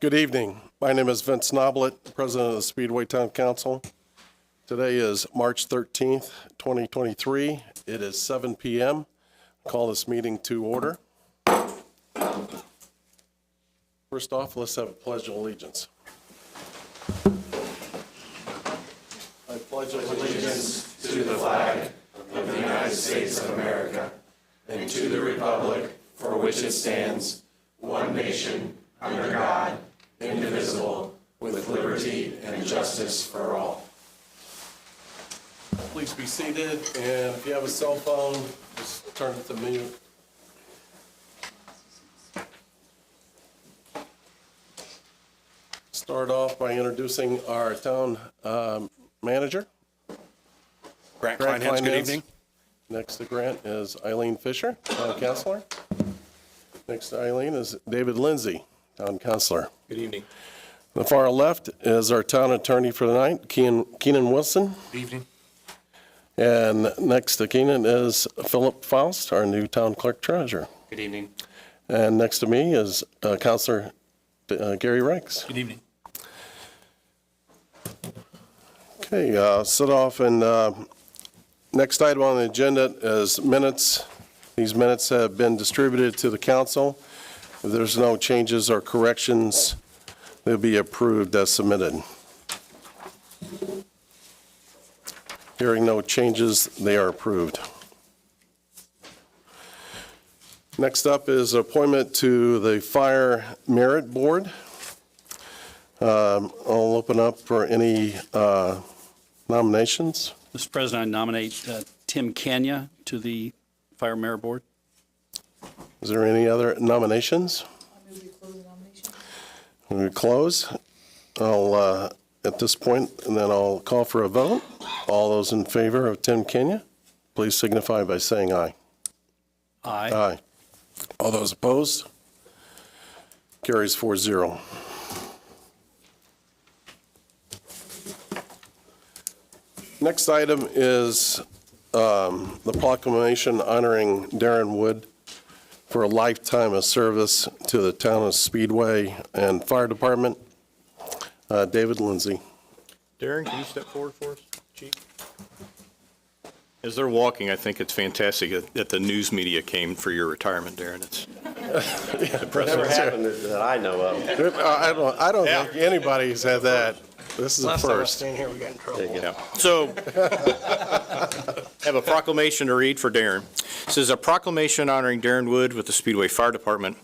Good evening. My name is Vince Noblet, President of the Speedway Town Council. Today is March 13th, 2023. It is 7 p.m. Call this meeting to order. First off, let's have a pledge of allegiance. I pledge allegiance to the flag of the United States of America and to the republic for which it stands, one nation, under God, indivisible, with liberty and justice for all. Please be seated, and if you have a cell phone, just turn it to mute. Start off by introducing our town manager. Grant Kleinhans, good evening. Next to Grant is Eileen Fisher, town councilor. Next to Eileen is David Lindsay, town councilor. Good evening. On the far left is our town attorney for the night, Keenan Wilson. Good evening. And next to Keenan is Philip Faust, our new town clerk treasurer. Good evening. And next to me is Councilor Gary Ranks. Good evening. Okay, sit off, and next item on the agenda is minutes. These minutes have been distributed to the council. If there's no changes or corrections, they'll be approved as submitted. Hearing no changes, they are approved. Next up is appointment to the Fire Merit Board. I'll open up for any nominations. Mr. President, I nominate Tim Kenya to the Fire Merit Board. Is there any other nominations? I move we close the nomination. We close. I'll, at this point, and then I'll call for a vote. All those in favor of Tim Kenya, please signify by saying aye. Aye. Aye. All those opposed? Carries 4-0. Next item is the proclamation honoring Darren Wood for a lifetime of service to the town of Speedway and Fire Department. David Lindsay. Darren, can you step forward for us, Chief? As they're walking, I think it's fantastic that the news media came for your retirement, Darren. It's impressive. Never happened that I know of. I don't think anybody's had that. This is the first. Here, we got in trouble. Yeah. So, I have a proclamation to read for Darren. This is a proclamation honoring Darren Wood with the Speedway Fire Department.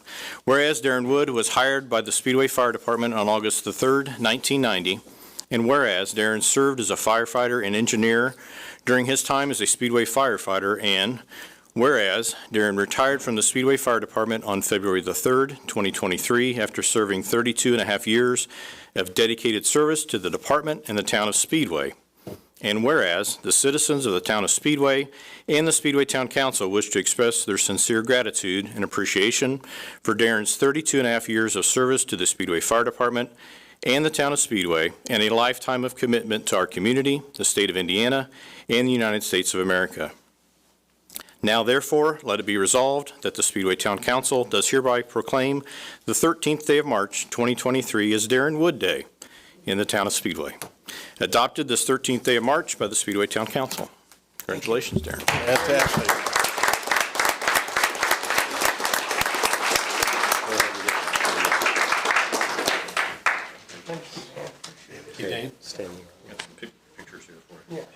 Whereas Darren Wood was hired by the Speedway Fire Department on August the 3rd, 1990, and whereas Darren served as a firefighter and engineer during his time as a Speedway firefighter, and whereas Darren retired from the Speedway Fire Department on February the 3rd, 2023, after serving 32 and a half years of dedicated service to the department and the town of Speedway. And whereas the citizens of the town of Speedway and the Speedway Town Council wish to express their sincere gratitude and appreciation for Darren's 32 and a half years of service to the Speedway Fire Department and the town of Speedway, and a lifetime of commitment to our community, the state of Indiana, and the United States of America. Now, therefore, let it be resolved that the Speedway Town Council does hereby proclaim the 13th day of March, 2023 as Darren Wood Day in the town of Speedway. Adopted this 13th day of March by the Speedway Town Council. Congratulations, Darren. Fantastic. Thank you, Dan. Standing. Got some pictures here for you.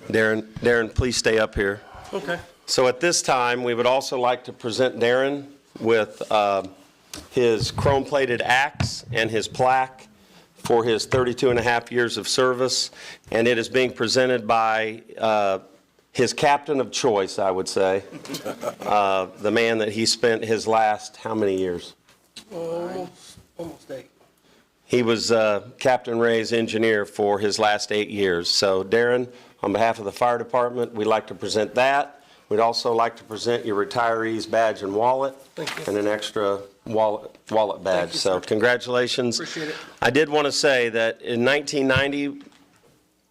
Darren, please stay up here. Okay. So at this time, we would also like to present Darren with his chrome-plated axe and his plaque for his 32 and a half years of service, and it is being presented by his captain of choice, I would say, the man that he spent his last, how many years? Almost 8. He was Captain Ray's engineer for his last 8 years. So, Darren, on behalf of the fire department, we'd like to present that. We'd also like to present your retiree's badge and wallet. And an extra wallet badge. So, congratulations. Appreciate it. I did want to say that in 1990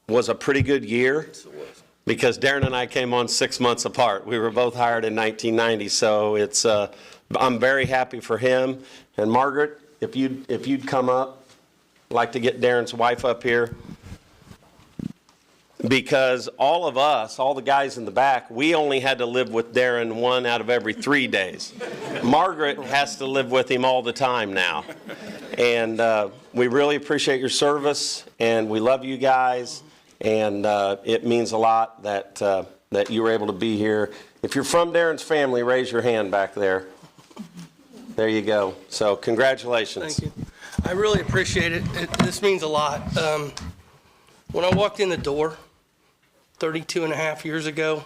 was a pretty good year. Yes, it was. because Darren and I came on 6 months apart. We were both hired in 1990, so it's, I'm very happy for him. And Margaret, if you'd come up, I'd like to get Darren's wife up here. Because all of us, all the guys in the back, we only had to live with Darren 1 out of every 3 days. Margaret has to live with him all the time now. And we really appreciate your service, and we love you guys, and it means a lot that you were able to be here. If you're from Darren's family, raise your hand back there. There you go. So congratulations. Thank you. I really appreciate it. This means a lot. When I walked in the door 32 and a half years ago,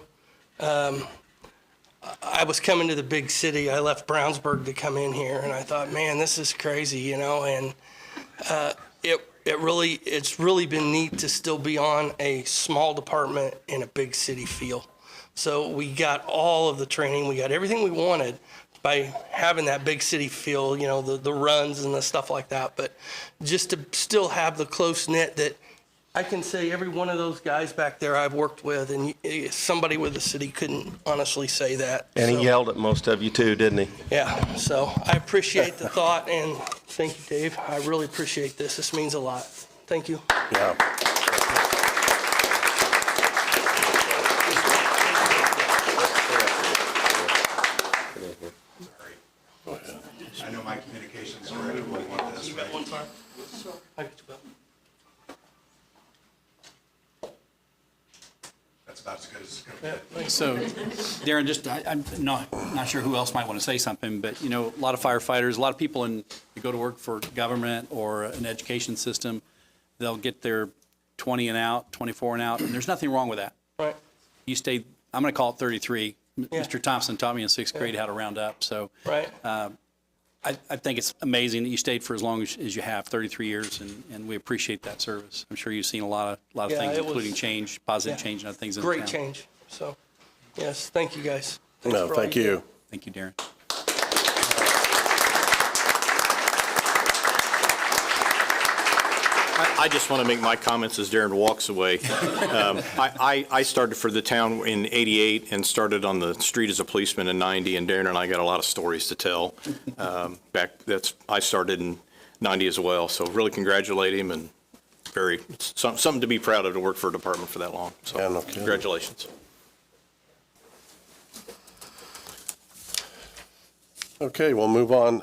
I was coming to the big city. I left Brownsburg to come in here, and I thought, man, this is crazy, you know, and it's really been neat to still be on a small department in a big city feel. So we got all of the training, we got everything we wanted by having that big city feel, you know, the runs and the stuff like that. But just to still have the close knit that I can say every one of those guys back there I've worked with, and somebody with the city couldn't honestly say that. And he So, yelled at most of you too, didn't he? yeah, so I appreciate the thought, and thank you, Dave. I really appreciate this. This means a lot. Thank you. Yeah. I know my communications director will want this, right? One time. I got you, Bill. That's about as good as it's going to Yeah, get. thanks. So, Darren, just, I'm not sure who else might want to say something, but, you know, a lot of firefighters, a lot of people that go to work for government or an education system, they'll get their 20 and out, 24 and out, and there's nothing wrong with that. Right. You stayed, I'm going to call it 33. Yeah. Mr. Thompson taught me in 6th grade how to round up, so. Right. I think it's amazing that you stayed for as long as you have, 33 years, and we appreciate that service. I'm sure you've seen a lot of Yeah, things, it was- including change, positive yeah. change and other things in the town. Great change. So, yes, thank you, guys. Thanks No, for all thank do. you. Thank you, Darren. I just want to make my comments as Darren walks away. I started for the town in '88 and started on the street as a policeman in '90, and Darren and I got a lot of stories to tell. I started in '90 as well, so really congratulate him, and something to be proud of to work for a department for that long. So Yeah, no kidding. congratulations. Okay, we'll move on.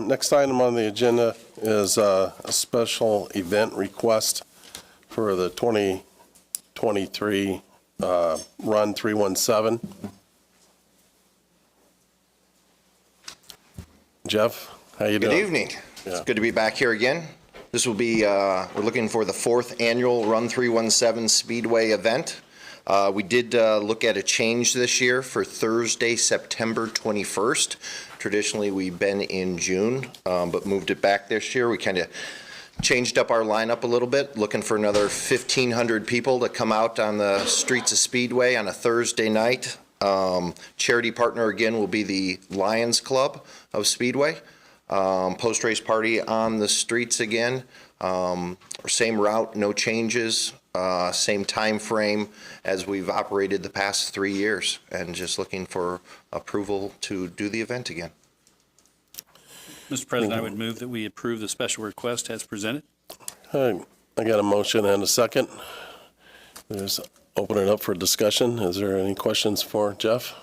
Next item on the agenda is a special event request for the 2023 Run 317. Jeff, how you doing? Good evening. It's good to be back here again. This will be, we're looking for the 4th annual Run 317 Speedway event. We did look at a change this year for Thursday, September 21st. Traditionally, we've been in June, but moved it back this year. We kind of changed up our lineup a little bit, looking for another 1,500 people to come out on the streets of Speedway on a Thursday night. Charity partner again will be the Lions Club of Speedway. Post-race party on the streets again. Same route, no changes. Same time frame as we've operated the past 3 years, and just looking for approval to do the event again. Mr. President, I would move that we approve the special request as presented. Hey, I got a motion and a second. Just open it up for discussion. Is there any questions for Jeff?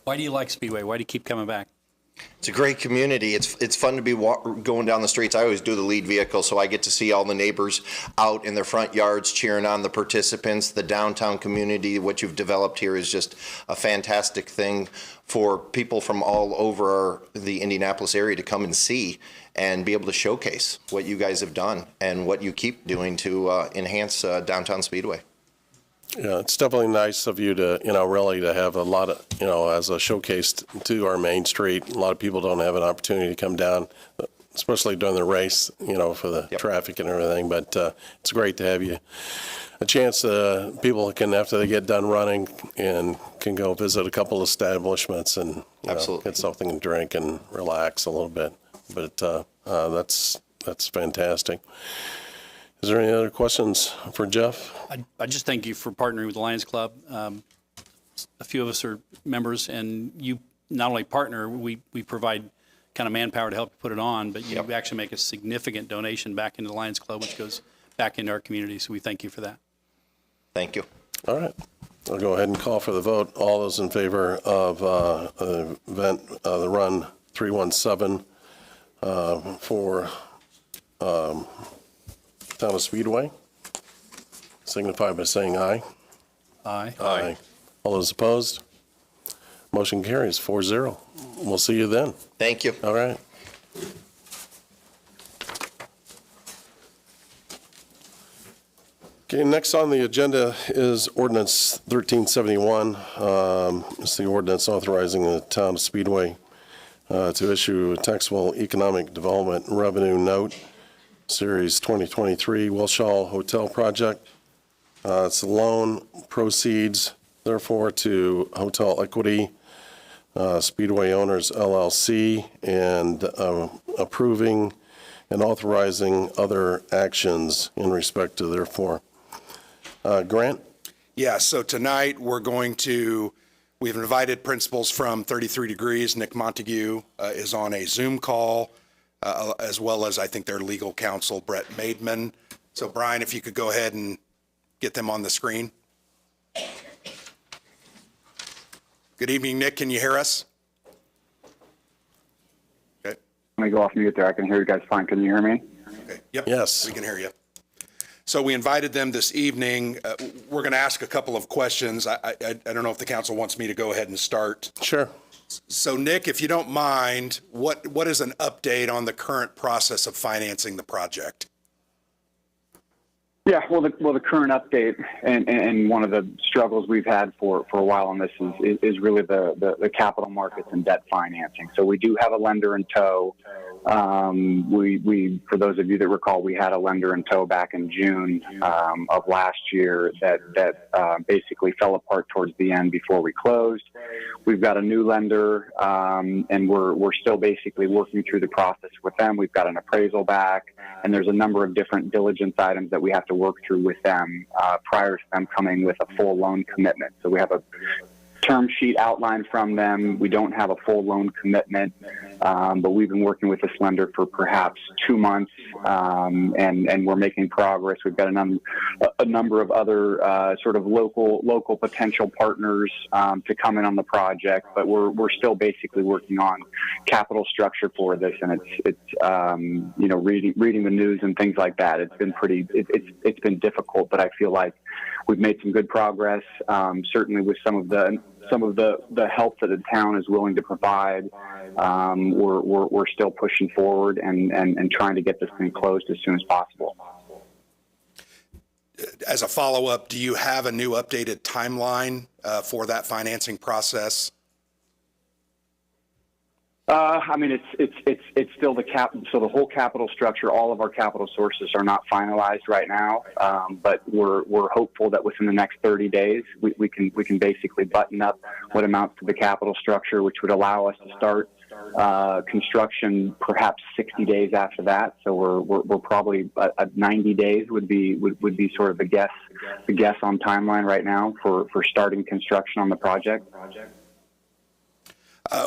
Why do you like Speedway? Why do you keep coming back? It's a great community. It's fun to be going down the streets. I always do the lead vehicle, so I get to see all the neighbors out in their front yards cheering on the participants. The downtown community, what you've developed here is just a fantastic thing for people from all over the Indianapolis area to come and see and be able to showcase what you guys have done and what you keep doing to enhance downtown Speedway. Yeah, it's definitely nice of you to, really to have a lot of, as a showcase to our main street. A lot of people don't have an opportunity to come down, especially during the race, for the traffic and everything. But it's great to have you a chance. People can, after they get done running, and can go visit a couple of establishments and Absolutely. get something to drink and relax a little bit. But that's fantastic. Is there any other questions for Jeff? I just thank you for partnering with the Lions Club. A few of us are members, and you not only partner, we provide kind of manpower to help put it on, but you actually make a significant donation back into the Lions Club, which goes back into our community. So we thank you for that. Thank you. All right. I'll go ahead and call for the vote. All those in favor of the event, the Run 317 for Town of Speedway, signify by saying aye. Aye. Aye. All those opposed? Motion carries 4-0. We'll see you then. Thank you. All right. Okay, next on the agenda is ordinance 1371. It's the ordinance authorizing the Town of Speedway to issue a taxable economic development revenue note, Series 2023 Wilshire Hotel Project. It's the loan proceeds, therefore, to Hotel Equity Speedway Owners LLC, and approving and authorizing other actions in respect to therefore. Grant? Yeah, so tonight we've invited principals from 33 Degrees. Nick Montague is on a Zoom call, as well as I think their legal counsel, Brett Maidman. So Brian, if you could go ahead and get them on the screen. Good evening, Nick. Can you hear us? Okay. Let me go off mute there. I can hear you guys fine. Can you hear me? Okay. Yep. Yes. We can hear you. So we invited them this evening. We're going to ask a couple of questions. I don't know if the council wants me to go ahead and start. Sure. So Nick, if you don't mind, what is an update on the current process of financing the project? Yeah, well, the current update and one of the struggles we've had for a while on this is really the capital markets and debt financing. So we do have a lender in tow. We for those of you that recall, we had a lender in tow back in June of last year that basically fell apart towards the end before we closed. We've got a new lender, and we're still basically working through the process with them. We've got an appraisal back, and there's a number of different diligence items that we have to work through with them prior to them coming with a full loan commitment. So we have a term sheet outline from them. We don't have a full loan commitment, but we've been working with this lender for perhaps 2 months, and we're making progress. We've got a number of other sort of local potential partners to come in on the project, but we're still basically working on capital structure for this, and it's reading the news and things like that. It's been it's been difficult, but I feel like we've made some good progress. Certainly with some of the help that the town is willing to provide, we're still pushing forward and trying to get this thing closed as soon as possible. As a follow-up, do you have a new updated timeline for that financing process? I mean, it's still so the whole capital structure, all of our capital sources are not finalized right now, but we're hopeful that within the next 30 days we can basically button up what amounts to the capital structure, which would allow us to start construction perhaps 60 days after that. So we're probably 90 days would be sort of the guess on timeline right now for starting construction on the project.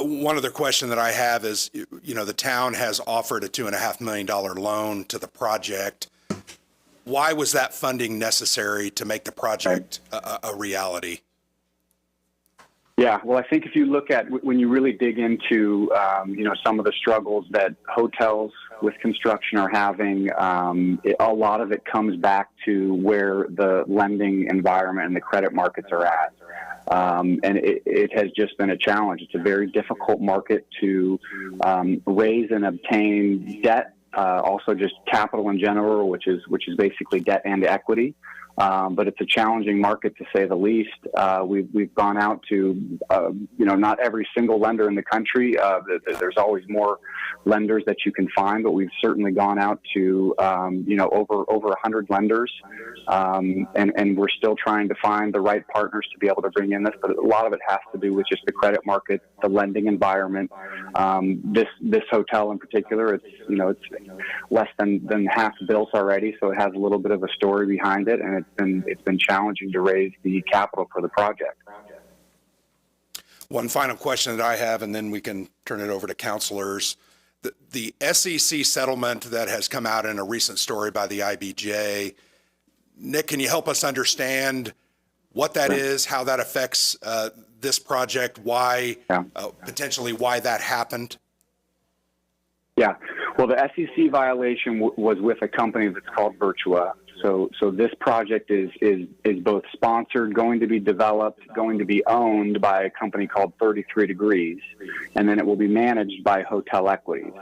One other question that I have is, the town has offered a $2.5 million loan to the project. Why was that funding necessary to make the project a reality? Yeah, well, I think if you look at when you really dig into, some of the struggles that hotels with construction are having, a lot of it comes back to where the lending environment and the credit markets are at. And it has just been a challenge. It's a very difficult market to raise and obtain debt, also just capital in general, which is basically debt and equity. But it's a challenging market to say the least. We've gone out to, not every single lender in the country. There's always more lenders that you can find, but we've certainly gone out to, over 100 lenders. And we're still trying to find the right partners to be able to bring in this, but a lot of it has to do with just the credit market, the lending environment. This hotel in particular, it's less than half built already, so it has a little bit of a story behind it, and it's been challenging to raise the capital for the project. One final question that I have, and then we can turn it over to counselors. The SEC settlement that has come out in a recent story by the IBJ, Nick, can you help us understand what that is, how that affects this project, why, potentially why that happened? Yeah, well, the SEC violation was with a company that's called Virtua. So this project is both sponsored, going to be developed, going to be owned by a company called 33 Degrees, and then it will be managed by Hotel Equities.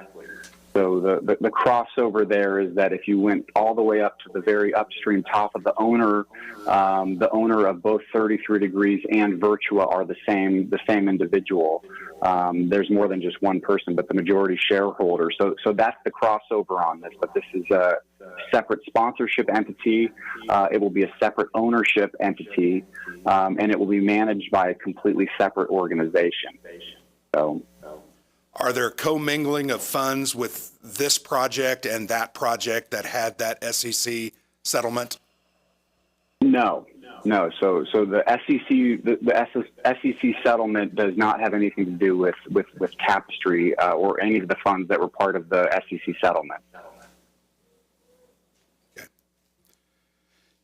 So the crossover there is that if you went all the way up to the very upstream top of the owner of both 33 Degrees and Virtua are the same individual. There's more than just one person, but the majority shareholder. So that's the crossover on this. But this is a separate sponsorship entity. It will be a separate ownership entity, and it will be managed by a completely separate organization. So. Are there commingling of funds with this project and that project that had that SEC settlement? No. So the SEC settlement does not have anything to do with Tapestry or any of the funds that were part of the SEC settlement. Okay.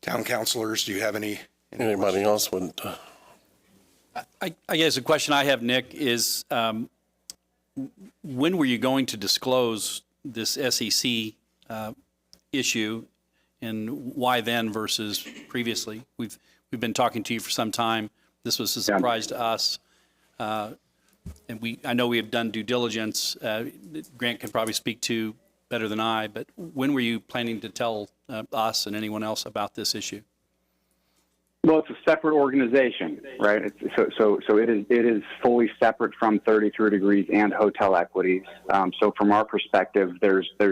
Town councilors, do you have Anybody else would? I guess the question I have, Nick, is when were you going to disclose this SEC issue, and why then versus previously? We've been talking to you for some time. This was a surprise to us, and I know we have done due diligence. Grant can probably speak to better than I, but when were you planning to tell us and anyone else about this issue? Well, it's a separate organization, right? So it is fully separate from 33 Degrees and Hotel Equities. So from our perspective, there's the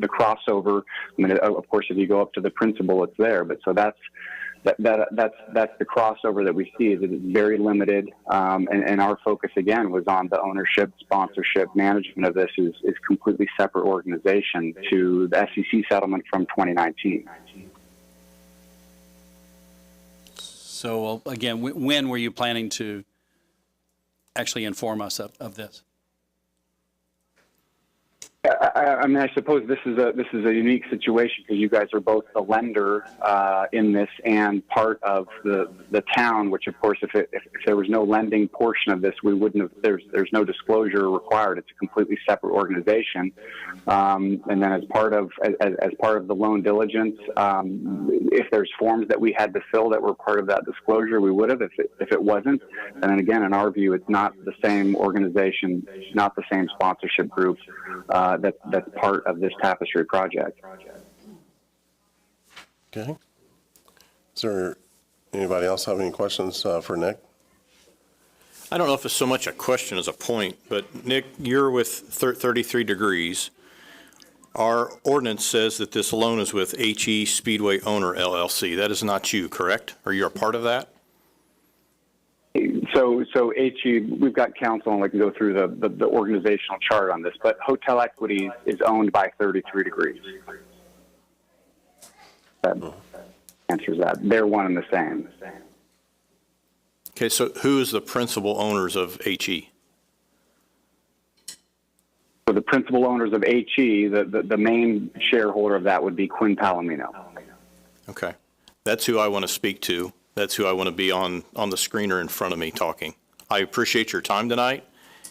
crossover. I mean, of course, if you go up to the principal, it's there. But so that's the crossover that we see. Is it's very limited, and our focus again was on the ownership, sponsorship, management of this is completely separate organization to the SEC settlement from 2019. So again, when were you planning to actually inform us of this? I mean, I suppose this is a unique situation because you guys are both the lender in this and part of the town. Which, of course, if there was no lending portion of this, we wouldn't have. There's no disclosure required. It's a completely separate organization. And then as part of the loan diligence, if there's forms that we had to fill that were part of that disclosure, we would have. If it wasn't, then again, in our view, it's not the same organization, not the same sponsorship group. That's part of this Tapestry project. Okay. Is there anybody else have any questions for Nick? I don't know if it's so much a question as a point, but Nick, you're with 33 Degrees. Our ordinance says that this loan is with HE Speedway Owner LLC. That is not you, correct? Or you're a part of that? So HE, we've got counsel, and we can go through the organizational chart on this, but Hotel Equities is owned by 33 Degrees. That answers that. They're one and the same. Okay, so who is the principal owners of HE? So the principal owners of HE, the main shareholder of that would be Quinn Palomino. Okay, that's who I want to speak to. That's who I want to be on the screener in front of me talking. I appreciate your time tonight,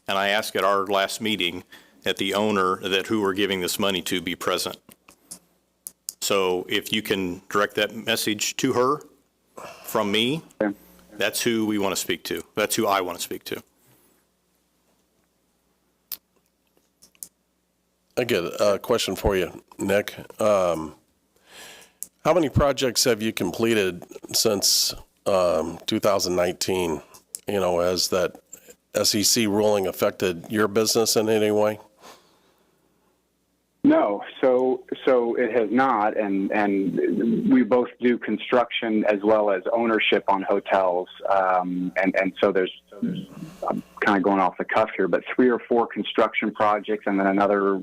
and I ask at our last meeting that the owner that who we're giving this money to be present. So if you can direct that message to her from me, Okay. That's who we want to speak to. That's who I want to speak to. I get a question for you, Nick. How many projects have you completed since 2019? You know, has that SEC ruling affected your business in any way? No, so it has not, and we both do construction as well as ownership on hotels, and so there's, I'm kind of going off the cuff here, but 3 or 4 construction projects, and then another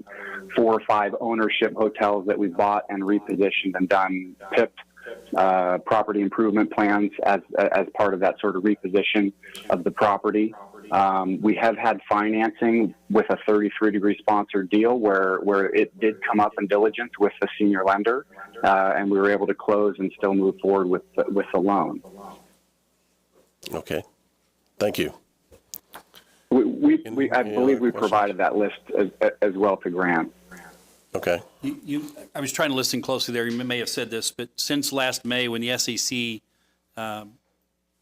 4 or 5 ownership hotels that we've bought and repositioned and done PIP, property improvement plans as part of that sort of reposition of the property. We have had financing with a 33-degree sponsored deal where it did come up in diligence with the senior lender, and we were able to close and still move forward with the loan. Okay, thank you. I believe we provided that list as well to Grant. Okay. I was trying to listen closely there. You may have said this, but since last May, when the SEC,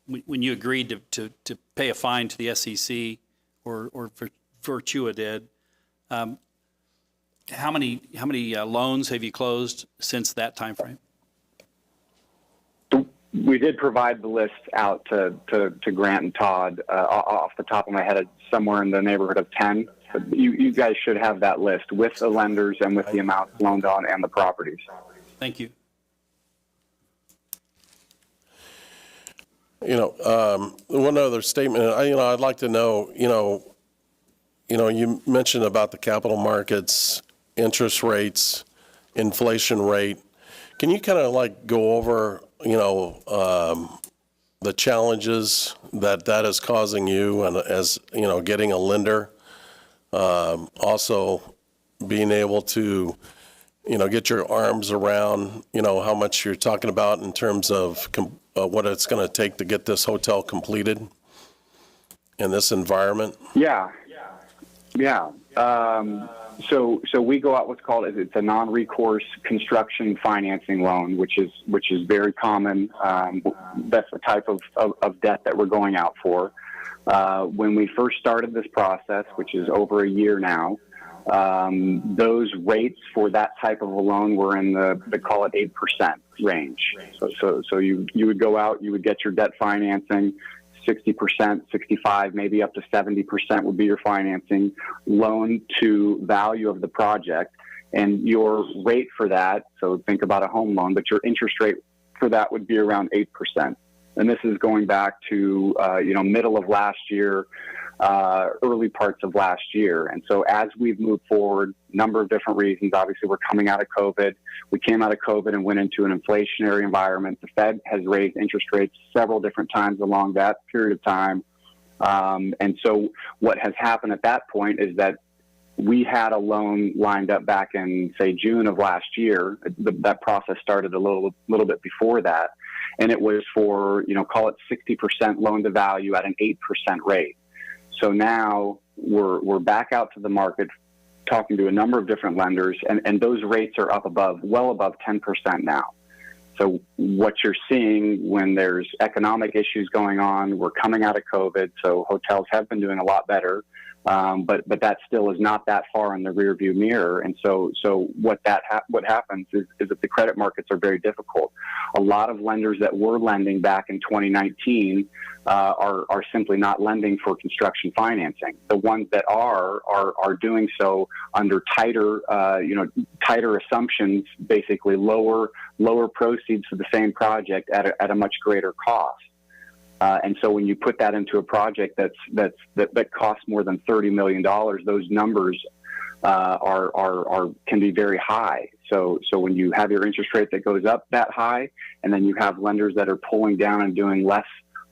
when you agreed to pay a fine to the SEC, or Virtua did, how many loans have you closed since that time frame? We did provide the list out to Grant and Todd. Off the top of my head, it's somewhere in the neighborhood of 10. You guys should have that list with the lenders and with the amounts loaned on and the properties. Thank you. You know, one other statement, I'd like to know, you mentioned about the capital markets, interest rates, inflation rate. Can you kind of like go over, the challenges that is causing you, and as, getting a lender, also being able to, get your arms around, how much you're talking about in terms of what it's going to take to get this hotel completed in this environment? Yeah. So we go out what's called, it's a non-recourse construction financing loan, which is very common. That's the type of debt that we're going out for. When we first started this process, which is over a year now, those rates for that type of a loan were in they call it 8% range. So you would go out, you would get your debt financing, 60%, 65, maybe up to 70% would be your financing, loan to value of the project, and your rate for that, so think about a home loan, but your interest rate for that would be around 8%. And this is going back to, middle of last year, early parts of last year. And so as we've moved forward, number of different reasons, obviously we're coming out of COVID. We came out of COVID and went into an inflationary environment. The Fed has raised interest rates several different times along that period of time. And so what has happened at that point is that we had a loan lined up back in, say, June of last year. That process started a little bit before that. And it was for, call it 60% loan to value at an 8% rate. So now we're back out to the market, talking to a number of different lenders, and those rates are well above 10% now. So what you're seeing when there's economic issues going on, we're coming out of COVID, so hotels have been doing a lot better, but that still is not that far in the rearview mirror. And so what happens is that the credit markets are very difficult. A lot of lenders that were lending back in 2019 are simply not lending for construction financing. The ones that are doing so under tighter assumptions, basically lower proceeds for the same project at a much greater cost. And so when you put that into a project that costs more than $30 million, those numbers can be very high. So when you have your interest rate that goes up that high, and then you have lenders that are pulling down and doing less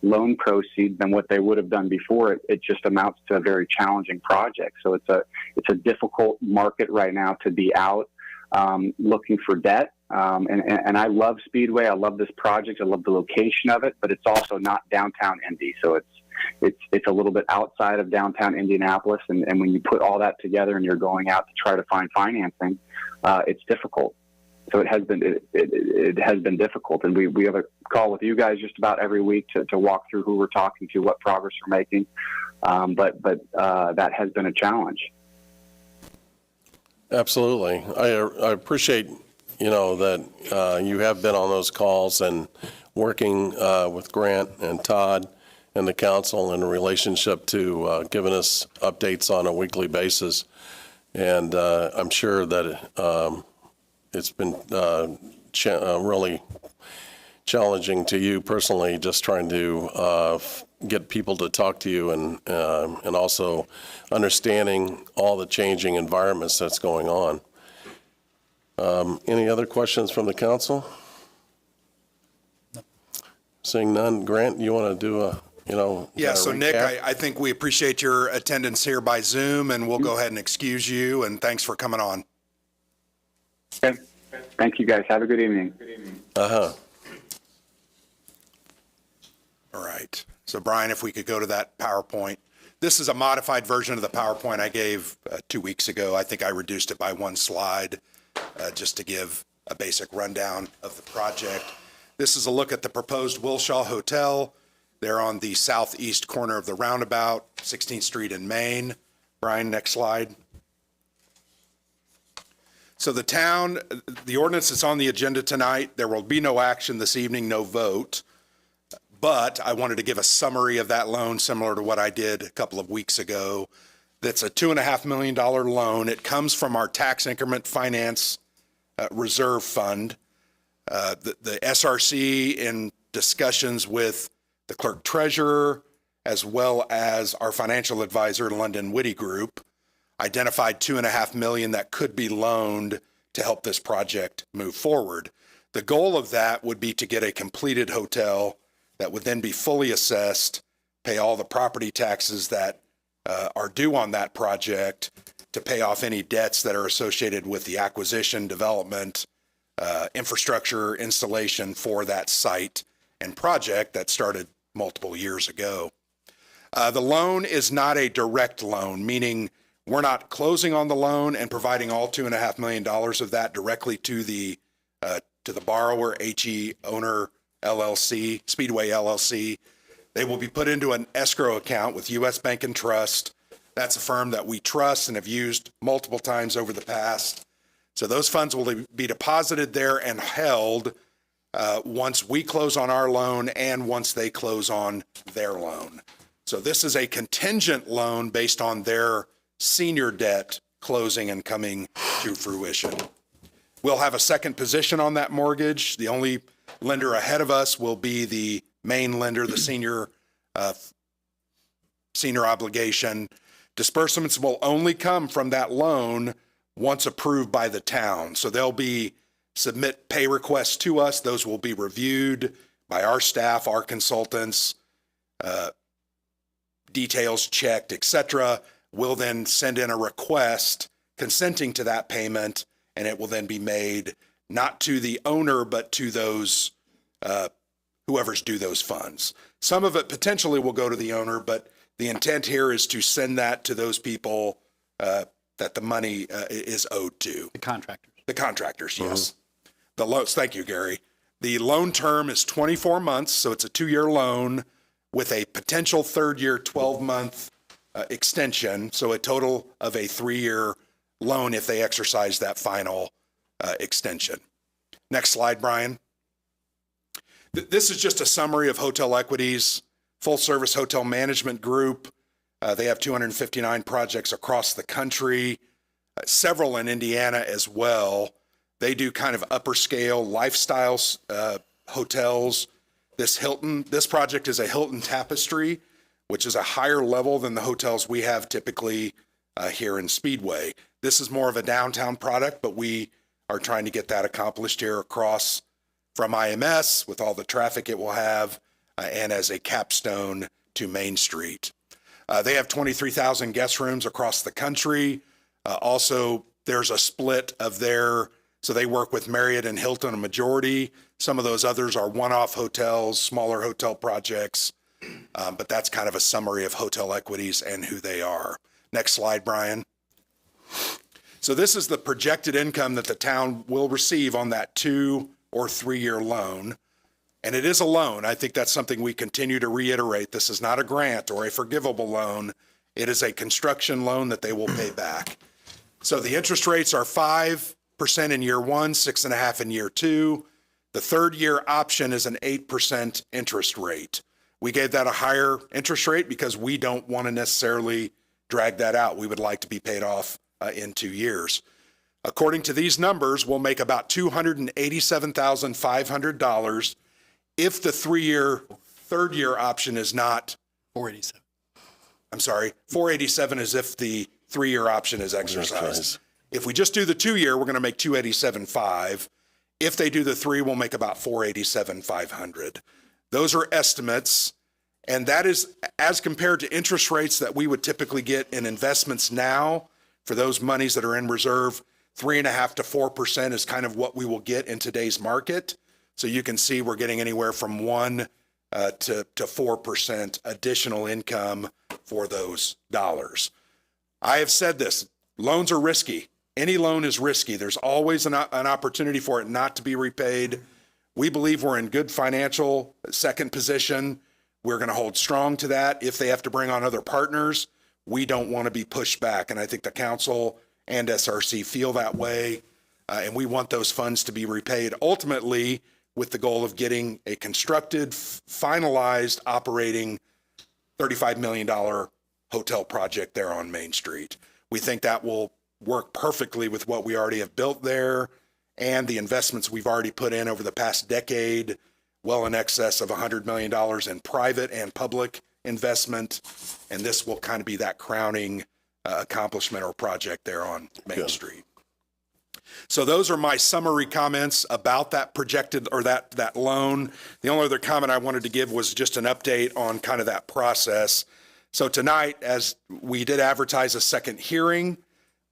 loan proceeds than what they would have done before, it just amounts to a very challenging project. So it's a difficult market right now to be out looking for debt. And I love Speedway. I love this project. I love the location of it, but it's also not downtown Indy. So it's a little bit outside of downtown Indianapolis. And when you put all that together and you're going out to try to find financing, it's difficult. So it has been difficult. And we have a call with you guys just about every week to walk through who we're talking to, what progress we're making. But that has been a challenge. Absolutely. I appreciate that you have been on those calls and working with Grant and Todd and the council in relationship to giving us updates on a weekly basis. And I'm sure that it's been really challenging to you personally, just trying to get people to talk to you and also understanding all the changing environments that's going on. Any other questions from the council? Seeing none, Grant, you want to do a, Yeah, so Nick, recap? I think we appreciate your attendance here by Zoom, and we'll go ahead and excuse you, and thanks for coming on. Okay. Thank you, guys. Have a good evening. Uh-huh. All right. So Brian, if we could go to that PowerPoint. This is a modified version of the PowerPoint I gave 2 weeks ago. I think I reduced it by one slide just to give a basic rundown of the project. This is a look at the proposed Wilshaw Hotel. They're on the southeast corner of the roundabout, 16th Street in Maine. Brian, next slide. So the town, the ordinance that's on the agenda tonight, there will be no action this evening, no vote. But I wanted to give a summary of that loan similar to what I did a couple of weeks ago. That's a $2.5 million loan. It comes from our tax increment finance reserve fund. The SRC, in discussions with the clerk treasurer, as well as our financial advisor, London Witty Group, identified $2.5 million that could be loaned to help this project move forward. The goal of that would be to get a completed hotel that would then be fully assessed, pay all the property taxes that are due on that project, to pay off any debts that are associated with the acquisition, development, infrastructure installation for that site and project that started multiple years ago. The loan is not a direct loan, meaning we're not closing on the loan and providing all $2.5 million of that directly to the borrower, HE Owner LLC, Speedway LLC. They will be put into an escrow account with U.S. Bank and Trust. That's a firm that we trust and have used multiple times over the past. So those funds will be deposited there and held once we close on our loan and once they close on their loan. So this is a contingent loan based on their senior debt closing and coming to fruition. We'll have a second position on that mortgage. The only lender ahead of us will be the main lender, the senior obligation. Disbursements will only come from that loan once approved by the town. So they'll submit pay requests to us. Those will be reviewed by our staff, our consultants, details checked, etc. We'll then send in a request consenting to that payment, and it will then be made not to the owner, but to those, whoever's due those funds. Some of it potentially will go to the owner, but the intent here is to send that to those people that the money is owed to. The contractors. The contractors, yes. The loans, thank you, Gary. The loan term is 24 months, so it's a 2-year loan with a potential third year 12-month extension, so a total of a 3-year loan if they exercise that final extension. Next slide, Brian. This is just a summary of Hotel Equity's full-service hotel management group. They have 259 projects across the country, several in Indiana as well. They do kind of upper scale lifestyle hotels. This project is a Hilton Tapestry, which is a higher level than the hotels we have typically here in Speedway. This is more of a downtown product, but we are trying to get that accomplished here across from IMS with all the traffic it will have and as a capstone to Main Street. They have 23,000 guest rooms across the country. Also, there's a split of so they work with Marriott and Hilton a majority. Some of those others are one-off hotels, smaller hotel projects, but that's kind of a summary of Hotel Equities and who they are. Next slide, Brian. So this is the projected income that the town will receive on that 2 or 3-year loan. And it is a loan. I think that's something we continue to reiterate. This is not a grant or a forgivable loan. It is a construction loan that they will pay back. So the interest rates are 5 in year one, 6.5% in year two. The third year option is an 8% interest rate. We gave that a higher interest rate because we don't want to necessarily drag that out. We would like to be paid off in 2 years. According to these numbers, we'll make about $287,500 if the third year option is not, 487. I'm sorry, 487 is if the 3-year option is exercised. If we just do the 2 year, we're going to make 287.5. If they do the 3, we'll make about 487,500. Those are estimates, and that is as compared to interest rates that we would typically get in investments now for those monies that are in reserve. 3.5% to 4% is kind of what we will get in today's market. So you can see we're getting anywhere from 1 to 4% additional income for those dollars. I have said this, loans are risky. Any loan is risky. There's always an opportunity for it not to be repaid. We believe we're in good financial second position. We're going to hold strong to that. If they have to bring on other partners, we don't want to be pushed back. And I think the council and SRC feel that way. And we want those funds to be repaid ultimately with the goal of getting a constructed, finalized, operating $35 million hotel project there on Main Street. We think that will work perfectly with what we already have built there and the investments we've already put in over the past decade, well in excess of $100 million in private and public investment. And this will kind of be that crowning accomplishment or project there on Main Street. So those are my summary comments about that projected or that loan. The only other comment I wanted to give was just an update on kind of that process. So tonight, as we did advertise a second hearing,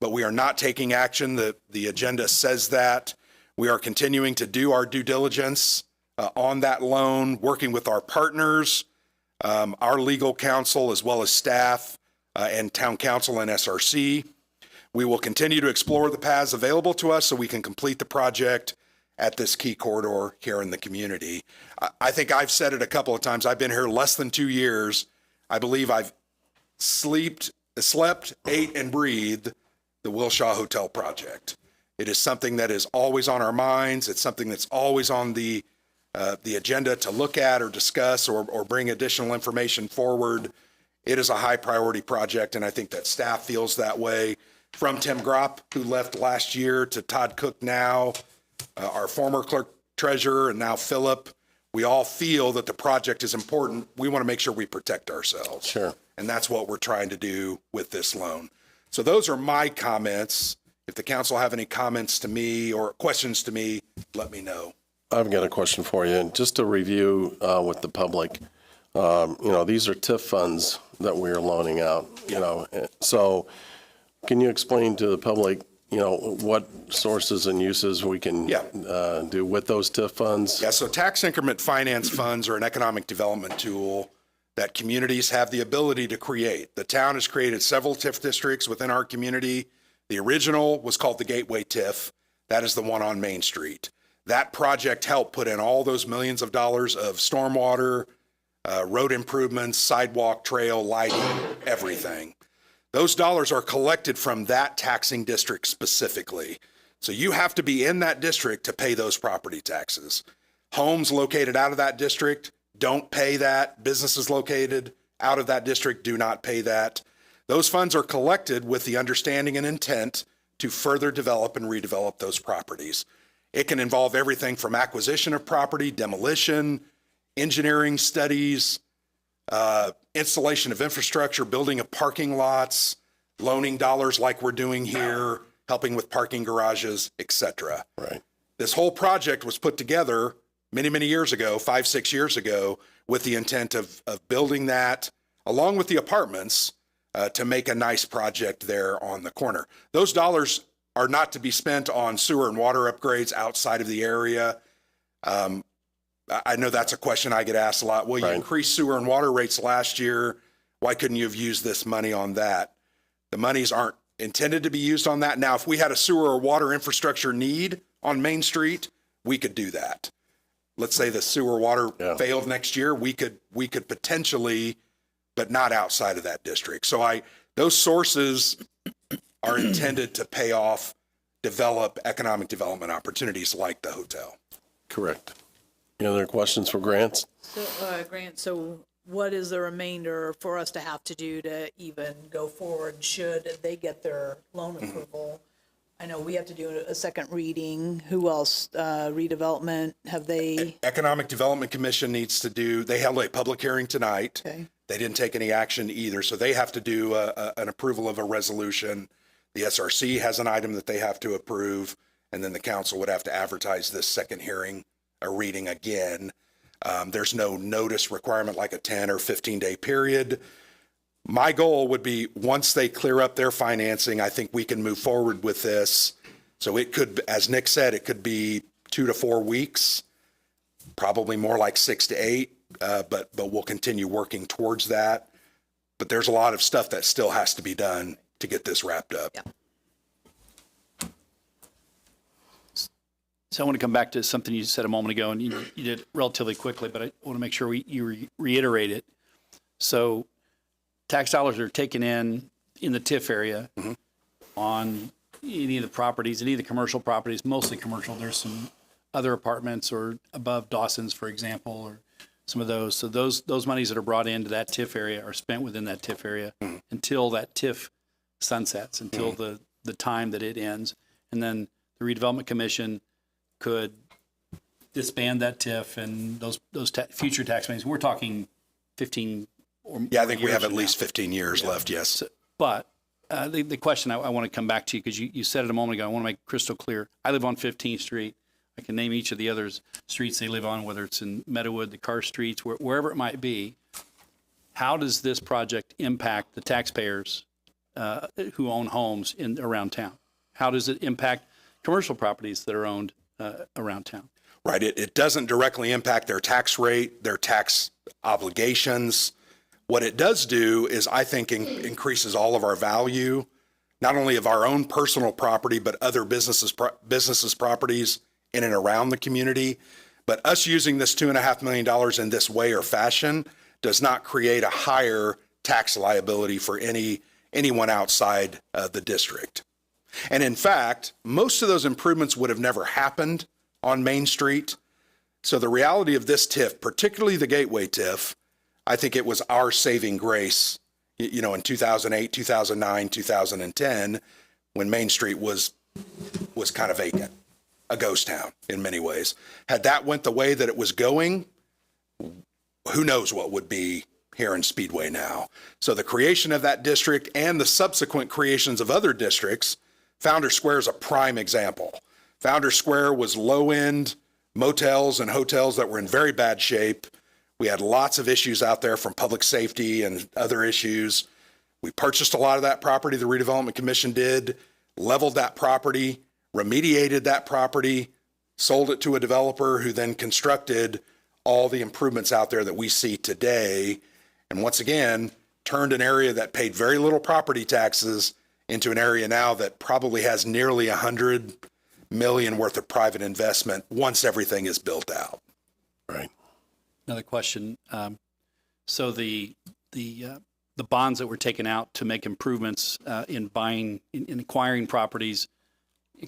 but we are not taking action. The agenda says that. We are continuing to do our due diligence on that loan, working with our partners, our legal counsel, as well as staff and town council and SRC. We will continue to explore the paths available to us so we can complete the project at this key corridor here in the community. I think I've said it a couple of times. I've been here less than 2 years. I believe I've slept, ate, and breathed the Wilshaw Hotel project. It is something that is always on our minds. It's something that's always on the agenda to look at or discuss or bring additional information forward. It is a high priority project, and I think that staff feels that way. From Tim Gropp, who left last year, to Todd Cook now, our former clerk treasurer, and now Philip, we all feel that the project is important. We want to make sure we protect ourselves. Sure. And that's what we're trying to do with this loan. So those are my comments. If the council have any comments to me or questions to me, let me know. I've got a question for you. And just to review with the public, these are TIF funds that we are loaning out, So can you explain to the public, what sources and uses we can do with those TIF funds? Yeah, so tax increment finance funds are an economic development tool that communities have the ability to create. The town has created several TIF districts within our community. The original was called the Gateway TIF. That is the one on Main Street. That project helped put in all those millions of dollars of stormwater, road improvements, sidewalk, trail, lighting, everything. Those dollars are collected from that taxing district specifically. So you have to be in that district to pay those property taxes. Homes located out of that district don't pay that. Businesses located out of that district do not pay that. Those funds are collected with the understanding and intent to further develop and redevelop those properties. It can involve everything from acquisition of property, demolition, engineering studies, installation of infrastructure, building of parking lots, loaning dollars like we're doing here, helping with parking garages, etc. Right. This whole project was put together many, many years ago, 5-6 years ago, with the intent of building that along with the apartments to make a nice project there on the corner. Those dollars are not to be spent on sewer and water upgrades outside of the area. I know that's a question I get asked a lot. Well, you increased sewer and water rates last year. Why couldn't you have used this money on that? The monies aren't intended to be used on that. Now, if we had a sewer or water infrastructure need on Main Street, we could do that. Let's say the sewer water failed next year, we could potentially, but not outside of that district. So those sources are intended to pay off develop economic development opportunities like the hotel. Correct. Any other questions for Grant? So, Grant, so what is the remainder for us to have to do to even go forward should they get their loan approval? I know we have to do a second reading. Who else? Redevelopment, have they? Economic Development Commission needs to do, they held a public hearing tonight. Okay. They didn't take any action either, so they have to do an approval of a resolution. The SRC has an item that they have to approve, and then the council would have to advertise this second hearing, a reading again. There's no notice requirement like a 10 or 15-day period. My goal would be, once they clear up their financing, I think we can move forward with this. So it could, as Nick said, it could be 2 to 4 weeks, probably more like 6 to 8, but we'll continue working towards that. But there's a lot of stuff that still has to be done to get this wrapped up. Yeah. So I want to come back to something you said a moment ago, and you did it relatively quickly, but I want to make sure you reiterate it. So tax dollars are taken in the TIF area on any of the properties, any of the commercial properties, mostly commercial. There's some other apartments or above Dawson's, for example, or some of those. So those monies that are brought into that TIF area are spent within that TIF area until that TIF sunsets, until the time that it ends. And then the redevelopment commission could disband that TIF and those future tax monies. We're talking 15 or more Yeah, I think we years have at from least now. 15 years left, yes. So, but the question I want to come back to you, because you said it a moment ago, I want to make crystal clear. I live on 15th Street. I can name each of the other streets they live on, whether it's in Meadowood, the Carr Streets, wherever it might be. How does this project impact the taxpayers who own homes around town? How does it impact commercial properties that are owned around town? Right. It doesn't directly impact their tax rate, their tax obligations. What it does do is, I think, increases all of our value, not only of our own personal property, but other businesses' properties in and around the community. But us using this $2.5 million in this way or fashion does not create a higher tax liability for anyone outside the district. And in fact, most of those improvements would have never happened on Main Street. So the reality of this TIF, particularly the Gateway TIF, I think it was our saving grace, in 2008, 2009, 2010, when Main Street was kind of vacant, a ghost town in many ways. Had that went the way that it was going, who knows what would be here in Speedway now. So the creation of that district and the subsequent creations of other districts, Founders Square is a prime example. Founders Square was low-end motels and hotels that were in very bad shape. We had lots of issues out there from public safety and other issues. We purchased a lot of that property, the Redevelopment Commission did, leveled that property, remediated that property, sold it to a developer who then constructed all the improvements out there that we see today. And once again, turned an area that paid very little property taxes into an area now that probably has nearly $100 million worth of private investment once everything is built out. Right. Another question. So the bonds that were taken out to make improvements in acquiring properties,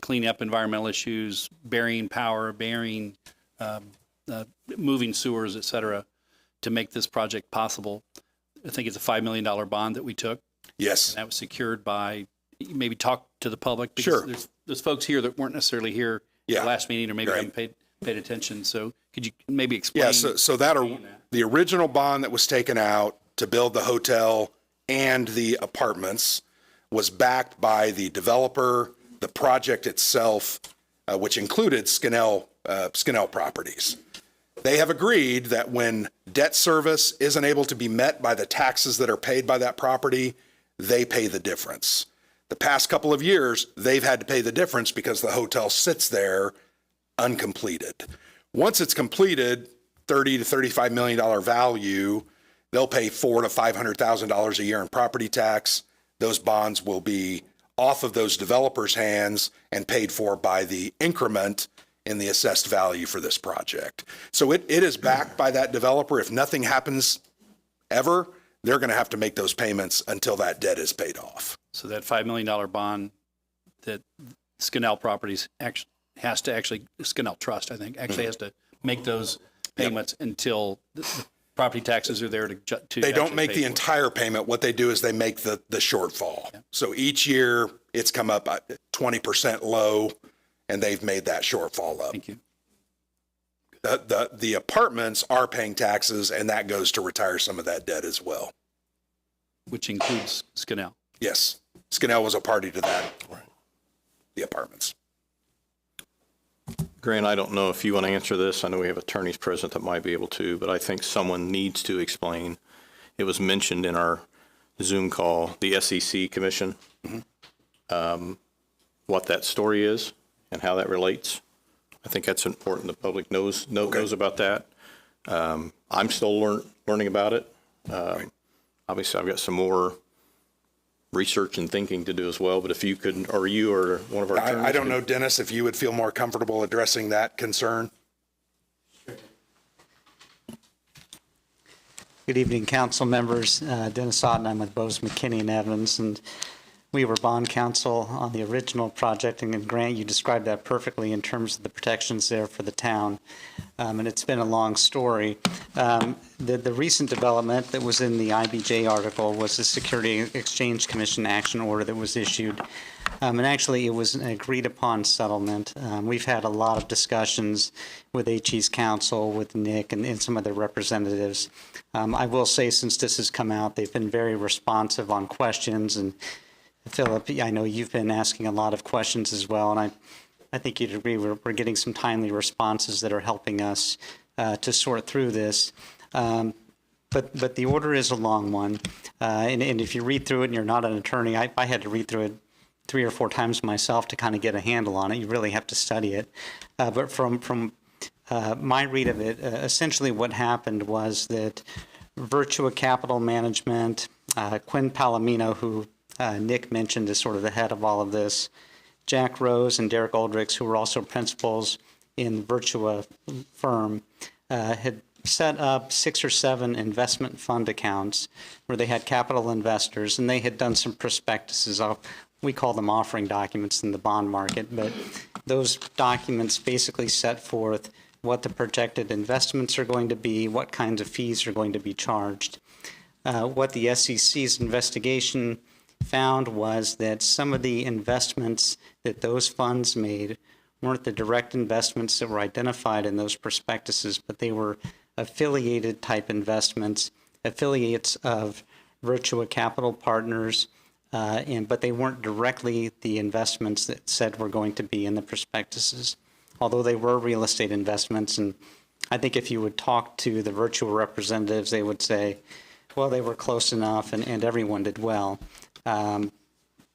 cleaning up environmental issues, burying power, moving sewers, et cetera, to make this project possible. I think it's a $5 million bond that we took. Yes. And that was secured by, maybe talk to the public. Because Sure. There's folks here that weren't necessarily here at the last meeting, or maybe Right. haven't paid attention. So could you maybe explain? Yeah, so the original bond that was taken out to build the hotel and the apartments was backed by the developer, the project itself, which included Skinnell Properties. They have agreed that when debt service isn't able to be met by the taxes that are paid by that property, they pay the difference. The past couple of years, they've had to pay the difference because the hotel sits there uncompleted. Once it's completed, $30 to $35 million value, they'll pay $400,000 to $500,000 a year in property tax. Those bonds will be off of those developers' hands and paid for by the increment in the assessed value for this project. So it is backed by that developer. If nothing happens ever, they're going to have to make those payments until that debt is paid off. So that $5 million bond that Skinnell Properties has to actually, Skinnell Trust, I think, actually has to make those payments until the property taxes are there to They don't actually make pay the for it. entire payment. What they do is they make the shortfall. So each year it's come up 20% low, and they've made that shortfall up. Thank you. The apartments are paying taxes, and that goes to retire some of that debt as well. Which includes Skinnell. Yes, Skinnell was a party to that. The apartments. Grant, I don't know if you want to answer this. I know we have attorneys present that might be able to, but I think someone needs to explain. It was mentioned in our Zoom call, the SEC Commission, what that story is and how that relates. I think that's important. The public knows about that. I'm still learning about it. Obviously, I've got some more research and thinking to do as well, but if you could, or you or one of our attorneys. I don't know, Dennis, if you would feel more comfortable addressing that concern. Good evening, council members. Dennis Otten, I'm with Bose McKinney and Evans, and we were bond counsel on the original project. And Grant, you described that perfectly in terms of the protections there for the town. And it's been a long story. The recent development that was in the IBJ article was the Security Exchange Commission action order that was issued. And actually, it was an agreed-upon settlement. We've had a lot of discussions with HE's counsel, with Nick, and some of their representatives. I will say, since this has come out, they've been very responsive on questions. And Philip, I know you've been asking a lot of questions as well, and I think you'd agree we're getting some timely responses that are helping us to sort through this. But the order is a long one, and if you read through it and you're not an attorney, I had to read through it 3 or 4 times myself to kind of get a handle on it. You really have to study it. But from my read of it, essentially what happened was that Virtua Capital Management, Quinn Palomino, who Nick mentioned is sort of the head of all of this, Jack Rose and Derek Aldrich, who were also principals in the Virtua firm, had set up 6 or 7 investment fund accounts where they had capital investors, and they had done some prospectuses. We call them offering documents in the bond market, but those documents basically set forth what the projected investments are going to be, what kinds of fees are going to be charged. What the SEC's investigation found was that some of the investments that those funds made weren't the direct investments that were identified in those prospectuses, but they were affiliated type investments, affiliates of Virtua Capital Partners, but they weren't directly the investments that said were going to be in the prospectuses, although they were real estate investments. And I think if you would talk to the Virtua representatives, they would say, well, they were close enough and everyone did well.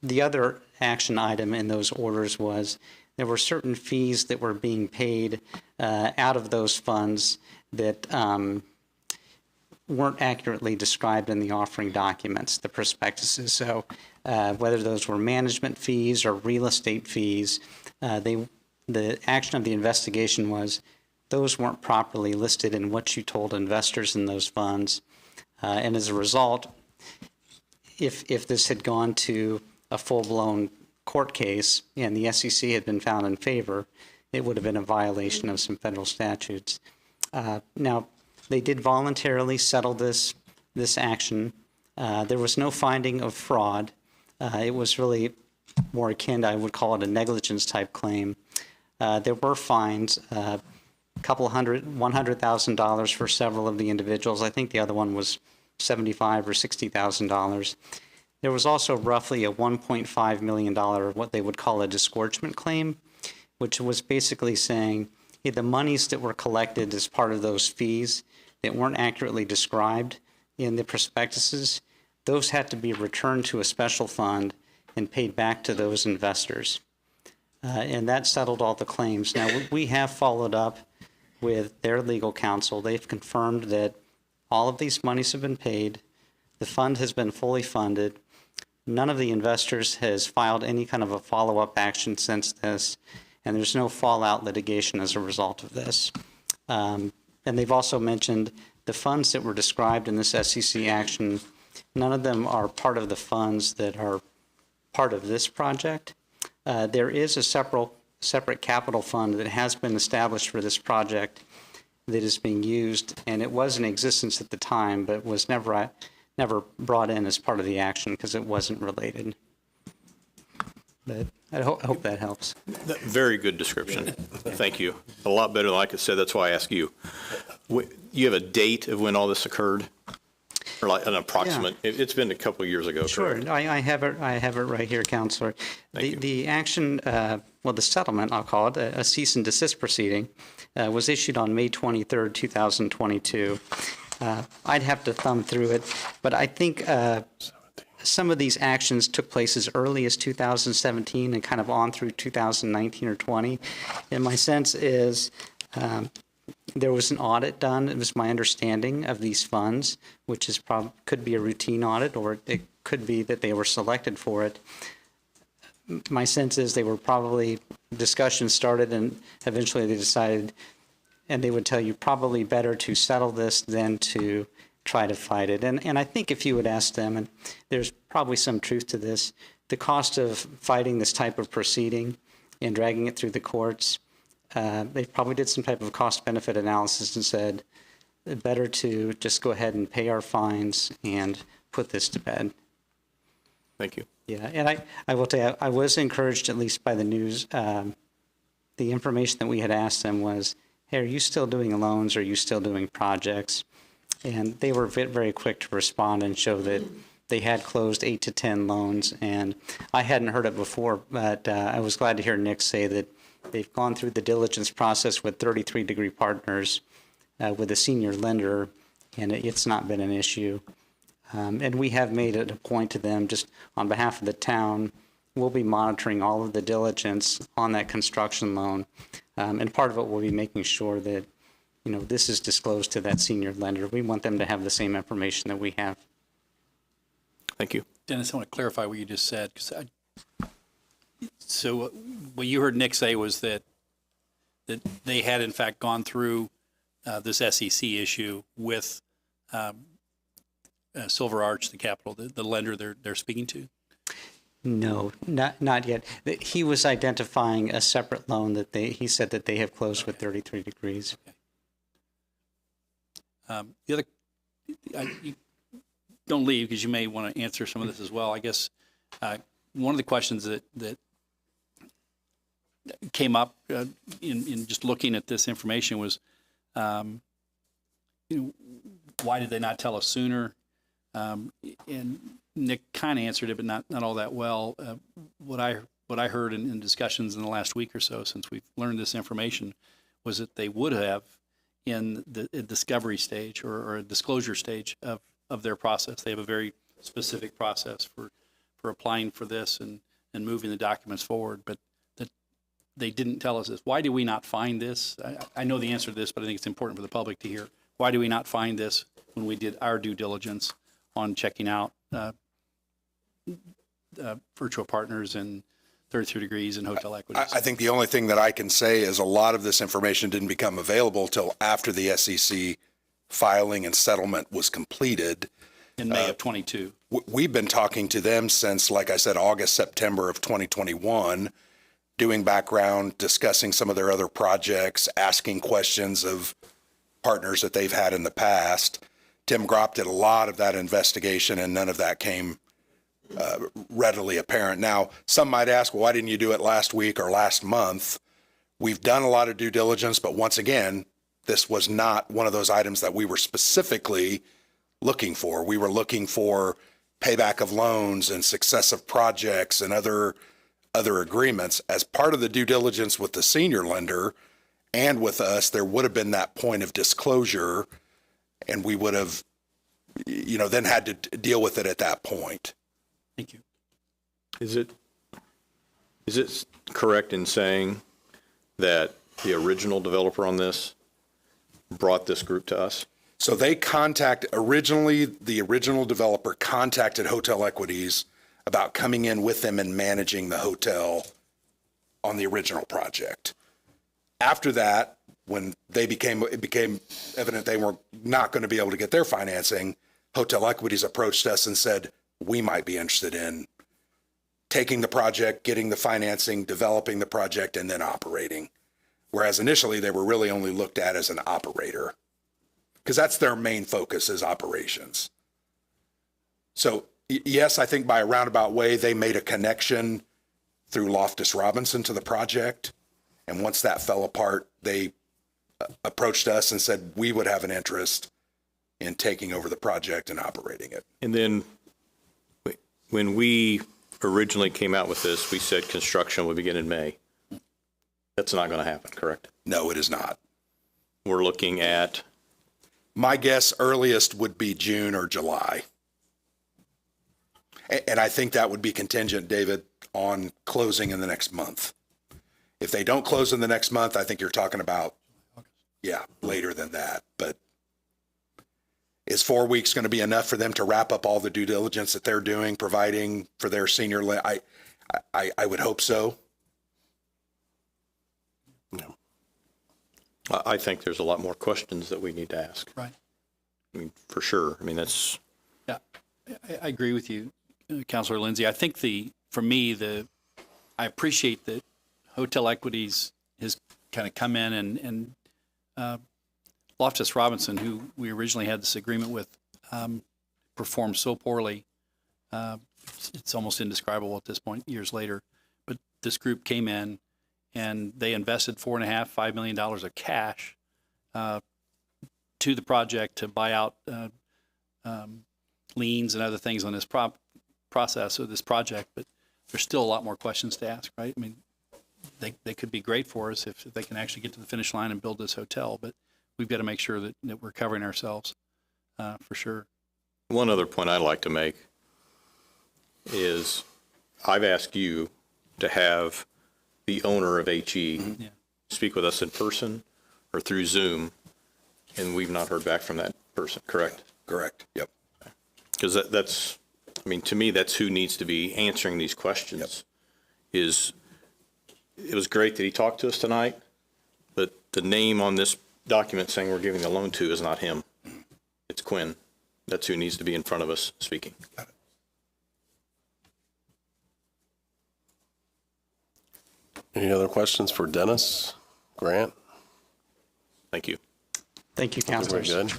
The other action item in those orders was there were certain fees that were being paid out of those funds that weren't accurately described in the offering documents, the prospectuses. So whether those were management fees or real estate fees, the action of the investigation was those weren't properly listed in what you told investors in those funds. And as a result, if this had gone to a full-blown court case and the SEC had been found in favor, it would have been a violation of some federal statutes. Now, they did voluntarily settle this action. There was no finding of fraud. It was really more akin to, I would call it a negligence type claim. There were fines, $100,000 for several of the individuals. I think the other one was $75,000 or $60,000. There was also roughly a $1.5 million, what they would call a disgorgement claim, which was basically saying, hey, the monies that were collected as part of those fees that weren't accurately described in the prospectuses, those had to be returned to a special fund and paid back to those investors. And that settled all the claims. Now, we have followed up with their legal counsel. They've confirmed that all of these monies have been paid. The fund has been fully funded. None of the investors has filed any kind of a follow-up action since this, and there's no fallout litigation as a result of this. And they've also mentioned the funds that were described in this SEC action, none of them are part of the funds that are part of this project. There is a separate capital fund that has been established for this project that is being used, and it was in existence at the time, but was never brought in as part of the action because it wasn't related. But I hope that helps. Very good description. Thank you. A lot better than I could say. That's why I asked you. You have a date of when all this occurred? Or like an approximate? It's been a couple of years ago, correct? Sure. I have it right here, Counselor. The action, the settlement, I'll call it, a cease and desist proceeding, was issued on May 23rd, 2022. I'd have to thumb through it, but I think some of these actions took place as early as 2017 and kind of on through 2019 or 20. And my sense is there was an audit done, it was my understanding, of these funds, which is could be a routine audit, or it could be that they were selected for it. My sense is they were probably, discussions started and eventually they decided, and they would tell you probably better to settle this than to try to fight it. And I think if you would ask them, and there's probably some truth to this, the cost of fighting this type of proceeding and dragging it through the courts, they probably did some type of cost-benefit analysis and said, better to just go ahead and pay our fines and put this to bed. Thank you. Yeah, and I will tell you, I was encouraged, at least by the news. The information that we had asked them was, hey, are you still doing loans? Are you still doing projects? And they were very quick to respond and show that they had closed 8 to 10 loans. And I hadn't heard it before, but I was glad to hear Nick say that they've gone through the diligence process with 33 Degree Partners with a senior lender, and it's not been an issue. And we have made it a point to them, just on behalf of the town, we'll be monitoring all of the diligence on that construction loan. And part of it will be making sure that, you know, this is disclosed to that senior lender. We want them to have the same information that we have. Thank you. Dennis, I want to clarify what you just said. So what you heard Nick say was that they had in fact gone through this SEC issue with Silver Arch, the capital, the lender they're speaking to? No, not yet. He was identifying a separate loan that he said that they have closed with 33 Degrees. Okay. The other, you don't leave because you may want to answer some of this as well. I guess one of the questions that came up in just looking at this information was, why did they not tell us sooner? And Nick kind of answered it, but not all that well. What I heard in discussions in the last week or so since we've learned this information was that they would have in the discovery stage or a disclosure stage of their process. They have a very specific process for applying for this and moving the documents forward, but that they didn't tell us this. Why do we not find this? I know the answer to this, but I think it's important for the public to hear. Why do we not find this when we did our due diligence on checking out virtual partners and 33 Degrees and Hotel Equities? I think the only thing that I can say is a lot of this information didn't become available till after the SEC filing and settlement was completed. In May of 22. We've been talking to them since, like I said, August, September of 2021, doing background, discussing some of their other projects, asking questions of partners that they've had in the past. Tim Gropp did a lot of that investigation, and none of that came readily apparent. Now, some might ask, well, why didn't you do it last week or last month? We've done a lot of due diligence, but once again, this was not one of those items that we were specifically looking for. We were looking for payback of loans and success of projects and other agreements. As part of the due diligence with the senior lender and with us, there would have been that point of disclosure, and we would have, then had to deal with it at that point. Thank you. Is it correct in saying that the original developer on this brought this group to us? So originally, the original developer contacted Hotel Equities about coming in with them and managing the hotel on the original project. After that, when it became evident they were not going to be able to get their financing, Hotel Equities approached us and said, we might be interested in taking the project, getting the financing, developing the project, and then operating. Whereas initially they were really only looked at as an operator, because that's their main focus is operations. So yes, I think by a roundabout way, they made a connection through Loftus Robinson to the project. And once that fell apart, they approached us and said we would have an interest in taking over the project and operating it. And then when we originally came out with this, we said construction would begin in May. That's not going to happen, correct? No, it is not. We're looking at, My guess earliest would be June or July. And I think that would be contingent, David, on closing in the next month. If they don't close in the next month, I think you're talking about, yeah, later than that. But is 4 weeks going to be enough for them to wrap up all the due diligence that they're doing, providing for their senior? I would hope so. I think there's a lot more questions that we need to ask. Right. I mean, for sure. I mean, that's, Yeah, I agree with you, Councilor Lindsay. I think for me, I appreciate that Hotel Equities has kind of come in and Loftus Robinson, who we originally had this agreement with, performed so poorly. It's almost indescribable at this point, years later. But this group came in and they invested $4.5 million of cash to the project to buy out liens and other things on this process or this project. But there's still a lot more questions to ask, right? I mean, they could be great for us if they can actually get to the finish line and build this hotel, but we've got to make sure that we're covering ourselves for sure. one other point I'd like to make is I've asked you to have the owner of HE speak with us in person or through Zoom, and we've not heard back from that person, correct? Correct. Yep. Because that's, I mean, to me, that's who needs to be answering these questions. Is it was great that he talked to us tonight, but the name on this document saying we're giving the loan to is not him. It's Quinn. That's who needs to be in front of us speaking. Any other questions for Dennis, Grant? Thank you. Thank you, We're councilors. good.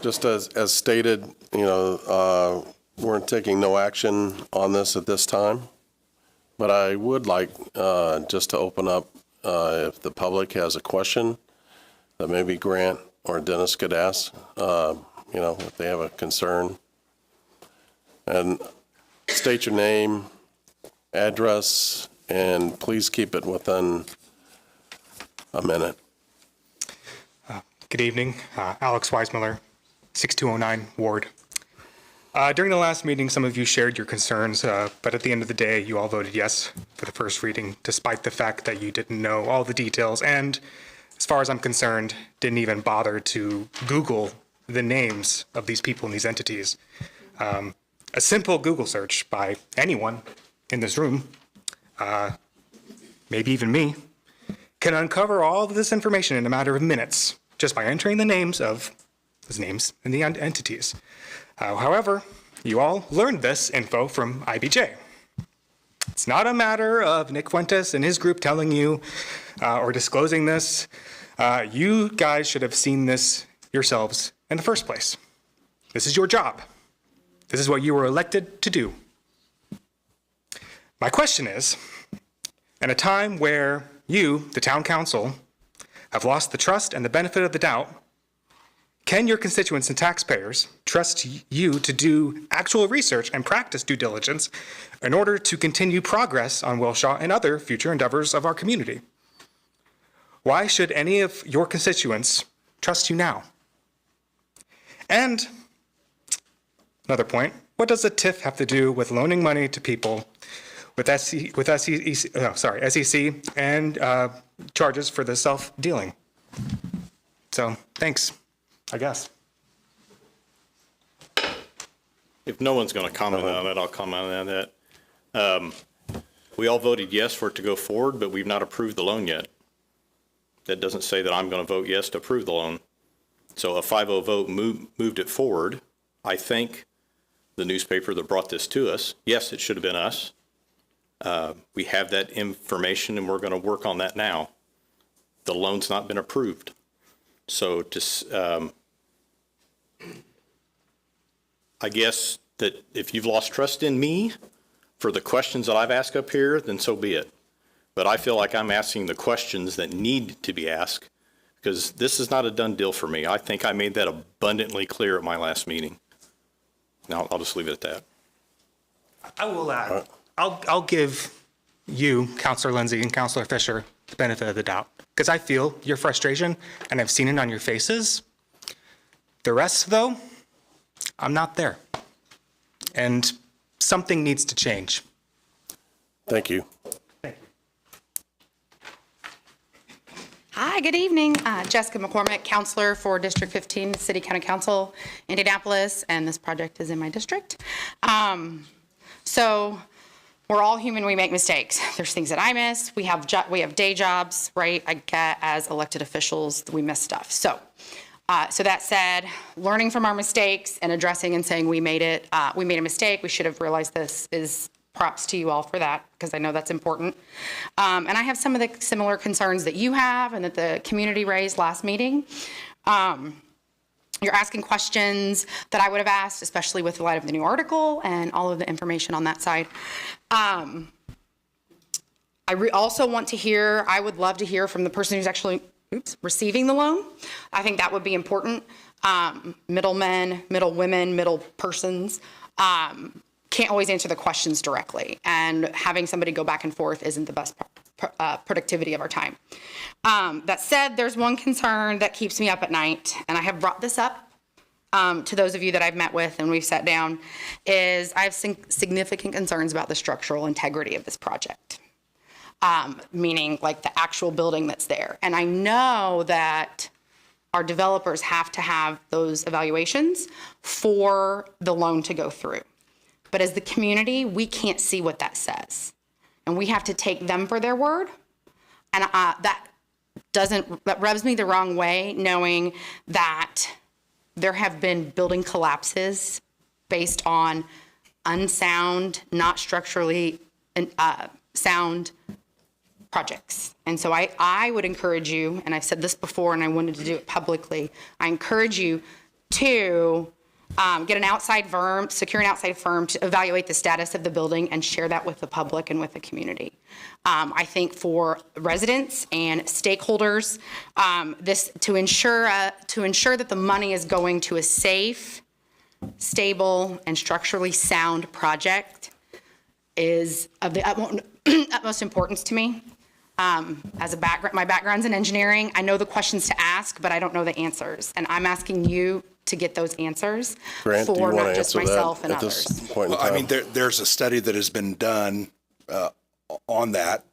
Just as stated, we're taking no action on this at this time, but I would like just to open up if the public has a question that maybe Grant or Dennis could ask, if they have a concern. And state your name, address, and please keep it within a minute. Good evening, Alex Weismiller, 6209 Ward. During the last meeting, some of you shared your concerns, but at the end of the day, you all voted yes for the first reading, despite the fact that you didn't know all the details and, as far as I'm concerned, didn't even bother to Google the names of these people and these entities. A simple Google search by anyone in this room, maybe even me, can uncover all of this information in a matter of minutes just by entering the names of those names and the entities. However, you all learned this info from IBJ. It's not a matter of Nick Fuentes and his group telling you or disclosing this. You guys should have seen this yourselves in the first place. This is your job. This is what you were elected to do. My question is, in a time where you, the town council, have lost the trust and the benefit of the doubt, can your constituents and taxpayers trust you to do actual research and practice due diligence in order to continue progress on Wilshaw and other future endeavors of our community? Why should any of your constituents trust you now? And another point, what does the TIF have to do with loaning money to people with SEC and charges for the self-dealing? So, thanks, I guess. If no one's going to comment on it, I'll comment on that. We all voted yes for it to go forward, but we've not approved the loan yet. That doesn't say that I'm going to vote yes to approve the loan. So a 5-0 vote moved it forward. I think the newspaper that brought this to us. Yes, it should have been us. We have that information, and we're going to work on that now. The loan's not been approved. So I guess that if you've lost trust in me for the questions that I've asked up here, then so be it. But I feel like I'm asking the questions that need to be asked, because this is not a done deal for me. I think I made that abundantly clear at my last meeting. Now, I'll just leave it at that. I will add, I'll give you, Counselor Lindsay and Counselor Fisher, the benefit of the doubt, because I feel your frustration and I've seen it on your faces. The rest, though, I'm not there. And something needs to change. Thank you. Hi, good evening. Jessica McCormick, counselor for District 15, City County Council, Indianapolis, and this project is in my district. So we're all human, we make mistakes. There's things that I miss. We have day jobs, right? I get as elected officials, we miss stuff. So that said, learning from our mistakes and addressing and saying we made a mistake, we should have realized this, is props to you all for that, because I know that's important. And I have some of the similar concerns that you have and that the community raised last meeting. You're asking questions that I would have asked, especially with the light of the new article and all of the information on that side. I also want to hear, I would love to hear from the person who's actually receiving the loan. I think that would be important. Middlemen, middle women, middle persons can't always answer the questions directly, and having somebody go back and forth isn't the best productivity of our time. That said, there's one concern that keeps me up at night, and I have brought this up to those of you that I've met with and we've sat down, is I have significant concerns about the structural integrity of this project, meaning like the actual building that's there. And I know that our developers have to have those evaluations for the loan to go through. But as the community, we can't see what that says. And we have to take them for their word. And that rubs me the wrong way, knowing that there have been building collapses based on unsound, not structurally sound projects. And so I would encourage you, and I've said this before and I wanted to do it publicly, I encourage you to get an outside firm, secure an outside firm to evaluate the status of the building and share that with the public and with the community. I think for residents and stakeholders, this to ensure that the money is going to a safe, stable, and structurally sound project is of the utmost importance to me. As my background's in engineering, I know the questions to ask, but I don't know the answers, and I'm asking you to get those answers Grant, do you for want not to just answer myself that and at this others. point in Well, time? I mean, there's a study that has been done on that.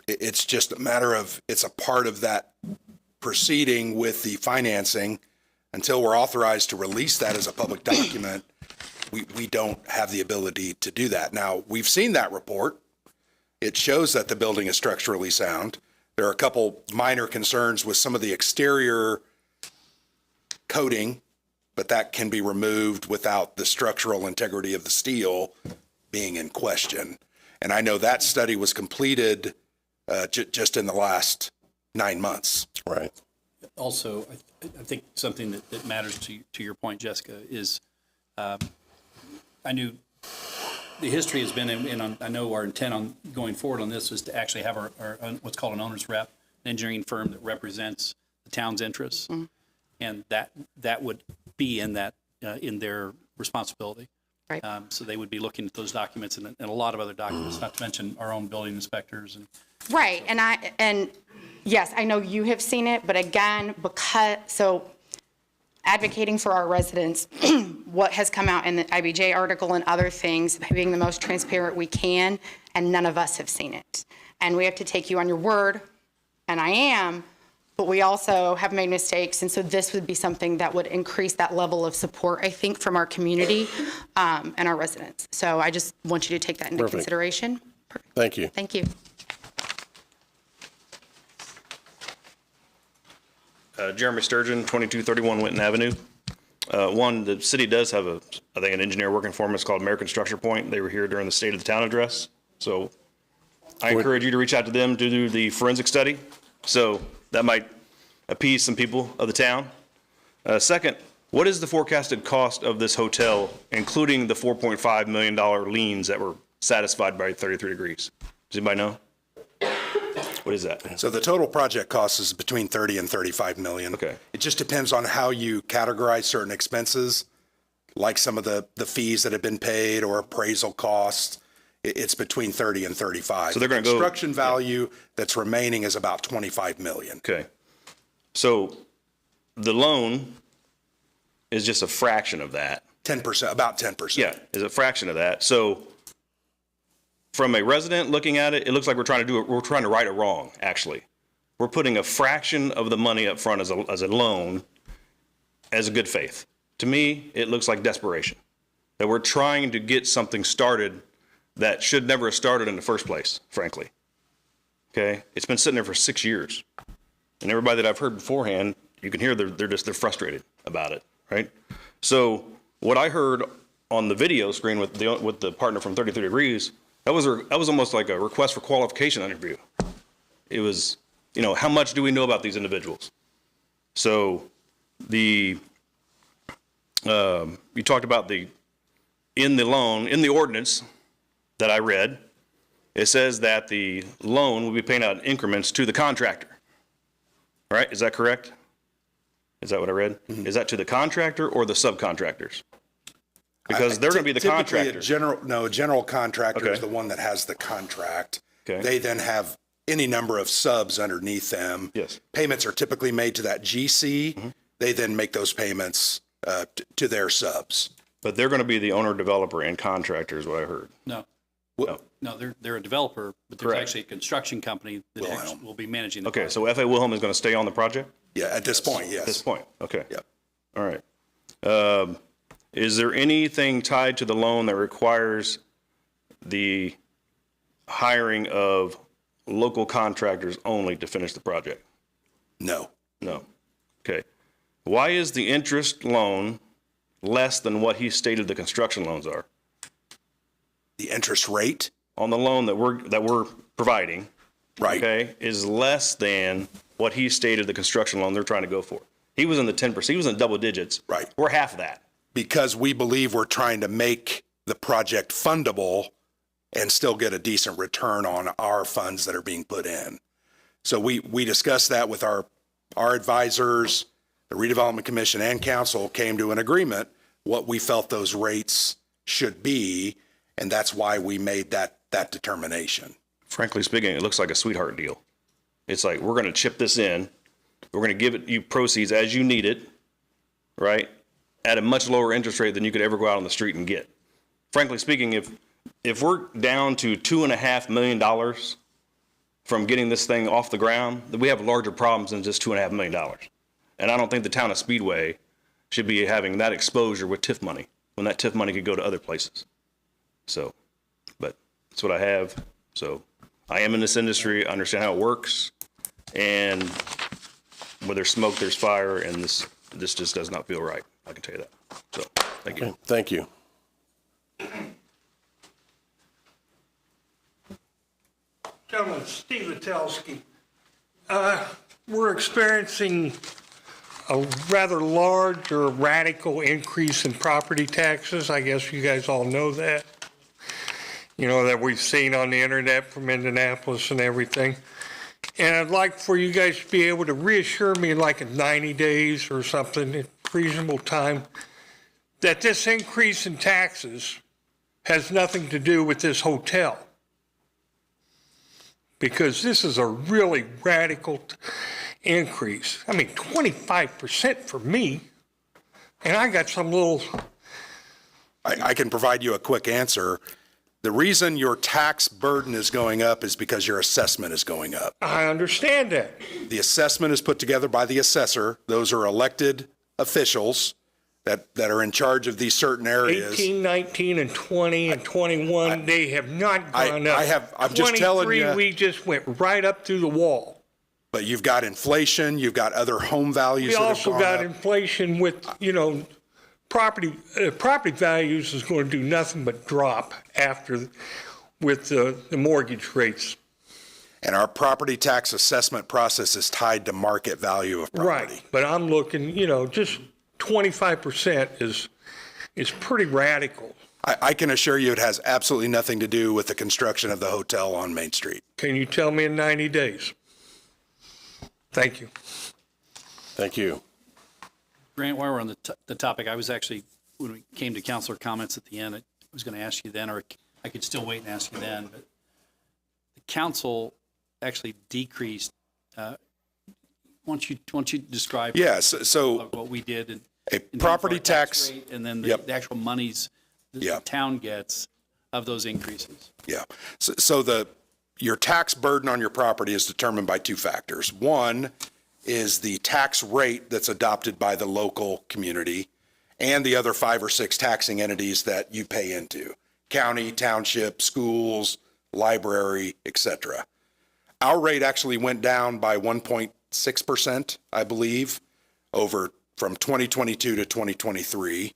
It's just a matter of, it's a part of that proceeding with the financing. Until we're authorized to release that as a public document, we don't have the ability to do that. Now, we've seen that report. It shows that the building is structurally sound. There are a couple minor concerns with some of the exterior coating, but that can be removed without the structural integrity of the steel being in question. And I know that study was completed just in the last 9 months. Right. Also, I think something that matters to your point, Jessica, is I knew the history has been, and I know our intent on going forward on this was to actually have our what's called an owner's rep, an engineering firm that represents the town's interests, and that would be in their responsibility. Right. So they would be looking at those documents and a lot of other documents, not to mention our own building inspectors. Right, and yes, I know you have seen it, but again, advocating for our residents, what has come out in the IBJ article and other things, being the most transparent we can, and none of us have seen it. And we have to take you on your word, and I am, but we also have made mistakes, and so this would be something that would increase that level of support, I think, from our community and our residents. So I just want you to take that into consideration. Thank you. Thank you. Jeremy Sturgeon, 2231 Winton Avenue. One, the city does have I think an engineer working for them. It's called American Structure Point. They were here during the State of the Town address. So I encourage you to reach out to them to do the forensic study. So that might appease some people of the town. Second, what is the forecasted cost of this hotel, including the $4.5 million liens that were satisfied by 33 Degrees? Does anybody know? What is that? So the total project cost is between 30 and 35 million. Okay. It just depends on how you categorize certain expenses, like some of the fees that have been paid or appraisal costs. It's between 30 and 35. So they're going to go. Construction value that's remaining is about 25 million. Okay. So the loan is just a fraction of that. 10%, about 10%. Yeah, is a fraction of that. So from a resident looking at it, it looks like we're trying to right a wrong, actually. We're putting a fraction of the money up front as a loan as a good faith. To me, it looks like desperation. That we're trying to get something started that should never have started in the first place, frankly. Okay? It's been sitting there for 6 years. And everybody that I've heard beforehand, you can hear they're frustrated about it, right? So what I heard on the video screen with the partner from 33 Degrees, that was almost like a request for qualification interview. It was, how much do we know about these individuals? So you talked about in the ordinance that I read, it says that the loan will be paying out in increments to the contractor. All right, is that correct? Is that what I read? Mm-hmm. Is that to the contractor or the subcontractors? Because they're going to be the contractor. A general contractor is the one that has the contract. Okay. They then have any number of subs underneath them. Yes. Payments are typically made to that GC. Mm-hmm. They then make those payments to their subs. But they're going to be the owner, developer, and contractor is what I heard. No. No. No, they're a developer, but there's Correct. actually a construction company that will be managing the Okay, project. so F.A. Wilhelm is going to stay on the project? Yeah, at this point, yes. At this point, okay. Yep. All right. Is there anything tied to the loan that requires the hiring of local contractors only to finish the project? No. No. Okay. Why is the interest loan less than what he stated the construction loans are? The interest rate on the loan that we're providing, right? Okay, is less than what he stated the construction loan they're trying to go for. He was in the 10%. He was in double digits. Right. We're half of that. Because we believe we're trying to make the project fundable and still get a decent return on our funds that are being put in. So we discussed that with our advisors, the redevelopment commission and council came to an agreement what we felt those rates should be. And that's why we made that determination. Frankly speaking, it looks like a sweetheart deal. It's like, we're going to chip this in. We're going to give you proceeds as you need it, right? At a much lower interest rate than you could ever go out on the street and get. Frankly speaking, if we're down to $2.5 million from getting this thing off the ground, then we have larger problems than just $2.5 million. And I don't think the town of Speedway should be having that exposure with TIF money when that TIF money could go to other places. So, but that's what I have. So I am in this industry, I understand how it works, and where there's smoke, there's fire, and this just does not feel right. I can tell you that. So, thank you. Thank you. Gentlemen, Steve Vitelski. We're experiencing a rather large or radical increase in property taxes. I guess you guys all know that. That we've seen on the internet from Indianapolis and everything. And I'd like for you guys to be able to reassure me like in 90 days or something, in reasonable time, that this increase in taxes has nothing to do with this hotel. Because this is a really radical increase. I mean, 25% for me. And I got some little... I can provide you a quick answer. The reason your tax burden is going up is because your assessment is going up. I understand that. The assessment is put together by the assessor. Those are elected officials that are in charge of these certain areas. 18, 19, and 20, and 21, they have not gone up. I'm just telling you. 23, we just went right up through the wall. But you've got inflation, you've got other home values We that have also gone got up. inflation with, property values is going to do nothing but drop with the mortgage rates. And our property tax assessment process is tied to market value of property. Right, but I'm looking, just 25% is pretty radical. I can assure you it has absolutely nothing to do with the construction of the hotel on Main Street. Can you tell me in 90 days? Thank you. Thank you. Grant, while we're on the topic, I was actually, when we came to counselor comments at the end, I was going to ask you then, or I could still wait and ask you then, but the council actually decreased. Why don't you describe what we did in property tax rate and then the actual monies the town gets of those increases? Yeah. So your tax burden on your property is determined by two factors. One is the tax rate that's adopted by the local community and the other 5 or 6 taxing entities that you pay into: county, township, schools, library, etc. Our rate actually went down by 1.6%, I believe, from 2022 to 2023.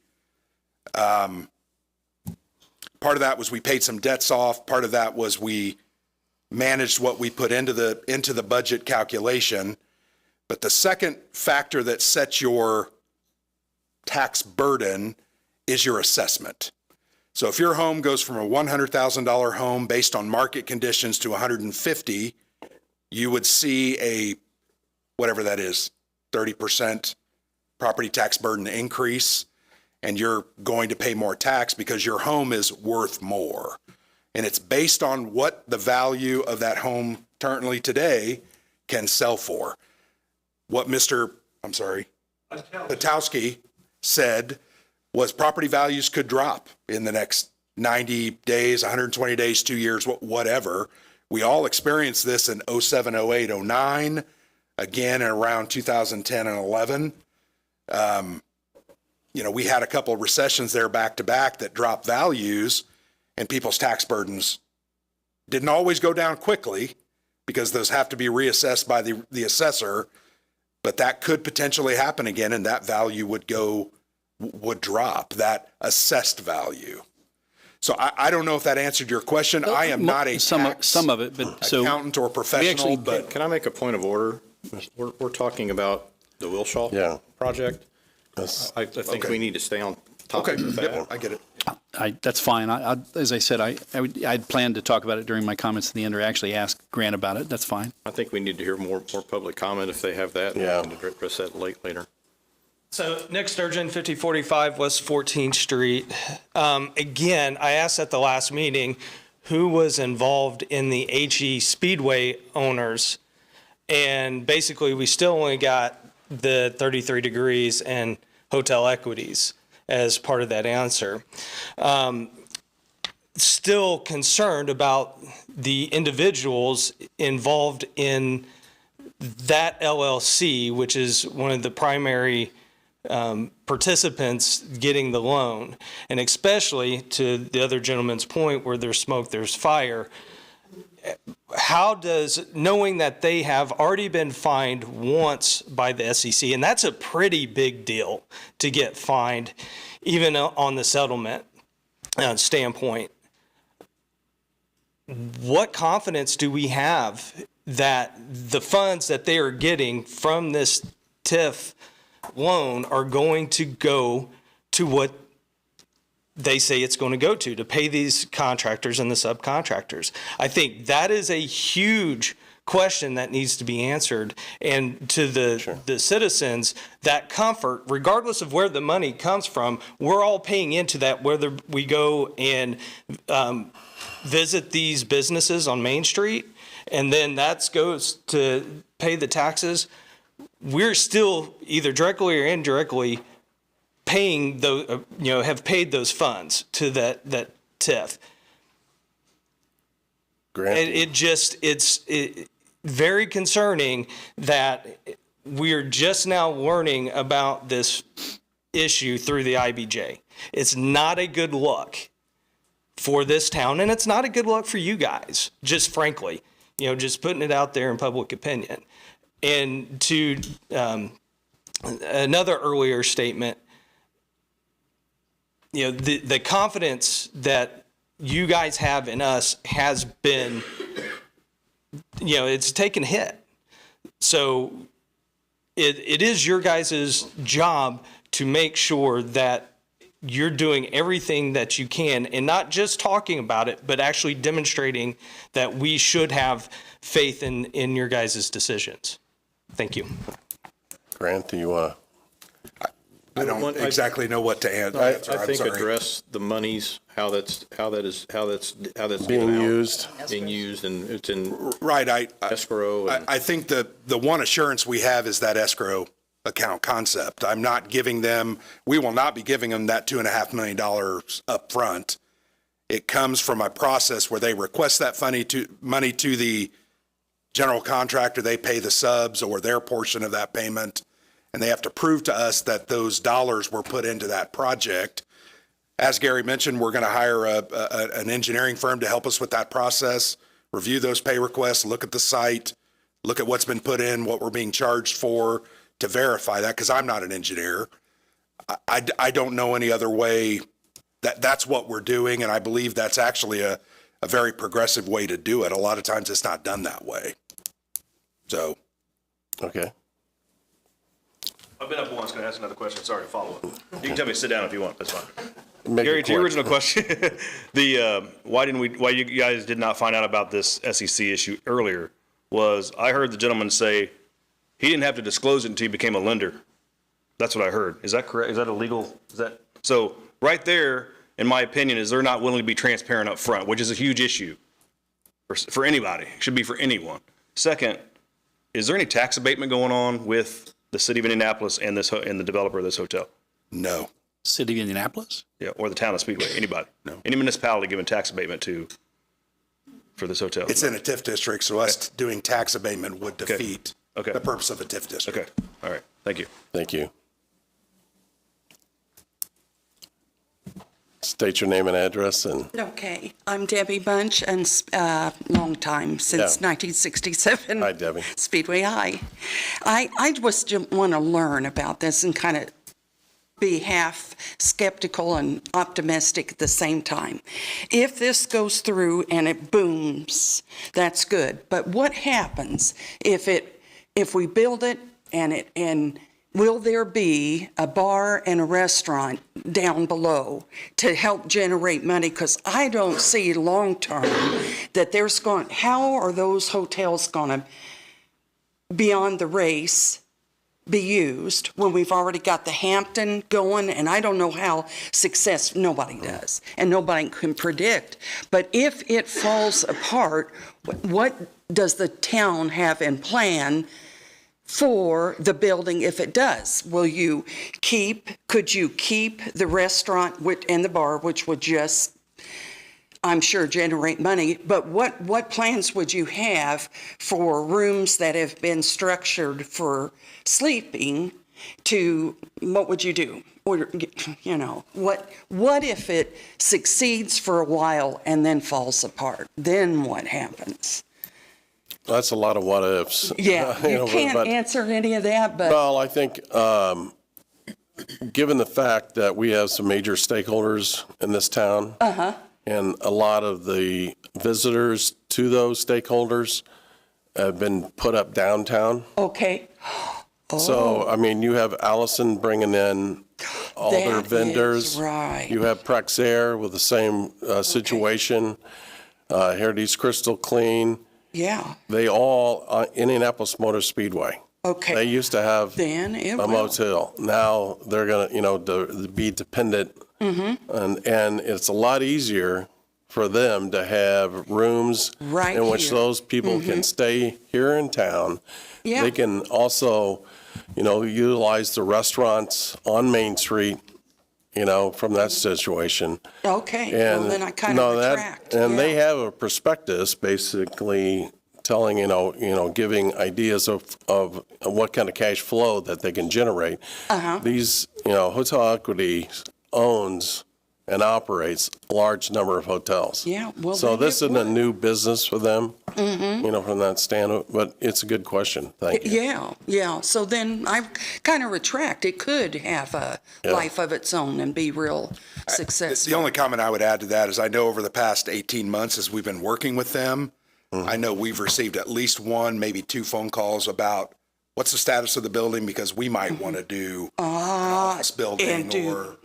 Part of that was we paid some debts off. Part of that was we managed what we put into the budget calculation. But the second factor that sets your tax burden is your assessment. So if your home goes from a $100,000 home based on market conditions to $150,000, you would see whatever that is, 30% property tax burden increase, and you're going to pay more tax because your home is worth more. And it's based on what the value of that home currently today can sell for. What Mr. Patowski said was property values could drop in the next 90 days, 120 days, 2 years, whatever. We all experienced this in 07, 08, 09, again in around 2010 and 11. We had a couple of recessions there back to back that dropped values, and people's tax burdens didn't always go down quickly because those have to be reassessed by the assessor, but that could potentially happen again, and that value would drop, that assessed value. So I don't know if that answered your question. I am not a tax accountant or professional, but Can I make a point of order? We're talking about the Wilshaw project. I think we need to stay on topic with that. I get it. That's fine. As I said, I'd planned to talk about it during my comments at the end, or actually ask Grant about it. That's fine. I think we need to hear more public comment if they have that. Yeah. And address that later. So Nick Sturgeon, 5045 West 14th Street. Again, I asked at the last meeting who was involved in the HE Speedway owners, and basically we still only got the 33 Degrees and Hotel Equities as part of that answer. Still concerned about the individuals involved in that LLC, which is one of the primary participants getting the loan. And especially to the other gentleman's point, where there's smoke, there's fire. How does, knowing that they have already been fined once by the SEC, and that's a pretty big deal to get fined, even on the settlement standpoint, what confidence do we have that the funds that they are getting from this TIF loan are going to go to what they say it's going to go to pay these contractors and the subcontractors? I think that is a huge question that needs to be answered. And to the citizens, that comfort, regardless of where the money comes from, we're all paying into that, whether we go and visit these businesses on Main Street, and then that goes to pay the taxes. We're still either directly or indirectly paying those, have paid those funds to that TIF. It's very concerning that we're just now learning about this issue through the IBJ. It's not a good look for this town, and it's not a good look for you guys, just frankly, just putting it out there in public opinion. And to another earlier statement, the confidence that you guys have in us has been, it's taken a hit. So it is your guys' job to make sure that you're doing everything that you can, and not just talking about it, but actually demonstrating that we should have faith in your guys' decisions. Thank you. Grant, do you want to? I don't exactly know what to answer. I I'm think sorry. address the monies, how that's Being given out, used. being used, and it's in Right. escrow. And I think the one assurance we have is that escrow account concept. I'm not giving them, we will not be giving them that $2.5 million up front. It comes from a process where they request that money to the general contractor, they pay the subs or their portion of that payment, and they have to prove to us that those dollars were put into that project. As Gary mentioned, we're going to hire an engineering firm to help us with that process, review those pay requests, look at the site, look at what's been put in, what we're being charged for, to verify that, because I'm not an engineer. I don't know any other way. That's what we're doing, and I believe that's actually a very progressive way to do it. A lot of times it's not done that way. So. Okay. I've been up once, going to ask another question, sorry to follow up. You can tell me to sit down if you want, that's fine. Make Gary, it to your quick. original question, why you guys did not find out about this SEC issue earlier was I heard the gentleman say he didn't have to disclose it until he became a lender. That's what I heard. Is that correct? Is that illegal? So right there, in my opinion, is they're not willing to be transparent up front, which is a huge issue for anybody. It should be for anyone. Second, is there any tax abatement going on with the city of Indianapolis and the developer of this hotel? No. City of Indianapolis? Yeah, or the town of Speedway, anybody? No. Any municipality giving tax abatement for this hotel? It's in a TIF district, so us doing tax abatement would defeat the purpose of a TIF district. Okay, all right, thank you. Thank you. State your name and address and. Okay, I'm Debbie Bunch, and long time, since 1967. Hi, Debbie. Speedway High. I just want to learn about this and kind of be half skeptical and optimistic at the same time. If this goes through and it booms, that's good. But what happens if we build it and will there be a bar and a restaurant down below to help generate money? Because I don't see long-term that how are those hotels going to be on the race, be used, when we've already got the Hampton going, and I don't know how nobody does, and nobody can predict. But if it falls apart, what does the town have in plan for the building if it does? Could you keep the restaurant and the bar, which would just, I'm sure, generate money, but what plans would you have for rooms that have been structured for sleeping what would you do? Or, what if it succeeds for a while and then falls apart? Then what happens? That's a lot of what ifs. Yeah, you can't answer any of that, but. Well, I think, given the fact that we have some major stakeholders in this town. Uh-huh. And a lot of the visitors to those stakeholders have been put up downtown. Okay. So, I mean, you have Allison bringing in all their vendors. Is right. You have Praxair with the same situation. Heritage Crystal Clean. Yeah. They all, Indianapolis Motor Speedway. Okay. They used to have a motel. Now they're going to, be dependent. Mm-hmm. And it's a lot easier for them to have rooms in which those people can stay here in town. Yeah. They can also, utilize the restaurants on Main Street, from that situation. Okay, And well, then I kind of retract. They have a prospectus basically telling, giving ideas of what kind of cash flow that they can generate. Uh-huh. These, Hotel Equity owns and operates a large number of hotels. Yeah, well, So then this it isn't a would. new business for them, Mhm. you know, from that standpoint, but it's a good question. Thank you. Yeah, yeah. So then I kind of retract. It could have a Yeah. life of its own and be real The successful. only comment I would add to that is I know over the past 18 months as we've been working with them, I know we've received at least one, maybe two phone calls about what's the status of the building because we might want to do an office building and do- or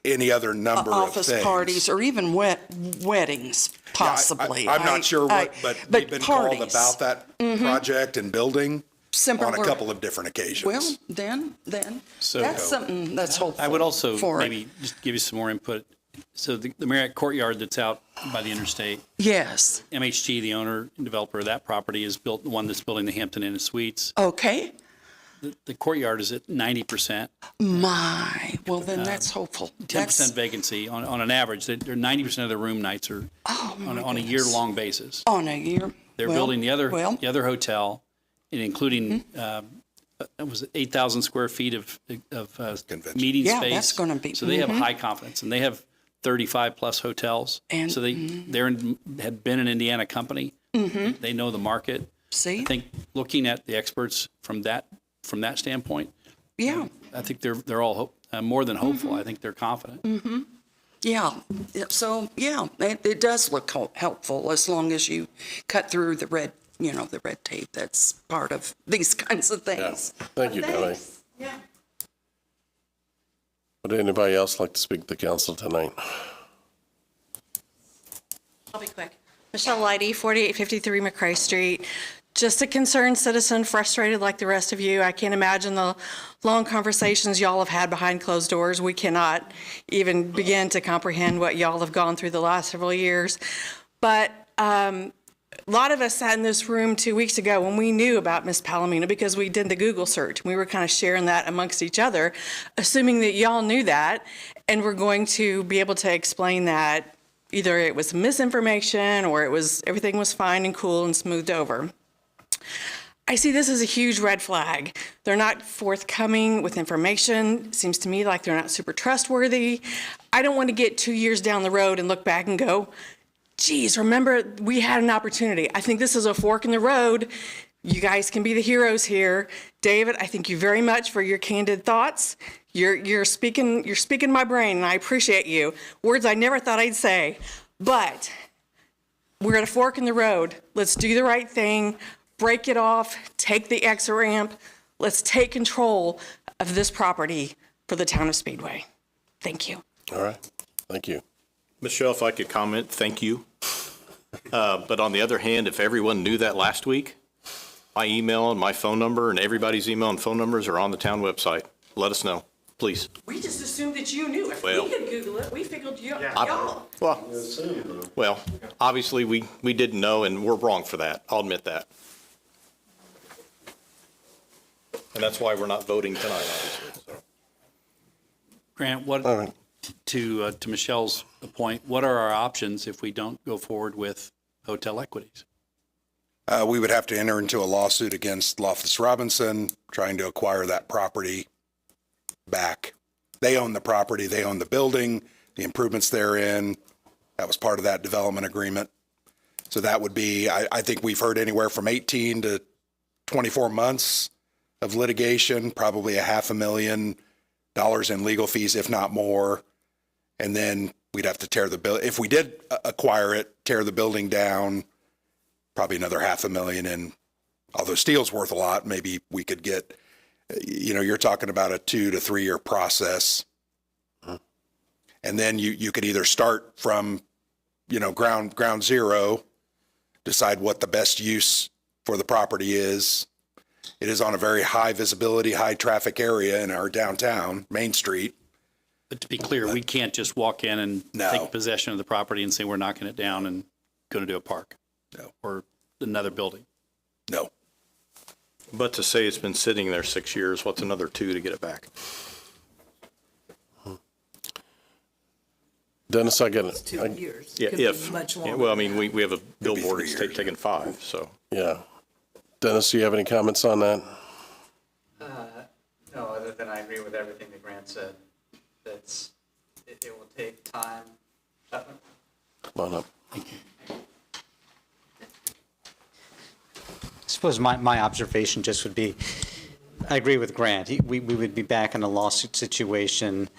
any other number of Office things. parties or even weddings, possibly. I'm not sure what, but we've been parties. called about that Mhm. project and building Simple on a work. couple of different occasions. Well, then, So- that's something that's hopeful. I would also for it. maybe just give you some more input. So the Marriott Courtyard that's out by the interstate, Yes, MHG, the owner and developer of that property, is built the one that's building the Hampton Inn and Suites. okay. The Courtyard is at 90%, My, well, then that's hopeful. 10% vacancy on an average. They're 90% of the room nights are on a year-long basis. On a year. They're well, building the other well, hotel, and including it was 8,000 square feet of meeting Yeah, space. that's gonna be- So they have mhm. high confidence, and they have 35 plus hotels. And- so had been an Indiana company. Mhm. They know the market. See? I think looking at the experts from that standpoint, Yeah. I think they're all more than hopeful. I think they're confident. Mm-hmm. Yeah. So, yeah, it does look helpful as long as you cut through the red tape. That's part of these kinds of things. Thank you, Kelly. Yeah. Would anybody else like to speak to the council tonight? I'll be quick. Michelle Leidy, 4853 McCray Street. Just a concerned citizen, frustrated like the rest of you. I can't imagine the long conversations y'all have had behind closed doors. We cannot even begin to comprehend what y'all have gone through the last several years. But a lot of us sat in this room 2 weeks ago when we knew about Miss Palomino because we did the Google search. We were kind of sharing that amongst each other, assuming that y'all knew that, and we're going to be able to explain that either it was misinformation or everything was fine and cool and smoothed over. I see this as a huge red flag. They're not forthcoming with information. It seems to me like they're not super trustworthy. I don't want to get 2 years down the road and look back and go, geez, remember we had an opportunity. I think this is a fork in the road. You guys can be the heroes here. David, I thank you very much for your candid thoughts. You're speaking my brain, and I appreciate you. Words I never thought I'd say. But we're at a fork in the road. Let's do the right thing. Break it off. Take the exit ramp. Let's take control of this property for the town of Speedway. Thank you. All right. Thank you. Michelle, if I could comment, thank you. But on the other hand, if everyone knew that last week, my email and my phone number and everybody's email and phone numbers are on the town website. Let us know, please. We just assumed that you knew. If Well- we could Google it, we figured y'all. Well, obviously, we didn't know, and we're wrong for that. I'll admit that. And that's why we're not voting tonight, obviously. So. Grant, to Michelle's point, what are our options if we don't go forward with hotel equities? We would have to enter into a lawsuit against Loftus Robinson, trying to acquire that property back. They own the property, they own the building, the improvements therein. That was part of that development agreement. So that would be, I think we've heard anywhere from 18 to 24 months of litigation, probably $500,000 in legal fees, if not more. And then we'd have to tear the building. If we did acquire it, tear the building down, probably another $500,000. And although steel's worth a lot, maybe we could get, you're talking about a 2 to 3 year process. And then you could either start from, ground zero, decide what the best use for the property is. It is on a very high visibility, high traffic area in our downtown, Main Street. But to be clear, we can't just walk in and take possession of the property and say we're knocking it down and going to do a park. No. Or another building. No. But to say it's been sitting there 6 years, what's another 2 to get it back? Dennis, I get it. 2 years. Yeah, Could be if. much Yeah, longer. well, I mean, we have a billboard that's taken 5, so. Yeah. Dennis, do you have any comments on that? No, other than I agree with everything that Grant said. It will take time. Come on up. I suppose my observation just would be, I agree with Grant. We would be back in a lawsuit situation.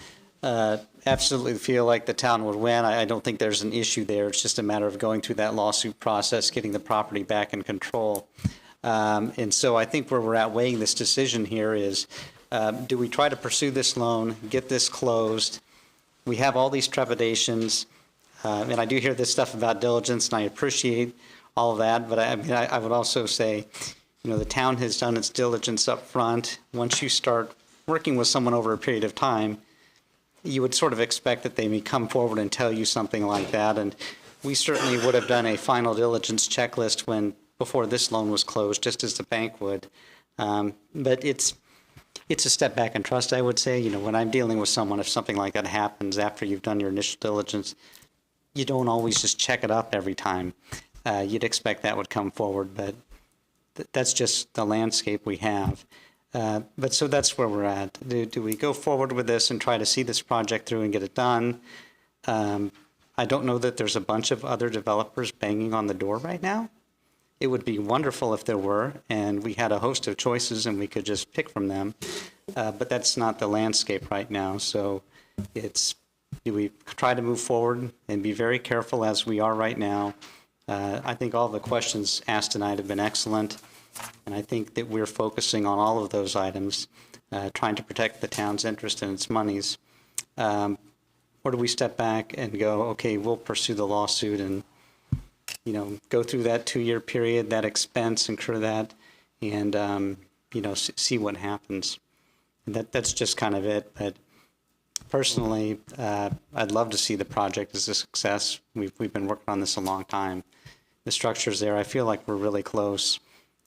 Absolutely feel like the town would win. I don't think there's an issue there. It's just a matter of going through that lawsuit process, getting the property back in control. And so I think where we're at weighing this decision here is, do we try to pursue this loan, get this closed? We have all these trepidations, and I do hear this stuff about diligence, and I appreciate all of that, but I would also say, the town has done its diligence up front. Once you start working with someone over a period of time, you would sort of expect that they may come forward and tell you something like that. And we certainly would have done a final diligence checklist before this loan was closed, just as the bank would. But it's a step back in trust, I would say. When I'm dealing with someone, if something like that happens after you've done your initial diligence, you don't always just check it up every time. You'd expect that would come forward, but that's just the landscape we have. But so that's where we're at. Do we go forward with this and try to see this project through and get it done? I don't know that there's a bunch of other developers banging on the door right now. It would be wonderful if there were, and we had a host of choices and we could just pick from them. But that's not the landscape right now. So do we try to move forward and be very careful as we are right now? I think all the questions asked tonight have been excellent. And I think that we're focusing on all of those items, trying to protect the town's interest and its monies. Or do we step back and go, okay, we'll pursue the lawsuit and, go through that 2-year period, that expense, incur that, and, see what happens. And that's just kind of it. But personally, I'd love to see the project as a success. We've been working on this a long time. The structure's there. I feel like we're really close.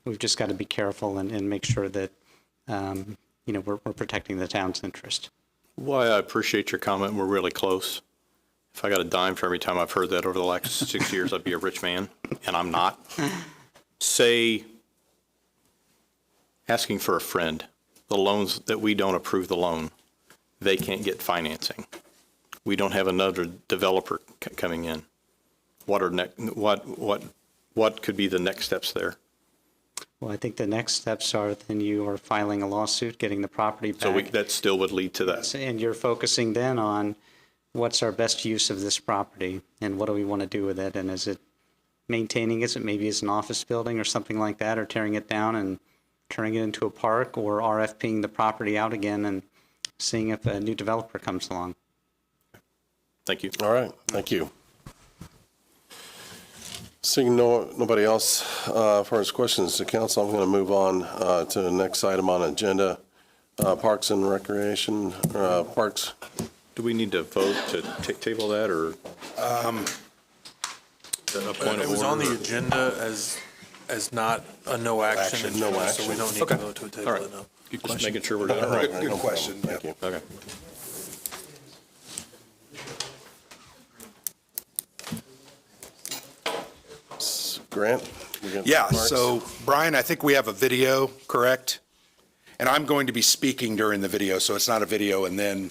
We've just got to be careful and make sure that, we're protecting the town's interest. Why I appreciate your comment, we're really close. If I got a dime for every time I've heard that over the last 6 years, I'd be a rich man, and I'm not. Say, asking for a friend, the loans that we don't approve the loan, they can't get financing. We don't have another developer coming in. What could be the next steps there? Well, I think the next steps are then you are filing a lawsuit, getting the property back. So that still would lead to that. And you're focusing then on what's our best use of this property and what do we want to do with it? And is it maintaining it maybe as an office building or something like that, or tearing it down and turning it into a park, or RFPing the property out again and seeing if a new developer comes along? Thank you. All right, thank you. Seeing nobody else for his questions to council, I'm going to move on to the next item on the agenda, Parks and Recreation, Parks. Do we need to vote to table that, or? It was on the agenda as not a no action agenda, so we don't need to go to a table it now. Good question. Just making sure we're doing it right. Good question. Thank you. Okay. Grant? Yeah, Parks? so Brian, I think we have a video, correct? And I'm going to be speaking during the video, so it's not a video. And then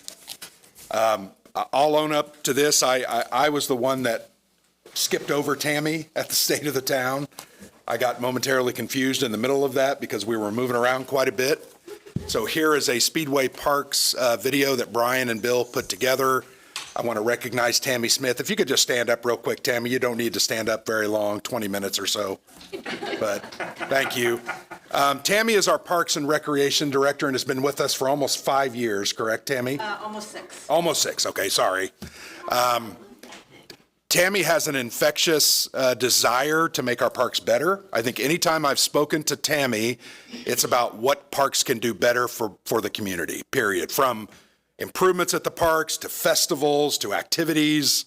I'll own up to this. I was the one that skipped over Tammy at the State of the Town. I got momentarily confused in the middle of that because we were moving around quite a bit. So here is a Speedway Parks video that Brian and Bill put together. I want to recognize Tammy Smith. If you could just stand up real quick, Tammy. You don't need to stand up very long, 20 minutes or so. But thank you. Tammy is our Parks and Recreation Director and has been with us for almost 5 years, correct, Tammy? Almost 6. Almost 6, okay, sorry. Tammy has an infectious desire to make our parks better. I think anytime I've spoken to Tammy, it's about what parks can do better for the community, period. From improvements at the parks to festivals to activities.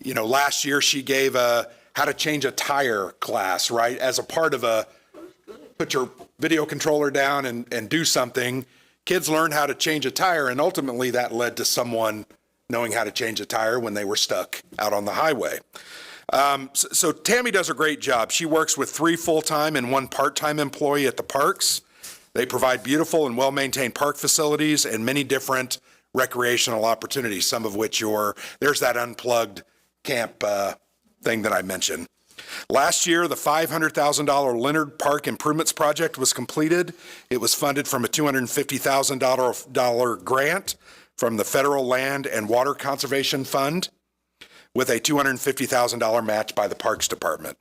Last year she gave a how to change a tire class, right? As a part of put your video controller down and do something. Kids learned how to change a tire, and ultimately that led to someone knowing how to change a tire when they were stuck out on the highway. So Tammy does a great job. She works with 3 full-time and 1 part-time employee at the parks. They provide beautiful and well-maintained park facilities and many different recreational opportunities, some of which there's that unplugged camp thing that I mentioned. Last year, the $500,000 Leonard Park Improvements Project was completed. It was funded from a $250,000 grant from the Federal Land and Water Conservation Fund with a $250,000 match by the Parks Department.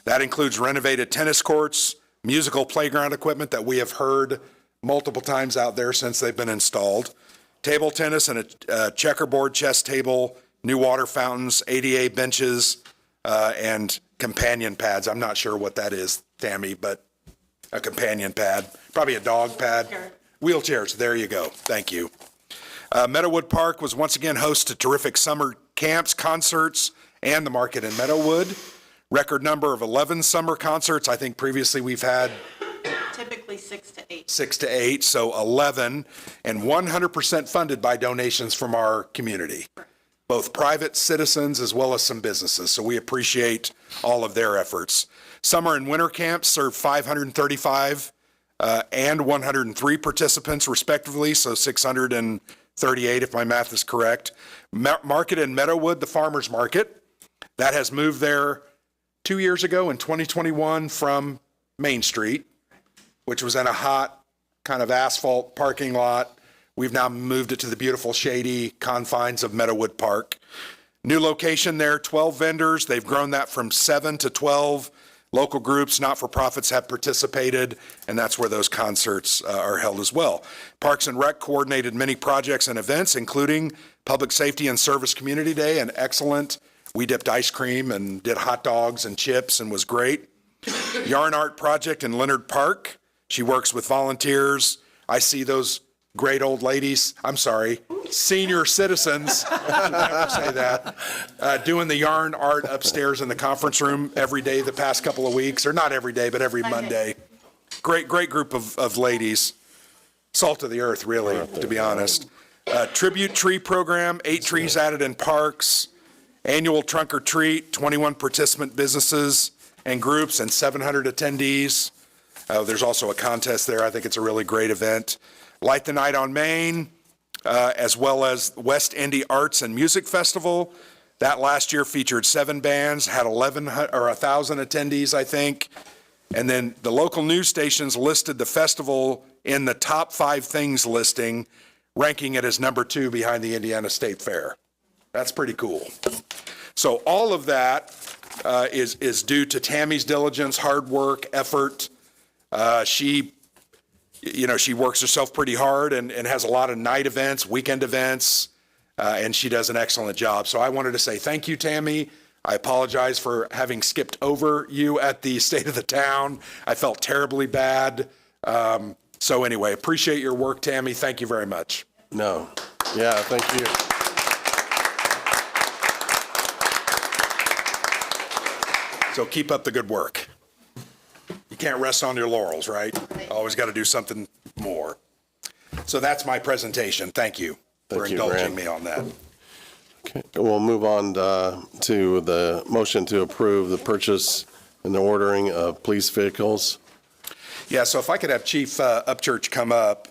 That includes renovated tennis courts, musical playground equipment that we have heard multiple times out there since they've been installed, table tennis and a checkerboard chess table, new water fountains, ADA benches, and companion pads. I'm not sure what that is, Tammy, but a companion pad, probably a dog pad. Wheelchairs, there you go. Thank you. Meadowood Park was once again host to terrific summer camps, concerts, and the market in Meadowood. Record number of 11 summer concerts. I think previously we've had Typically 6 to 8. 6 to 8, so 11, and 100% funded by donations from our community, both private citizens as well as some businesses. So we appreciate all of their efforts. Summer and winter camps served 535 and 103 participants respectively, so 638 if my math is correct. Market in Meadowood, the farmers market, that has moved there 2 years ago in 2021 from Main Street, which was in a hot kind of asphalt parking lot. We've now moved it to the beautiful shady confines of Meadowood Park. New location there, 12 vendors. They've grown that from 7 to 12. Local groups, not-for-profits have participated, and that's where those concerts are held as well. Parks and Rec coordinated many projects and events, including Public Safety and Service Community Day, an excellent. We dipped ice cream and did hot dogs and chips and was great. Yarn Art Project in Leonard Park. She works with volunteers. I see those great old ladies, senior citizens, I should never say that, doing the yarn art upstairs in the conference room every day the past couple of weeks, or not every day, but every Monday. Great group of ladies. Salt of the earth, really, to be honest. Tribute tree program, 8 trees added in parks. Annual trunk or treat, 21 participant businesses and groups and 700 attendees. There's also a contest there. I think it's a really great event. Light the Night on Main, as well as West Indy Arts and Music Festival. That last year featured 7 bands, had 1,000 attendees, I think. And then the local news stations listed the festival in the top 5 things listing, ranking it as number 2 behind the Indiana State Fair. That's pretty cool. So all of that is due to Tammy's diligence, hard work, effort. She works herself pretty hard and has a lot of night events, weekend events, and she does an excellent job. So I wanted to say thank you, Tammy. I apologize for having skipped over you at the State of the Town. I felt terribly bad. So anyway, appreciate your work, Tammy. Thank you very much. No. Yeah, thank you. So keep up the good work. You can't rest on your laurels, right? Always got to do something more. So that's my presentation. Thank you for indulging me on that. Okay, we'll move on to the motion to approve the purchase and the ordering of police vehicles. Yeah, so if I could have Chief Upchurch come up.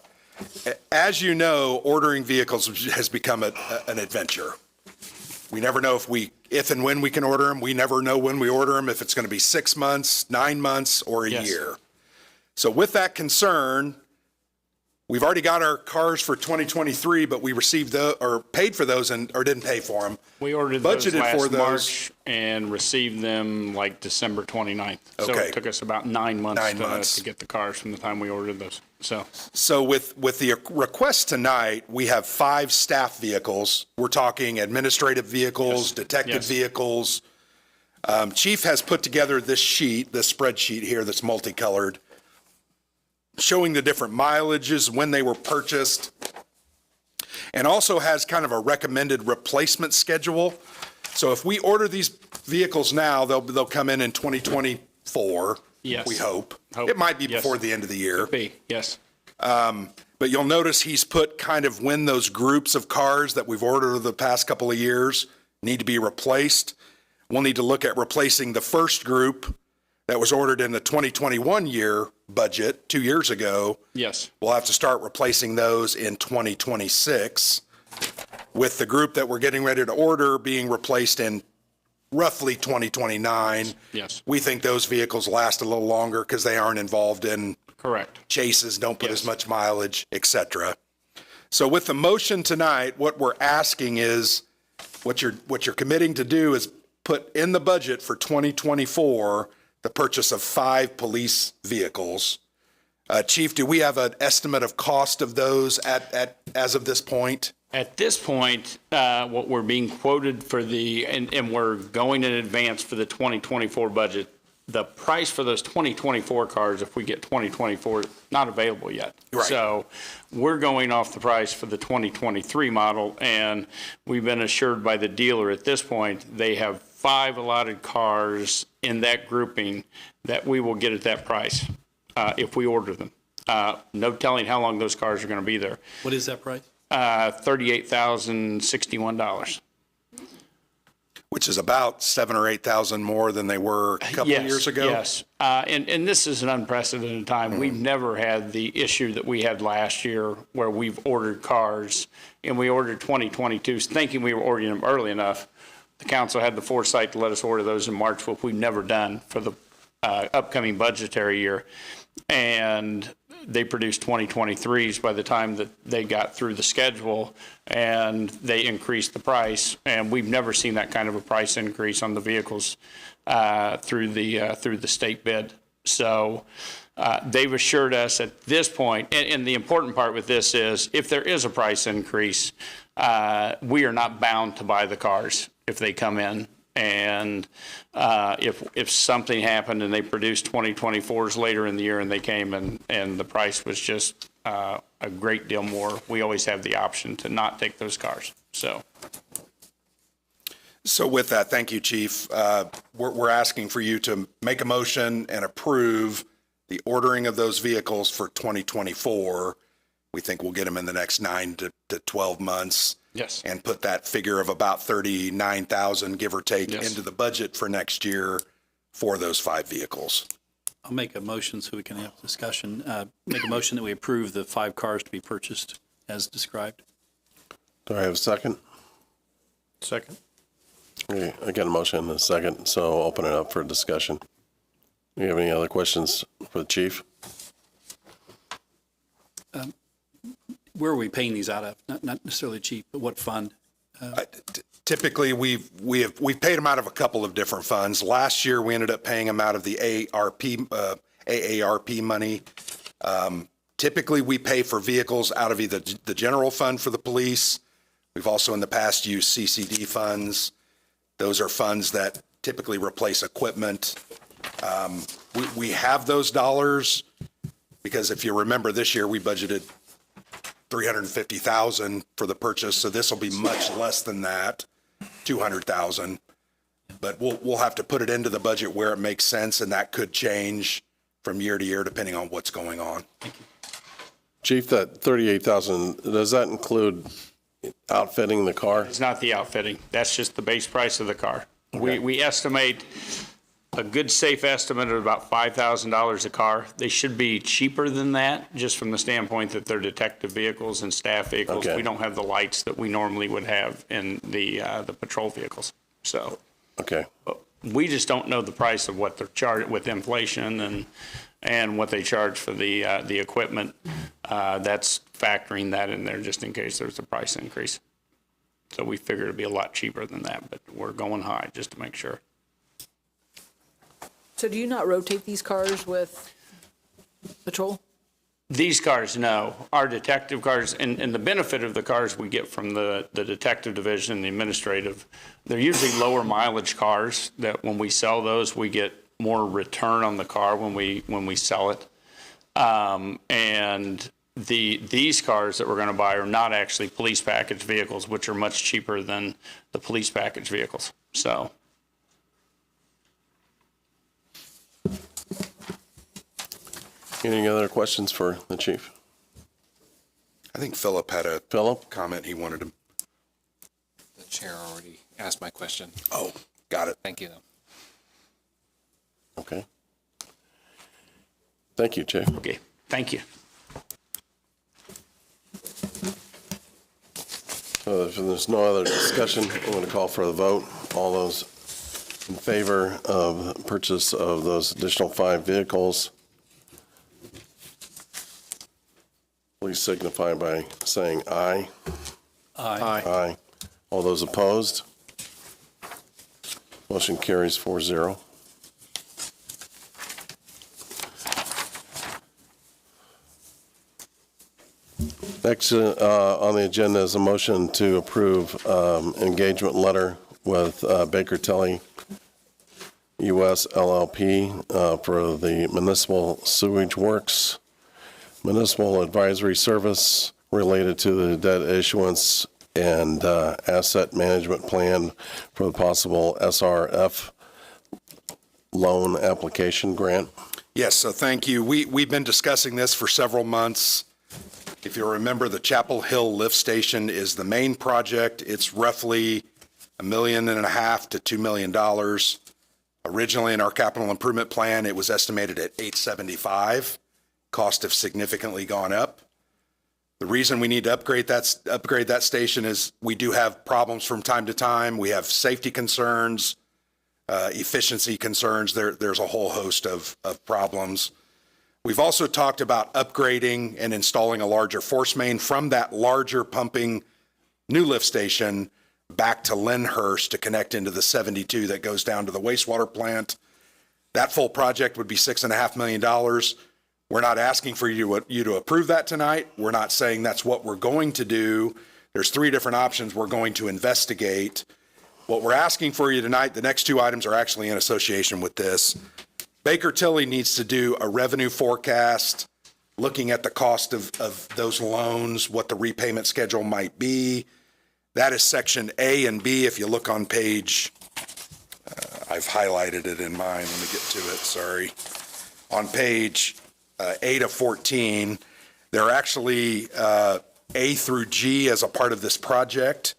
As you know, ordering vehicles has become an adventure. We never know if and when we can order them. We never know when we order them, if it's going to be 6 months, 9 months, or a year. So with that concern, we've already got our cars for 2023, but we received or paid for those or didn't pay for them. We ordered those budgeted last for those. March and received them like December 29th. So Okay. it took us about 9 months to get the cars from the time we ordered those. So with the request tonight, we have 5 staff vehicles. We're talking administrative vehicles, detective vehicles. Chief has put together this spreadsheet here that's multicolored, showing the different mileages, when they were purchased, and also has kind of a recommended replacement schedule. So if we order these vehicles now, they'll come in 2024. Yes. We hope. It might be before the end of the year. Could be, yes. But you'll notice he's put kind of when those groups of cars that we've ordered over the past couple of years need to be replaced. We'll need to look at replacing the first group that was ordered in the 2021 year budget 2 years ago. Yes. We'll have to start replacing those in 2026 with the group that we're getting ready to order being replaced in roughly 2029. Yes. We think those vehicles last a little longer because they aren't involved in Correct. chases, don't put as much mileage, et cetera. So with the motion tonight, what we're asking is, what you're committing to do is put in the budget for 2024 the purchase of 5 police vehicles. Chief, do we have an estimate of cost of those as of this point? At this point, what we're being quoted for and we're going in advance for the 2024 budget, the price for those 2024 cars, if we get 2024, not available yet. Right. So we're going off the price for the 2023 model, and we've been assured by the dealer at this point, they have 5 allotted cars in that grouping that we will get at that price if we order them. No telling how long those cars are going to be there. What is that price? $38,061. Which is about 7,000 or 8,000 more than they were a couple of years ago. Yes, and this is an unprecedented time. We've never had the issue that we had last year where we've ordered cars, and we ordered 2022s thinking we were ordering them early enough. The council had the foresight to let us order those in March, which we've never done for the upcoming budgetary year. And they produced 2023s by the time that they got through the schedule, and they increased the price. And we've never seen that kind of a price increase on the vehicles through the state bid. So they've assured us at this point, and the important part with this is, if there is a price increase, we are not bound to buy the cars if they come in. And if something happened and they produced 2024s later in the year and they came and the price was just a great deal more, we always have the option to not take those cars. So with that, thank you, Chief. We're asking for you to make a motion and approve the ordering of those vehicles for 2024. We think we'll get them in the next 9 to 12 months. Yes. And put that figure of about 39,000, give or take, Yes. into the budget for next year for those 5 vehicles. I'll make a motion so we can have discussion. Make a motion that we approve the 5 cars to be purchased as described. Do I have a second? Second. Okay, I got a motion and a second, so I'll open it up for discussion. Do you have any other questions for the chief? Where are we paying these out of? Not necessarily cheap, but what fund? Typically, we've paid them out of a couple of different funds. Last year, we ended up paying them out of the AARP money. Typically, we pay for vehicles out of either the general fund for the police. We've also in the past used CCD funds. Those are funds that typically replace equipment. We have those dollars because if you remember this year, we budgeted $350,000 for the purchase, so this will be much less than that, $200,000. But we'll have to put it into the budget where it makes sense, and that could change from year to year depending on what's going on. Chief, that $38,000, does that include outfitting the car? It's not the outfitting. That's just the base price of the car. Okay. We estimate a good safe estimate of about $5,000 a car. They should be cheaper than that, just from the standpoint that they're detective vehicles and staff vehicles. Okay. We don't have the lights that we normally would have in the patrol vehicles. So Okay. we just don't know the price of what they're charged with inflation and what they charge for the equipment. That's factoring that in there just in case there's a price increase. So we figure it'd be a lot cheaper than that, but we're going high just to make sure. So do you not rotate these cars with patrol? These cars, no. Our detective cars, and the benefit of the cars we get from the detective division and the administrative, they're usually lower mileage cars that when we sell those, we get more return on the car when we sell it. And these cars that we're going to buy are not actually police package vehicles, which are much cheaper than the police package vehicles. So. Any other questions for the chief? I think Philip had a comment he wanted to. The chair already asked my question. Oh, got it. Thank you. Okay. Thank you, Chief. Okay, thank you. If there's no other discussion, I'm going to call for the vote. All those in favor of purchase of those additional 5 vehicles, please signify by saying aye. Aye. Aye. All those opposed? Motion carries 4-0. Next on the agenda is a motion to approve engagement letter with Baker Tilly US LLP for the municipal sewage works, municipal advisory service related to the debt issuance and asset management plan for the possible SRF loan application grant. Yes, so thank you. We've been discussing this for several months. If you remember, the Chapel Hill lift station is the main project. It's roughly $1.5 million to $2 million. Originally in our capital improvement plan, it was estimated at $875. Costs have significantly gone up. The reason we need to upgrade that station is we do have problems from time to time. We have safety concerns, efficiency concerns. There's a whole host of problems. We've also talked about upgrading and installing a larger force main from that larger pumping new lift station back to Lyndhurst to connect into the 72 that goes down to the wastewater plant. That full project would be $6.5 million. We're not asking for you to approve that tonight. We're not saying that's what we're going to do. There's 3 different options we're going to investigate. What we're asking for you tonight, the next 2 items are actually in association with this. Baker Tilly needs to do a revenue forecast, looking at the cost of those loans, what the repayment schedule might be. That is section A and B. If you look on page, I've highlighted it in mine. Let me get to it, sorry. On page 8 of 14, they're actually A through G as a part of this project.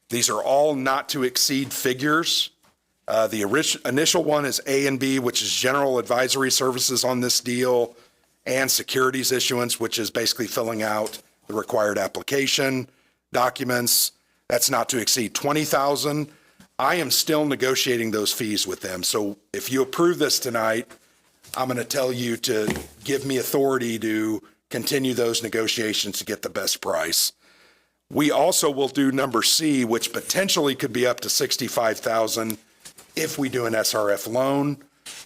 These are all not to exceed figures. The initial one is A and B, which is general advisory services on this deal, and securities issuance, which is basically filling out the required application documents. That's not to exceed $20,000. I am still negotiating those fees with them. So if you approve this tonight, I'm going to tell you to give me authority to continue those negotiations to get the best price. We also will do number C, which potentially could be up to $65,000 if we do an SRF loan.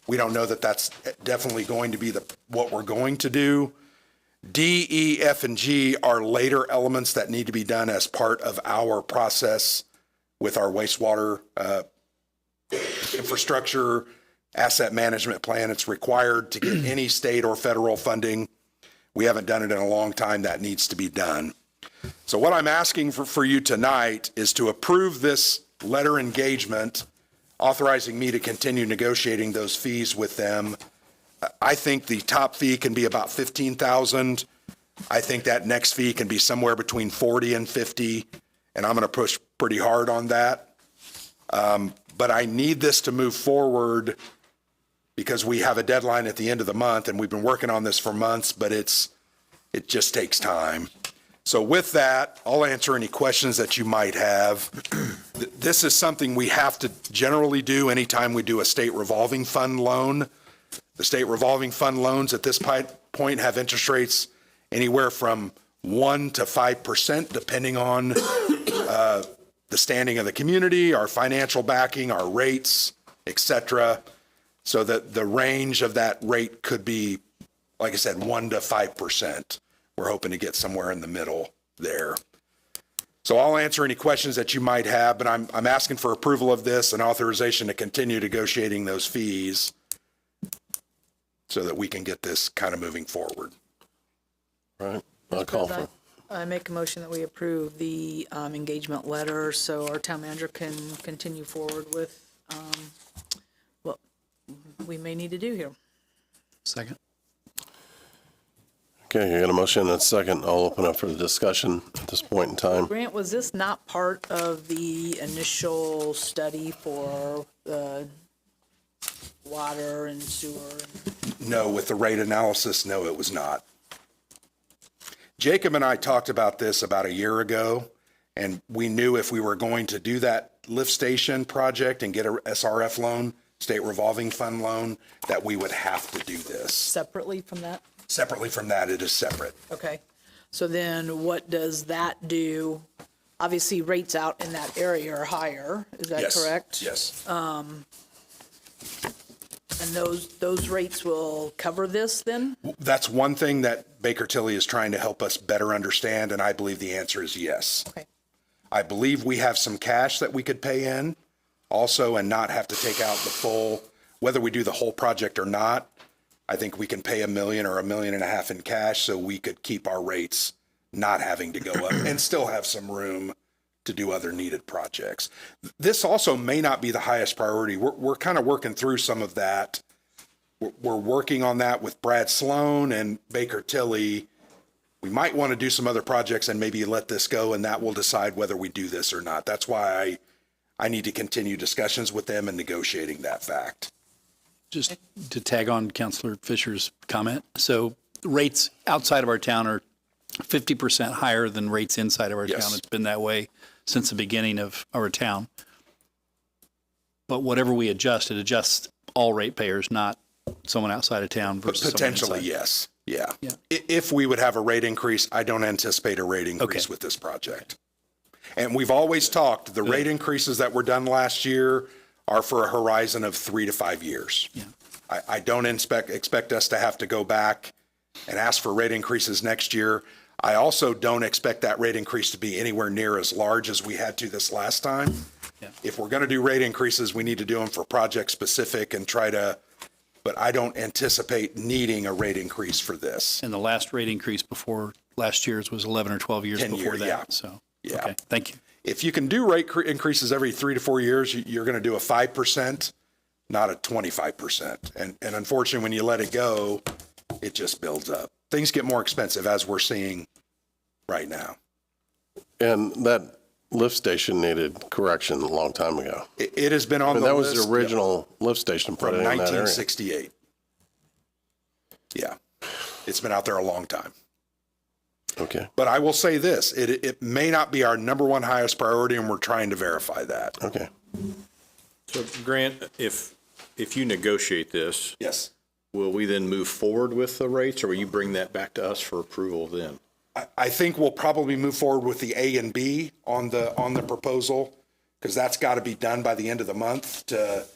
We don't know that that's definitely going to be what we're going to do. D, E, F, and G are later elements that need to be done as part of our process with our wastewater infrastructure asset management plan. It's required to get any state or federal funding. We haven't done it in a long time. That needs to be done. So what I'm asking for you tonight is to approve this letter engagement, authorizing me to continue negotiating those fees with them. I think the top fee can be about $15,000. I think that next fee can be somewhere between $40 and $50, and I'm going to push pretty hard on that. But I need this to move forward because we have a deadline at the end of the month, and we've been working on this for months, but it just takes time. So with that, I'll answer any questions that you might have. This is something we have to generally do anytime we do a state revolving fund loan. The state revolving fund loans at this point have interest rates anywhere from 1% to 5%, depending on the standing of the community, our financial backing, our rates, et cetera. So that the range of that rate could be, like I said, 1% to 5%. We're hoping to get somewhere in the middle there. So I'll answer any questions that you might have, but I'm asking for approval of this and authorization to continue negotiating those fees so that we can get this kind of moving forward. All right, I'll call for. I make a motion that we approve the engagement letter so our town manager can continue forward with what we may need to do here. Second. Okay, you got a motion and a second. I'll open up for the discussion at this point in time. Grant, was this not part of the initial study for the water and sewer? No, with the rate analysis, no, it was not. Jacob and I talked about this about a year ago, And we knew if we were going to do that lift station project and get a SRF loan, state revolving fund loan, that we would have to do this. Separately from that? Separately from that, it is separate. Okay. So then what does that do? Obviously, rates out in that area are higher, is that Yes, correct? yes. And those rates will cover this then? That's one thing that Baker Tilly is trying to help us better understand, and I believe the answer is yes. Okay. I believe we have some cash that we could pay in also and not have to take out the full, whether we do the whole project or not. I think we can pay $1 million or $1.5 million in cash so we could keep our rates not having to go up and still have some room to do other needed projects. This also may not be the highest priority. We're kind of working through some of that. We're working on that with Brad Sloan and Baker Tilly. We might want to do some other projects and maybe let this go, and that will decide whether we do this or not. That's why I need to continue discussions with them and negotiating that fact. Just to tag on Councilor Fisher's comment, so rates outside of our town are 50% higher than rates inside of our Yes. town. It's been that way since the beginning of our town. But whatever we adjust, it adjusts all ratepayers, not someone outside of town versus Potentially, someone inside. yes. Yeah. If we would have a rate increase, I don't anticipate a rate increase with this project. And we've always talked, the rate increases that were done last year are for a horizon of 3 to 5 years. Yeah. I don't expect us to have to go back and ask for rate increases next year. I also don't expect that rate increase to be anywhere near as large as we had to this last time. Yeah. If we're going to do rate increases, we need to do them for project specific and try to, but I don't anticipate needing a rate increase for this. And the last rate increase before last year's was 11 or 12 years 10 before year, that. yeah. So, Yeah. okay, thank you. If you can do rate increases every 3 to 4 years, you're going to do a 5%, not a 25%. And unfortunately, when you let it go, it just builds up. Things get more expensive, as we're seeing right now. And that lift station needed correction a long time ago. It has been on the that list. was the original lift station put From in that area. 1968. Yeah, it's been out there a long time. Okay. But I will say this, it may not be our number one highest priority, and we're trying to verify that. Okay. So Grant, if you negotiate this, Yes. will we then move forward with the rates, or will you bring that back to us for approval then? I think we'll probably move forward with the A and B on the proposal, because that's got to be done by the end of the month to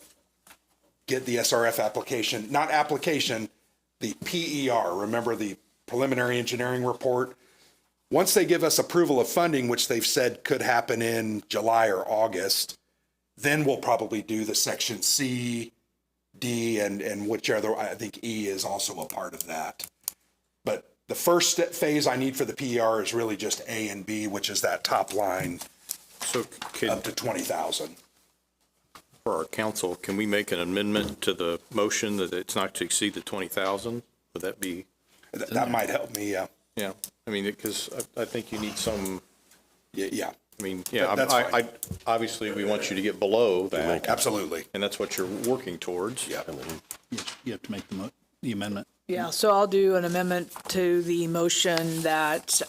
get the SRF application, not application, the PER, remember the preliminary engineering report? Once they give us approval of funding, which they've said could happen in July or August, then we'll probably do the section C, D, and whichever, I think E is also a part of that. But the first phase I need for the PER is really just A and B, which is that top line So up to 20,000. for our council, can we make an amendment to the motion that it's not to exceed the 20,000? Would that be? That might help me, yeah. Yeah, I mean, because I think you need some, Yeah, I mean, yeah, That's fine. obviously, we want you to get below that, absolutely. and that's what you're working towards. Yeah. You have to make the amendment. Yeah, so I'll do an amendment to the motion that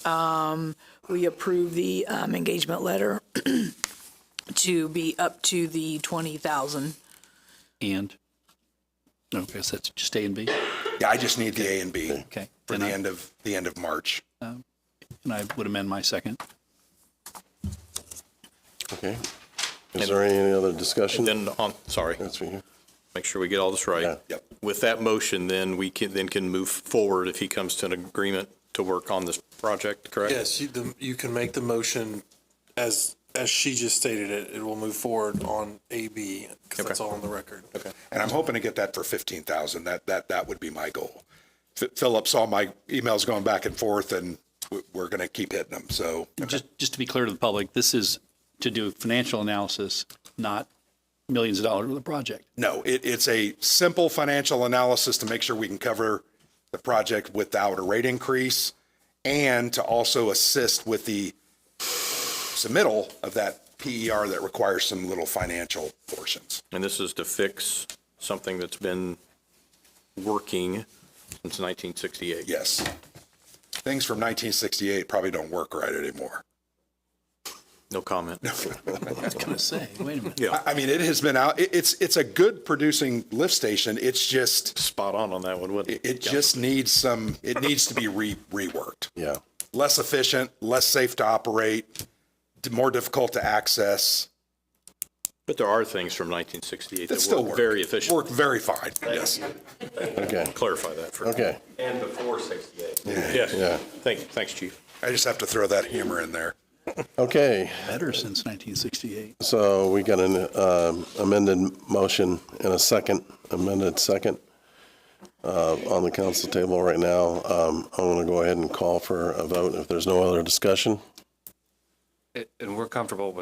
we approve the engagement letter to be up to the 20,000. And, no, I guess that's just A and B. Yeah, I just need the A and B Okay. for And the end of March. And I would amend my second. Okay. Is there any other discussion? And then sorry, That's for you. make sure we get all this right. Yeah. Yep. With that motion, then we can move forward if he comes to an agreement to work on this project, correct? Yes, you can make the motion as she just stated it. It will move forward on AB, because that's all on the record. Okay. And I'm hoping to get that for 15,000. That would be my goal. Philip saw my emails going back and forth, and we're going to keep hitting them. So Just to be clear to the public, this is to do financial analysis, not millions of dollars worth of project. no, it's a simple financial analysis to make sure we can cover the project without a rate increase, and to also assist with the submittal of that PER that requires some little financial portions. And this is to fix something that's been working since 1968. Yes. Things from 1968 probably don't work right anymore. No comment. I was going to say, wait a minute. Yeah. I mean, it has been out, it's a good producing lift station. It's just, Spot on that one, wouldn't it? it just needs it needs to be reworked. Yeah. Less efficient, less safe to operate, more difficult to access. But there are things from 1968 That that still work work. very efficient. Work very fine, yes. Okay. Clarify that for. Okay. And before 68. Yes. Yeah. Thanks, Chief. I just have to throw that humor in there. Okay. Better since 1968. So we got an amended motion and a amended second on the council table right now. I'm going to go ahead and call for a vote if there's no other discussion. And we're comfortable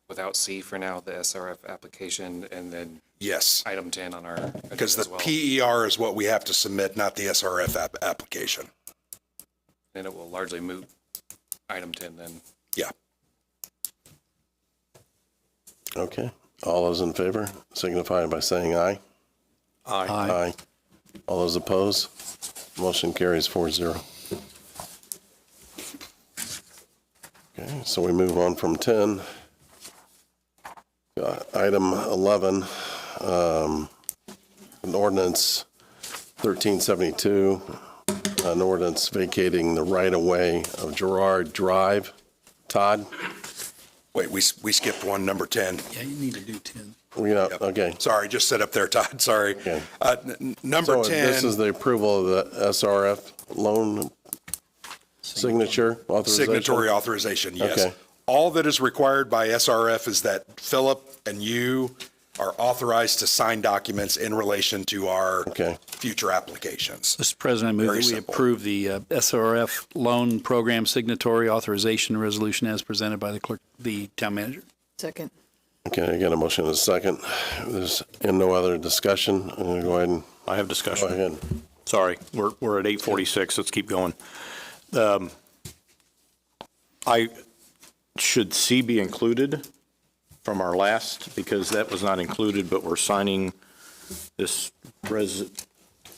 without C for now, the SRF application, and then Yes, item 10 on our agenda because the as well. PER is what we have to submit, not the SRF application. And it will largely moot item 10 then. Yeah. Okay. All those in favor signify by saying aye. Aye. Aye. All those opposed? Motion carries 4-0. Okay, so we move on from 10. Item 11, an ordinance 1372, an ordinance vacating the right-of-way of Gerard Drive. Todd? Wait, we skipped one, number 10. Yeah, you need to do 10. Okay. Sorry, just set up there, Todd, sorry. Okay. Number So 10. this is the approval of the SRF loan signature authorization? Signatory authorization, yes. Okay. All that is required by SRF is that Philip and you are authorized to sign documents in relation to our future applications. Mr. President, I move Very that we simple. approve the SRF loan program signatory authorization resolution as presented by the town manager. Second. Okay, I got a motion and a second. There's no other discussion. I'm going to go ahead and. I have discussion. Go ahead. Sorry, we're at 8:46. Let's keep going. Should C be included from our last, because that was not included, but we're signing this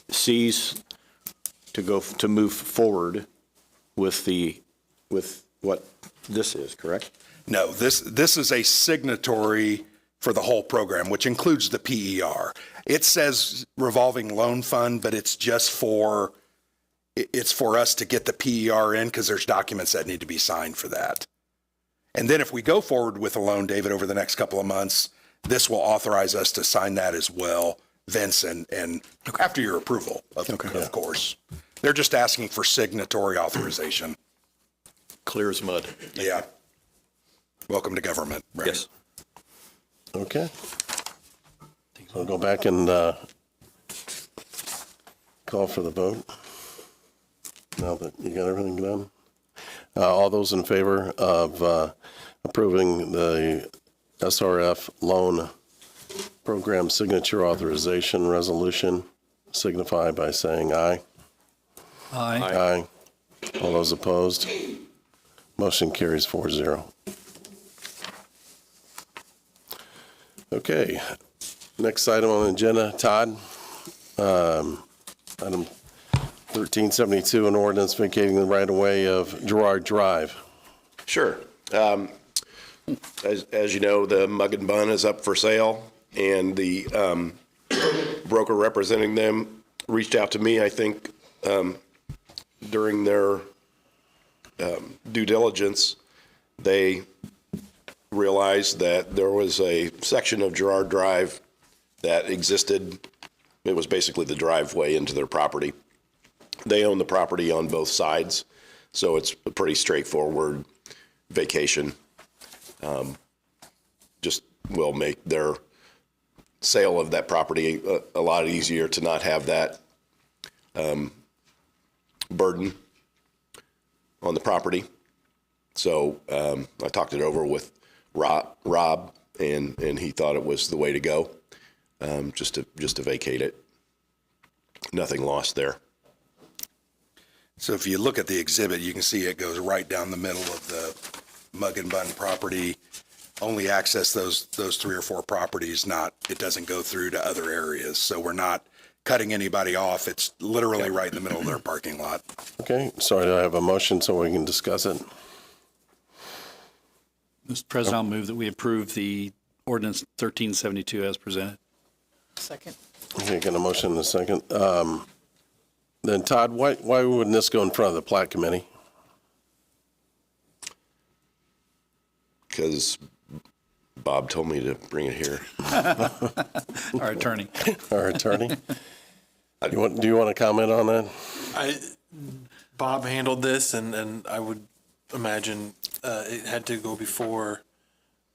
C's to move forward with what this is, correct? No, this is a signatory for the whole program, which includes the PER. It says revolving loan fund, but it's for us to get the PER in because there's documents that need to be signed for that. And then if we go forward with a loan, David, over the next couple of months, this will authorize us to sign that as well, Vince, and after your approval, of course. They're just asking for signatory authorization. Clear as mud. Yeah. Welcome to government. Right? Yes. Okay. We'll go back and call for the vote. Now that you got everything done. All those in favor of approving the SRF loan program signature authorization resolution signify by saying aye. Aye. Aye. All those opposed? Motion carries 4-0. Okay, next item on the agenda, Todd. Item 1372, an ordinance vacating the right-of-way of Gerard Drive. Sure. As you know, the Mug and Bun is up for sale, and the broker representing them reached out to me, I think, during their due diligence. They realized that there was a section of Gerard Drive that existed. It was basically the driveway into their property. They own the property on both sides, so it's a pretty straightforward vacation. Just will make their sale of that property a lot easier to not have that burden on the property. So I talked it over with Rob, and he thought it was the way to go, just to vacate it. Nothing lost there. So if you look at the exhibit, you can see it goes right down the middle of the Mug and Bun property. Only access those 3 or 4 properties, it doesn't go through to other areas. So we're not cutting anybody off. It's literally right in the middle of their parking lot. Okay, sorry, I have a motion so we can discuss it. Mr. President, I'll move that we approve the ordinance 1372 as presented. Second. Okay, got a motion and a second. Then Todd, why wouldn't this go in front of the plat committee? Because Bob told me to bring it here. Our attorney. Our attorney? Do you want to comment on that? Bob handled this, and I would imagine it had to go before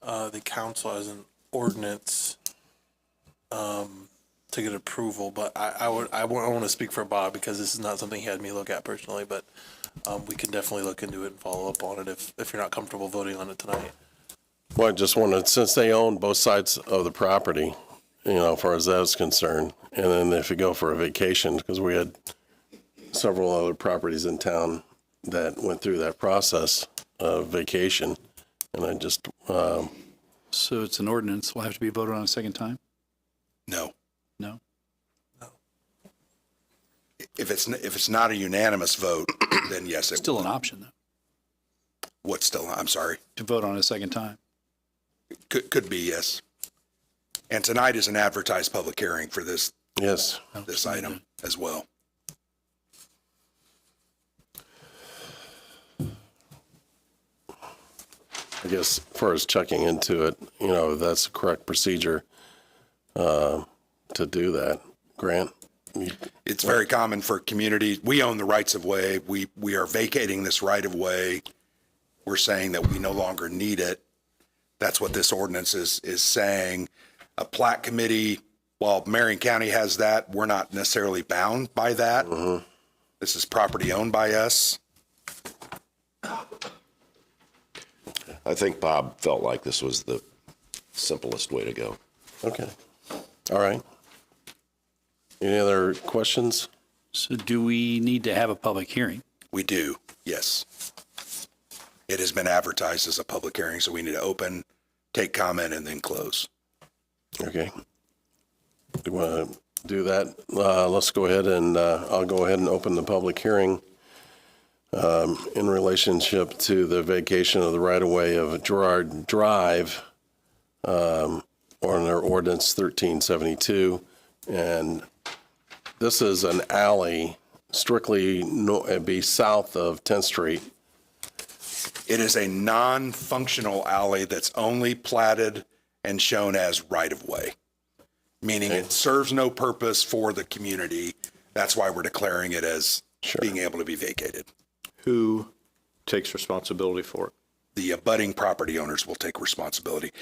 the council as an ordinance to get approval. But I want to speak for Bob because this is not something he had me look at personally. But we can definitely look into it and follow up on it if you're not comfortable voting on it tonight. Well, I just wanted, since they own both sides of the property, as far as that's concerned, and then if you go for a vacation, because we had several other properties in town that went through that process of vacation, and I just... So it's an ordinance. Will have to be voted on a second time? No. No? If it's not a unanimous vote, then yes, it Still an option, though. What's still, I'm sorry? To vote on a second time. Could be, yes. And tonight is an advertised public hearing for this. Yes. This item as well. I guess as far as checking into it, that's the correct procedure to do that. Grant? It's very common for communities. We own the rights of way. We are vacating this right of way. We're saying that we no longer need it. That's what this ordinance is saying. A plat committee, while Marion County has that, we're not necessarily bound by that. Mm-hmm. This is property owned by us. I think Bob felt like this was the simplest way to go. Okay. All right. Any other questions? So do we need to have a public hearing? We do, yes. It has been advertised as a public hearing, so we need to open, take comment, and then close. Okay. Do you want to do that? Let's go ahead and I'll go ahead and open the public hearing in relationship to the vacation of the right-of-way of Gerard Drive on their ordinance 1372. And this is an alley strictly it'd be south of 10th Street. It is a non-functional alley that's only platted and shown as right-of-way, meaning it serves no purpose for the community. That's why we're declaring it as being able to be vacated. Who takes responsibility for it? The abutting property owners will take responsibility.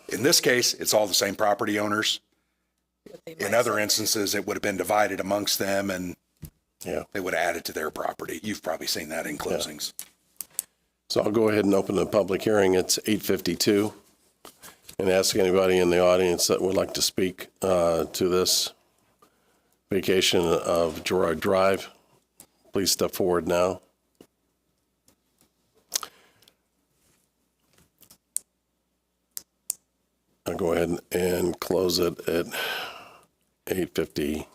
In this case, it's all the same property owners. In other instances, it would have been divided amongst them and they would have added to their property. You've probably seen that in closings. So I'll go ahead and open the public hearing. It's 8:52. And ask anybody in the audience that would like to speak to this vacation of Gerard Drive. Please step forward now. I'll go ahead and close it at 8:53.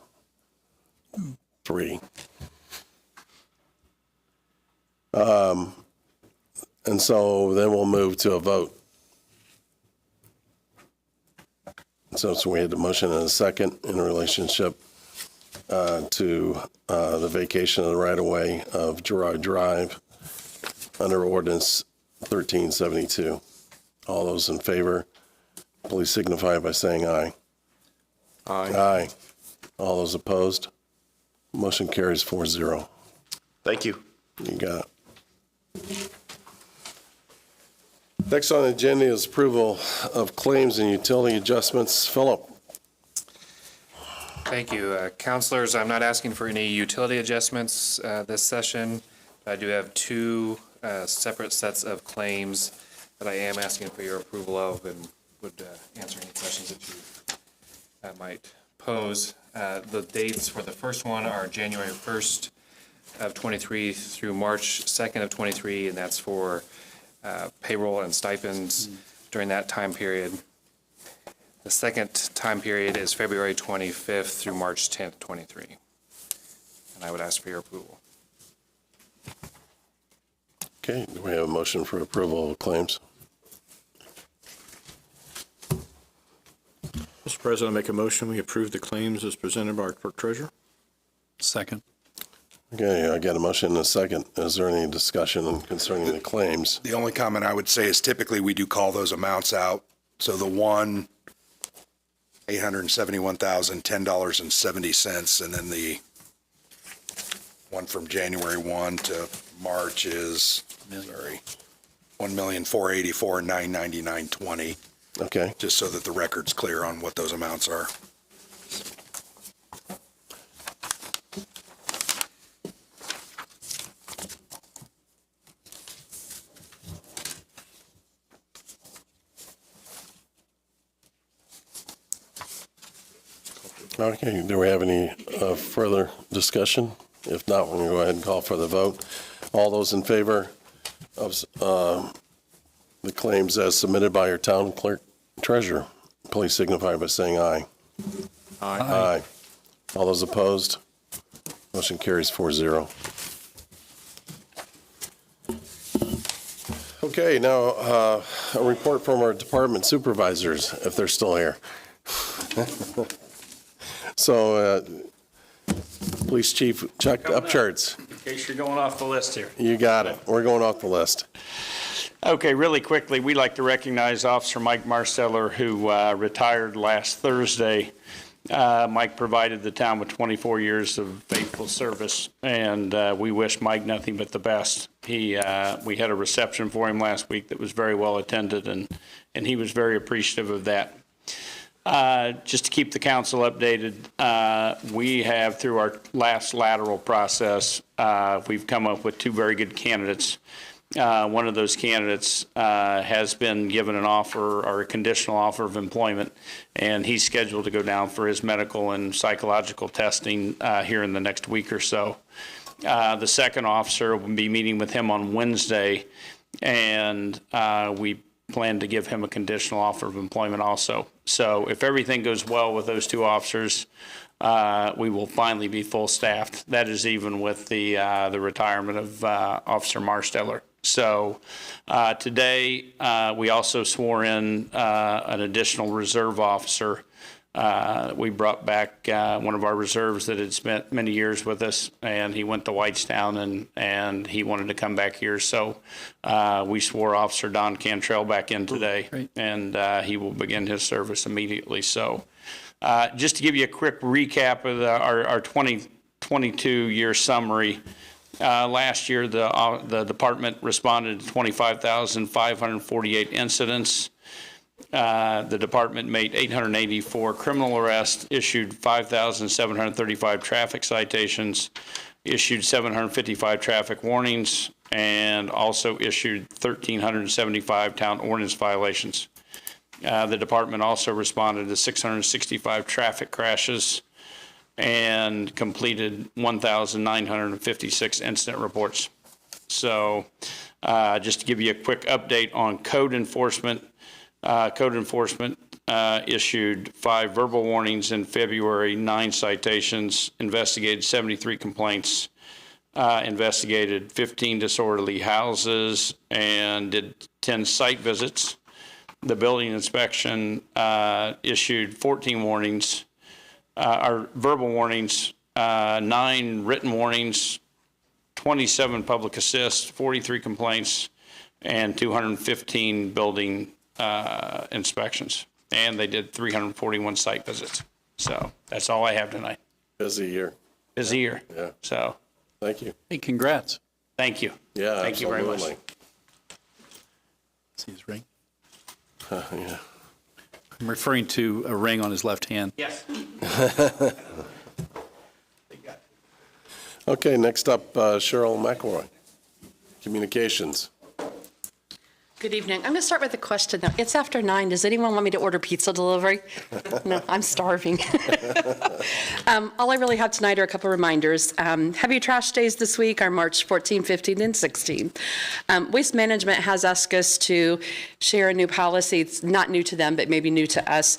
And so then we'll move to a vote. So we had a motion and a second in relationship to the vacation of the right-of-way of Gerard Drive under ordinance 1372. All those in favor, please signify by saying aye. Aye. Aye. All those opposed? Motion carries 4-0. Thank you. You got it. Next on the agenda is approval of claims and utility adjustments. Philip. Thank you. Councilors, I'm not asking for any utility adjustments this session. I do have two separate sets of claims that I am asking for your approval of and would answer any questions that you might pose. The dates for the first one are January 1st of 23 through March 2nd of 23, and that's for payroll and stipends during that time period. The second time period is February 25th through March 10th, 23. And I would ask for your approval. Okay, do we have a motion for approval of claims? Mr. President, I make a motion, we approve the claims as presented by our clerk treasurer. Second. Okay, I got a motion and a second. Is there any discussion concerning the claims? The only comment I would say is typically we do call those amounts out. So the one, $871,010.70, and then the one from January 1 to March is, sorry, $1,484,999.20. Okay. Just so that the record's clear on what those amounts are. Okay, do we have any further discussion? If not, we're going to go ahead and call for the vote. All those in favor of the claims as submitted by your town clerk treasurer, please signify by saying aye. Aye. Aye. All those opposed? Motion carries 4-0. Okay, now a report from our department supervisors, if they're still here. So, Police Chief Chuck Upcharts, In case you're going off the list here. you got it. We're going off the list. Okay, really quickly, we'd like to recognize Officer Mike Marsteller, who retired last Thursday. Mike provided the town with 24 years of faithful service, and we wish Mike nothing but the best. We had a reception for him last week that was very well attended, and he was very appreciative of that. Just to keep the council updated, we have, through our last lateral process, we've come up with two very good candidates. One of those candidates has been given an offer or a conditional offer of employment, and he's scheduled to go down for his medical and psychological testing here in the next week or so. The second officer will be meeting with him on Wednesday, and we plan to give him a conditional offer of employment also. So if everything goes well with those two officers, we will finally be full staffed. That is even with the retirement of Officer Marsteller. So today, we also swore in an additional reserve officer. We brought back one of our reserves that had spent many years with us, and he went to Whitestown, and he wanted to come back here. So we swore Officer Don Cantrell back in today, and he will begin his service immediately. So just to give you a quick recap of our 2022-year summary, last year the department responded to 25,548 incidents. The department made 884 criminal arrests, issued 5,735 traffic citations, issued 755 traffic warnings, and also issued 1,375 town ordinance violations. The department also responded to 665 traffic crashes and completed 1,956 incident reports. So just to give you a quick update on code enforcement, issued 5 verbal warnings in February, 9 citations, investigated 73 complaints, investigated 15 disorderly houses, and did 10 site visits. The building inspection issued 14 warnings, or verbal warnings, 9 written warnings, 27 public assists, 43 complaints, and 215 building inspections, and they did 341 site visits. So that's all I have tonight. Busy year. Busy year. Yeah. So. Thank you. Hey, congrats. Thank you. Yeah, Thank you very much. absolutely. See his ring? Yeah. I'm referring to a ring on his left hand. Yes. Okay, next up, Cheryl McElroy, Communications. Good evening. I'm going to start with a question. It's after 9. Does anyone want me to order pizza delivery? No, I'm starving. All I really have tonight are a couple reminders. Heavy trash days this week are March 14, 15, and 16. Waste Management has asked us to share a new policy. It's not new to them, but maybe new to us.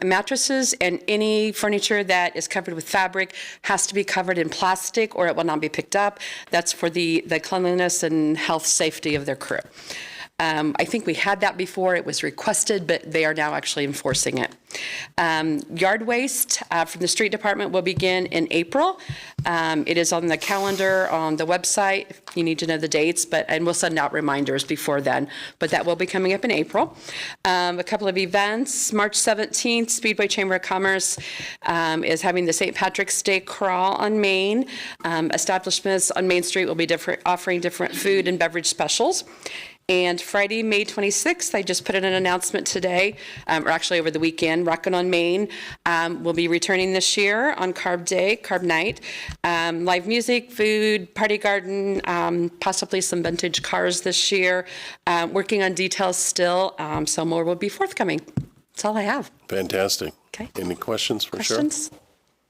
Mattresses and any furniture that is covered with fabric has to be covered in plastic or it will not be picked up. That's for the cleanliness and health safety of their crew. I think we had that before. It was requested, but they are now actually enforcing it. Yard waste from the street department will begin in April. It is on the calendar on the website if you need to know the dates, and we'll send out reminders before then, but that will be coming up in April. A couple of events. March 17th, Speedway Chamber of Commerce is having the St. Patrick's Day Crawl on Main. Establishments on Main Street will be offering different food and beverage specials. And Friday, May 26th, I just put in an announcement today, or actually over the weekend, Rockin' on Main will be returning this year on Carb Night. Live music, food, party garden, possibly some vintage cars this year. Working on details still, so more will be forthcoming. That's all I have. Fantastic. Okay. Any questions for Questions? Cheryl?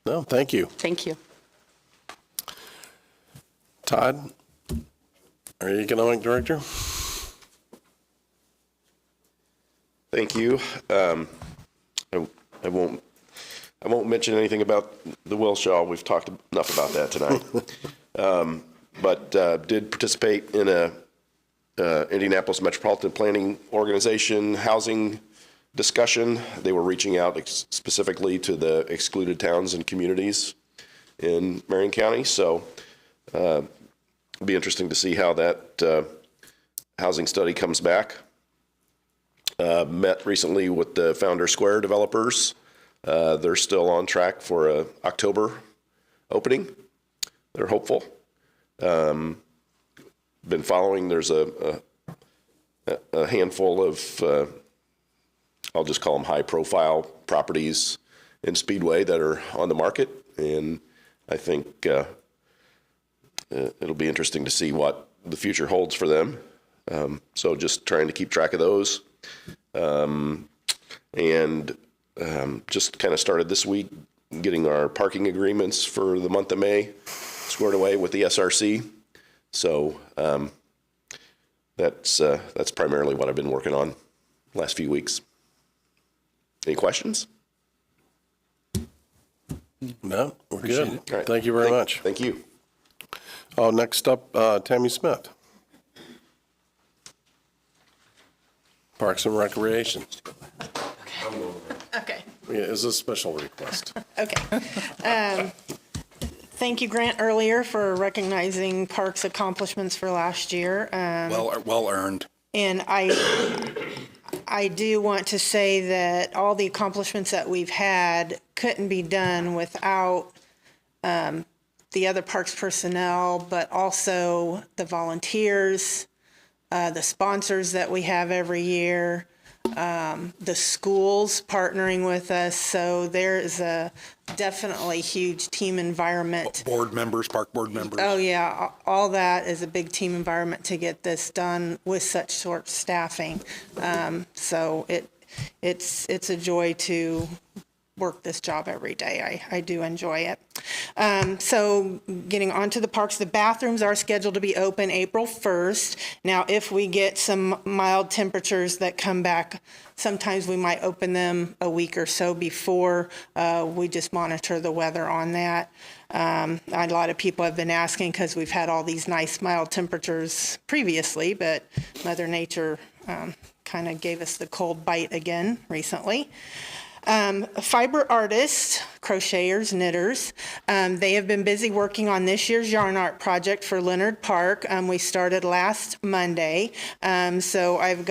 No, thank you. Thank you. Todd, our Economic Director. Thank you. I won't mention anything about the Wilshaw. We've talked enough about that tonight. But did participate in a Indianapolis Metropolitan Planning Organization housing discussion. They were reaching out specifically to the excluded towns and communities in Marion County. So it'll be interesting to see how that housing study comes back. Met recently with the Founder Square developers. They're still on track for a October opening. They're hopeful. Been following, there's a handful of, I'll just call them high profile properties in Speedway that are on the market. And I think it'll be interesting to see what the future holds for them. So just trying to keep track of those. Just kind of started this week getting our parking agreements for the month of May squared away with the SRC. So that's primarily what I've been working on the last few weeks. Any questions? No, we're Appreciate good. it. All right. Thank you very much. Thank you. Oh, next up, Tammy Smith. Parks and Recreation. Okay. Yeah, it's a special request. Okay. Thank you, Grant, earlier for recognizing Parks accomplishments for last year. Well earned. And I do want to say that all the accomplishments that we've had couldn't be done without the other parks personnel, but also the volunteers, the sponsors that we have every year, the schools partnering with us. So there is a definitely huge team environment. Board members, park board members. Oh, yeah. All that is a big team environment to get this done with such short staffing. So it's a joy to work this job every day. I do enjoy it. So getting onto the parks, the bathrooms are scheduled to be open April 1st. Now, if we get some mild temperatures that come back, sometimes we might open them a week or so before. We just monitor the weather on that. A lot of people have been asking because we've had all these nice mild temperatures previously, but Mother Nature kind of gave us the cold bite again recently. Fiber artists, crocheters, knitters, they have been busy working on this year's yarn art project for Leonard Park. We started last Monday. So I've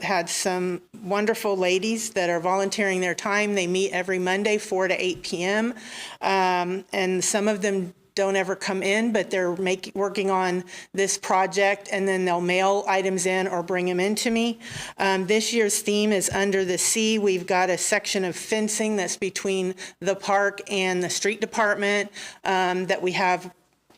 had some wonderful ladies that are volunteering their time. They meet every Monday, 4 to 8 p.m. And some of them don't ever come in, but they're working on this project, and then they'll mail items in or bring them in to me. This year's theme is Under the Sea. We've got a section of fencing that's between the park and the street department that we have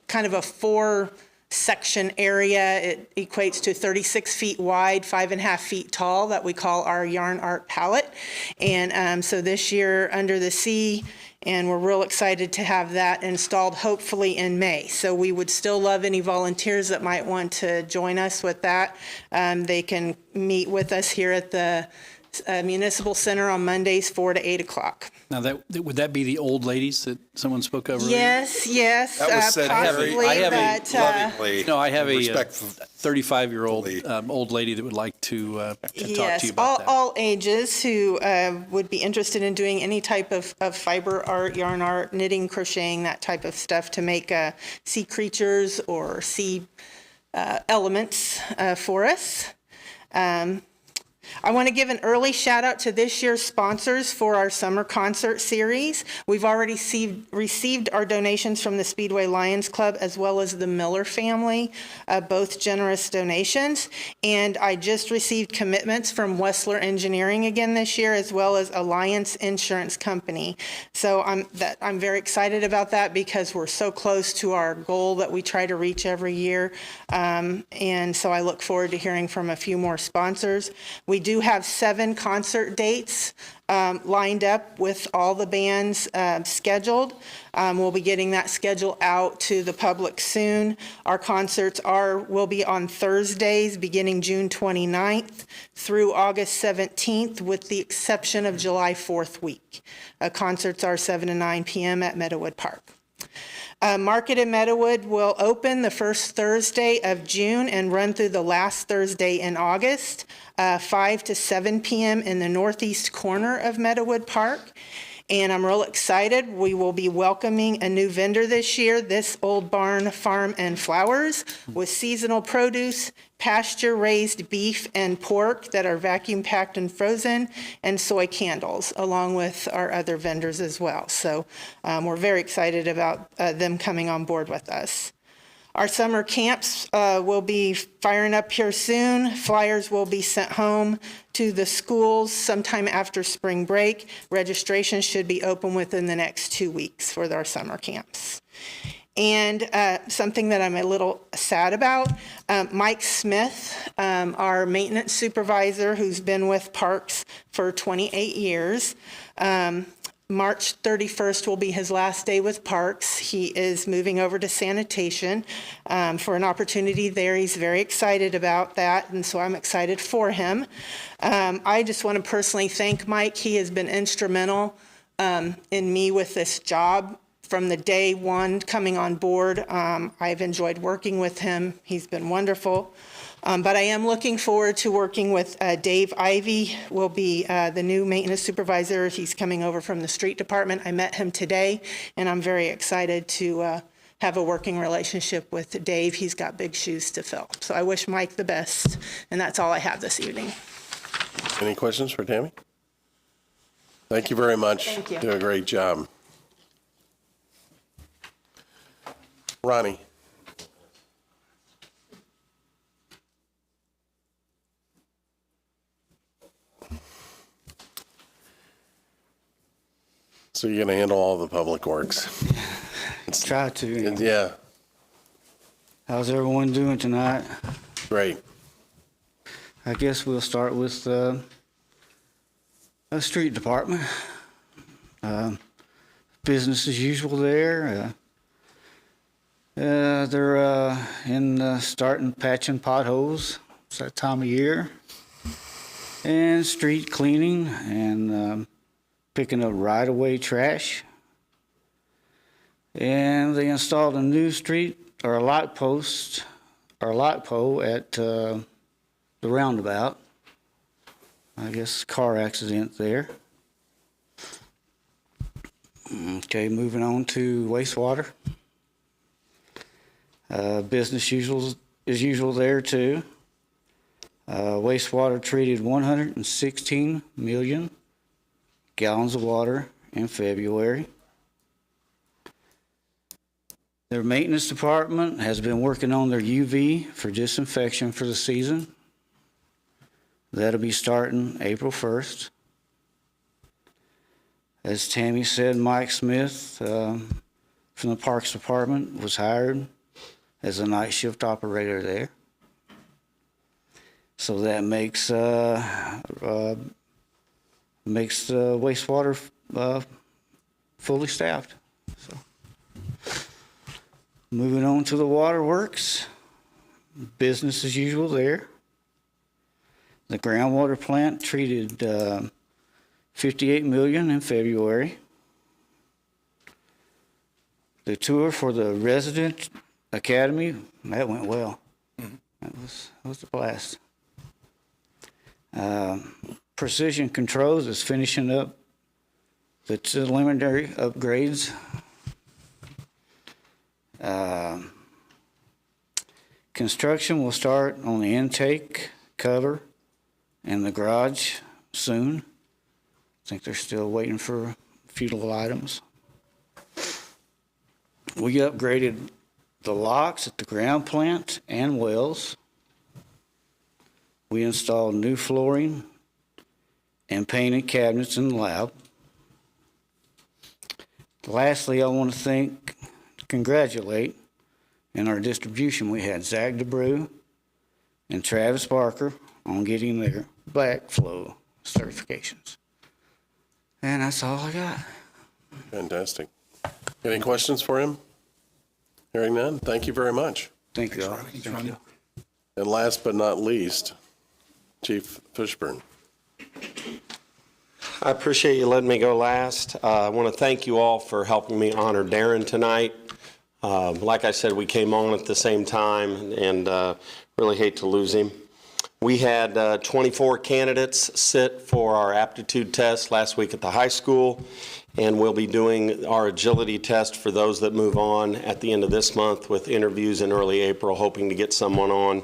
kind of a 4-section area. It equates to 36 feet wide, 5.5 feet tall, that we call our yarn art palette. And so this year, Under the Sea, and we're real excited to have that installed hopefully in May. So we would still love any volunteers that might want to join us with that. They can meet with us here at the Municipal Center on Mondays, 4 to 8 o'clock. Now, would that be the old ladies that someone spoke of earlier? Yes, yes, That was said very possibly, but, lovingly. No, I have a respectful. 35-year-old old lady that would like to talk to yes, you about that. all ages who would be interested in doing any type of fiber art, yarn art, knitting, crocheting, that type of stuff to make sea creatures or sea elements for us. I want to give an early shout out to this year's sponsors for our summer concert series. We've already received our donations from the Speedway Lions Club as well as the Miller family, both generous donations. And I just received commitments from Wessler Engineering again this year, as well as Alliance Insurance Company. So I'm very excited about that because we're so close to our goal that we try to reach every year. And so I look forward to hearing from a few more sponsors. We do have 7 concert dates lined up with all the bands scheduled. We'll be getting that schedule out to the public soon. Our concerts will be on Thursdays beginning June 29th through August 17th, with the exception of July 4th week. Concerts are 7 to 9 p.m. at Meadowood Park. Market in Meadowood will open the first Thursday of June and run through the last Thursday in August, 5 to 7 p.m. in the northeast corner of Meadowood Park. And I'm real excited. We will be welcoming a new vendor this year, This Old Barn Farm and Flowers, with seasonal produce, pasture-raised beef and pork that are vacuum packed and frozen, and soy candles, along with our other vendors as well. So we're very excited about them coming on board with us. Our summer camps will be firing up here soon. Flyers will be sent home to the schools sometime after spring break. Registration should be open within the next 2 weeks for our summer camps. And something that I'm a little sad about, Mike Smith, our maintenance supervisor who's been with Parks for 28 years, March 31st will be his last day with Parks. He is moving over to sanitation for an opportunity there. He's very excited about that, and so I'm excited for him. I just want to personally thank Mike. He has been instrumental in me with this job from the day one coming on board. I've enjoyed working with him. He's been wonderful. But I am looking forward to working with Dave Ivy, will be the new maintenance supervisor. He's coming over from the street department. I met him today, and I'm very excited to have a working relationship with Dave. He's got big shoes to fill. So I wish Mike the best, and that's all I have this evening. Any questions for Tammy? Thank you very much. Thank you. Do a great job. Ronnie. So you're going to handle all the public works? Try to. Yeah. How's everyone doing tonight? Great. I guess we'll start with the street department. Business as usual there. They're starting patching potholes. It's that time of year. And street cleaning and picking up right-of-way trash. And they installed a new light pole at the roundabout. I guess car accident there. Okay, moving on to wastewater. Business as usual there too. Wastewater treated 116 million gallons of water in February. Their maintenance department has been working on their UV for disinfection for the season. That'll be starting April 1st. As Tammy said, Mike Smith from the Parks Department was hired as a night shift operator there. So that makes the wastewater fully staffed. So, moving on to the waterworks, business as usual there. The groundwater plant treated 58 million in February. The tour for the resident academy, that went well. That was a blast. Precision Controls is finishing up the preliminary upgrades. Construction will start on the intake, cover, and the garage soon. I think they're still waiting for a few little items. We upgraded the locks at the ground plant and wells. We installed new flooring and painted cabinets in the lab. Lastly, I want to congratulate in our distribution, we had Zach DeBrew and Travis Barker on getting their backflow certifications. And that's all I got. Fantastic. Any questions for him? Hearing none, thank you very much. Thank you all. Thank you. And last but not least, Chief Fishburne. I appreciate you letting me go last. I want to thank you all for helping me honor Darren tonight. Like I said, we came on at the same time and really hate to lose him. We had 24 candidates sit for our aptitude test last week at the high school, and we'll be doing our agility test for those that move on at the end of this month with interviews in early April, hoping to get someone on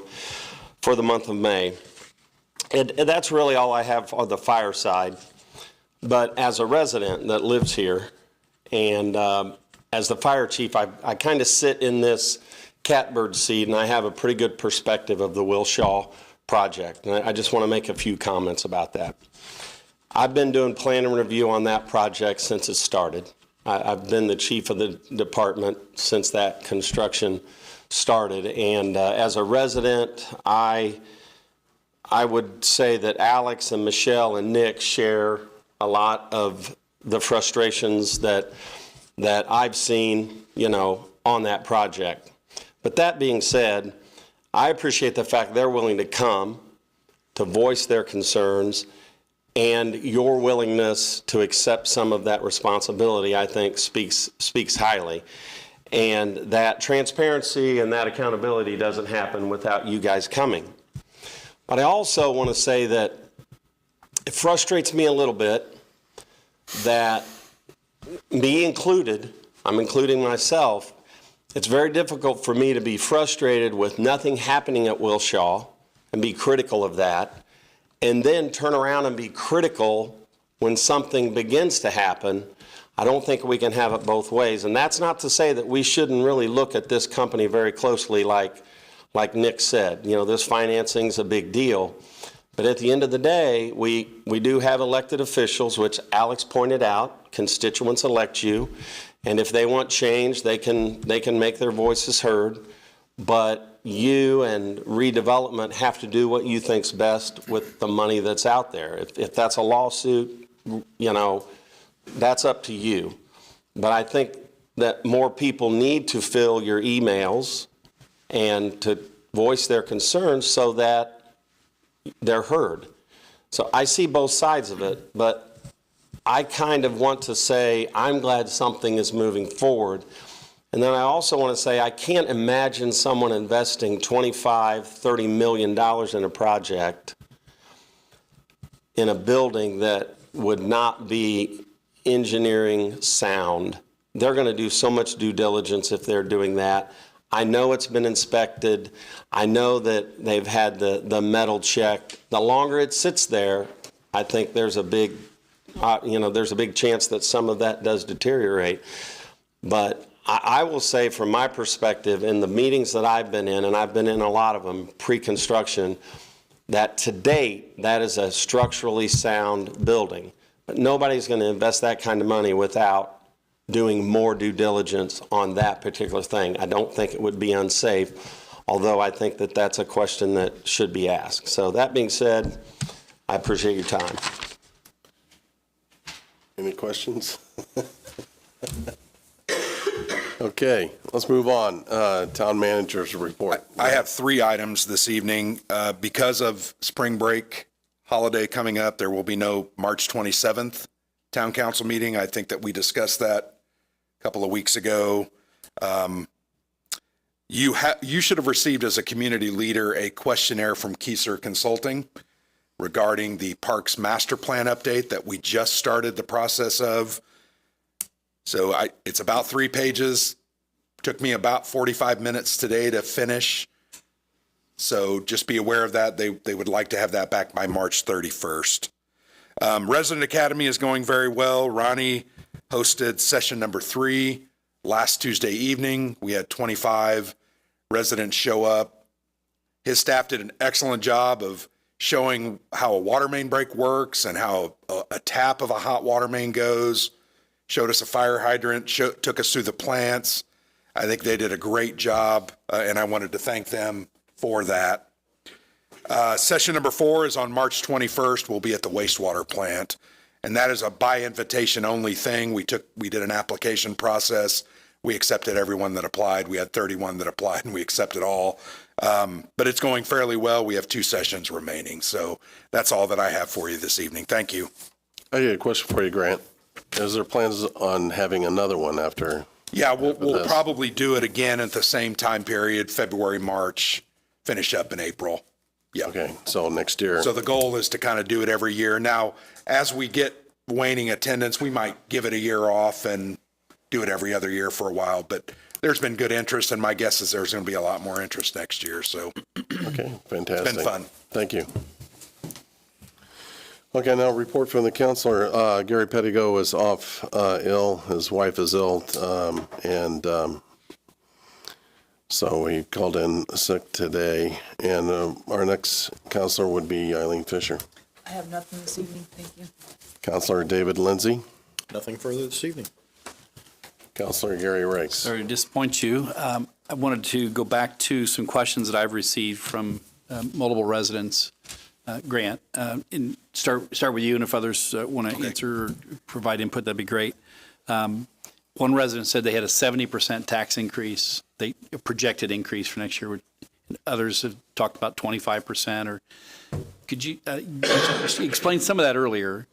for the month of May. And that's really all I have on the fire side. But as a resident that lives here, and as the fire chief, I kind of sit in this catbird seat, and I have a pretty good perspective of the Wilshaw project. And I just want to make a few comments about that. I've been doing plan and review on that project since it started. I've been the chief of the department since that construction started. And as a resident, I would say that Alex and Michelle and Nick share a lot of the frustrations that I've seen, on that project. But that being said, I appreciate the fact they're willing to come to voice their concerns, and your willingness to accept some of that responsibility, I think, speaks highly. And that transparency and that accountability doesn't happen without you guys coming. But I also want to say that it frustrates me a little bit that, me included, I'm including myself, it's very difficult for me to be frustrated with nothing happening at Wilshaw and be critical of that, and then turn around and be critical when something begins to happen. I don't think we can have it both ways. And that's not to say that we shouldn't really look at this company very closely, like Nick said. This financing's a big deal. But at the end of the day, we do have elected officials, which Alex pointed out. Constituents elect you. And if they want change, they can make their voices heard. But you and redevelopment have to do what you think's best with the money that's out there. If that's a lawsuit, that's up to you. But I think that more people need to fill your emails and to voice their concerns so that they're heard. So I see both sides of it, but I kind of want to say I'm glad something is moving forward. And then I also want to say I can't imagine someone investing $25–30 million in a project in a building that would not be engineering sound. They're going to do so much due diligence if they're doing that. I know it's been inspected. I know that they've had the metal checked. The longer it sits there, I think there's a big, there's a big chance that some of that does deteriorate. But I will say from my perspective, in the meetings that I've been in, and I've been in a lot of them pre-construction, that to date, that is a structurally sound building. But nobody's going to invest that kind of money without doing more due diligence on that particular thing. I don't think it would be unsafe, although I think that that's a question that should be asked. So that being said, I appreciate your time. Any questions? Okay, let's move on. Town manager's report. I have 3 items this evening. Because of spring break holiday coming up, there will be no March 27th town council meeting. I think that we discussed that a couple of weeks ago. You should have received as a community leader a questionnaire from Kieser Consulting regarding the Parks Master Plan update that we just started the process of. So it's about 3 pages. Took me about 45 minutes today to finish. So just be aware of that. They would like to have that back by March 31st. Resident Academy is going very well. Ronnie hosted session number 3 last Tuesday evening. We had 25 residents show up. His staff did an excellent job of showing how a water main break works and how a tap of a hot water main goes. Showed us a fire hydrant, took us through the plants. I think they did a great job, and I wanted to thank them for that. Session number 4 is on March 21st. We'll be at the wastewater plant, and that is a by invitation only thing. We did an application process. We accepted everyone that applied. We had 31 that applied, and we accepted all. But it's going fairly well. We have 2 sessions remaining. So that's all that I have for you this evening. Thank you. I got a question for you, Grant. Is there plans on having another one after? Yeah, we'll probably do it again at the same time period, February, March, finish up in April. Yeah. Okay, so next year. So the goal is to kind of do it every year. Now, as we get waning attendance, we might give it a year off and do it every other year for a while. But there's been good interest, and my guess is there's going to be a lot more interest next year. So okay, fantastic. It's been fun. Thank you. Okay, now report from the counselor. Gary Pettigo is off ill. His wife is ill, and so he called in sick today. And our next counselor would be Eileen Fisher. I have nothing this evening, thank you. Counselor David Lindsay. Nothing further this evening. Counselor Gary Rakes. Sorry to disappoint you. I wanted to go back to some questions that I've received from multiple residents. Grant, and start with you, and if others want to answer or provide input, that'd be great. One resident said they had a 70% tax increase, a projected increase for next year. And others have talked about 25%. Or could you explain some of that earlier?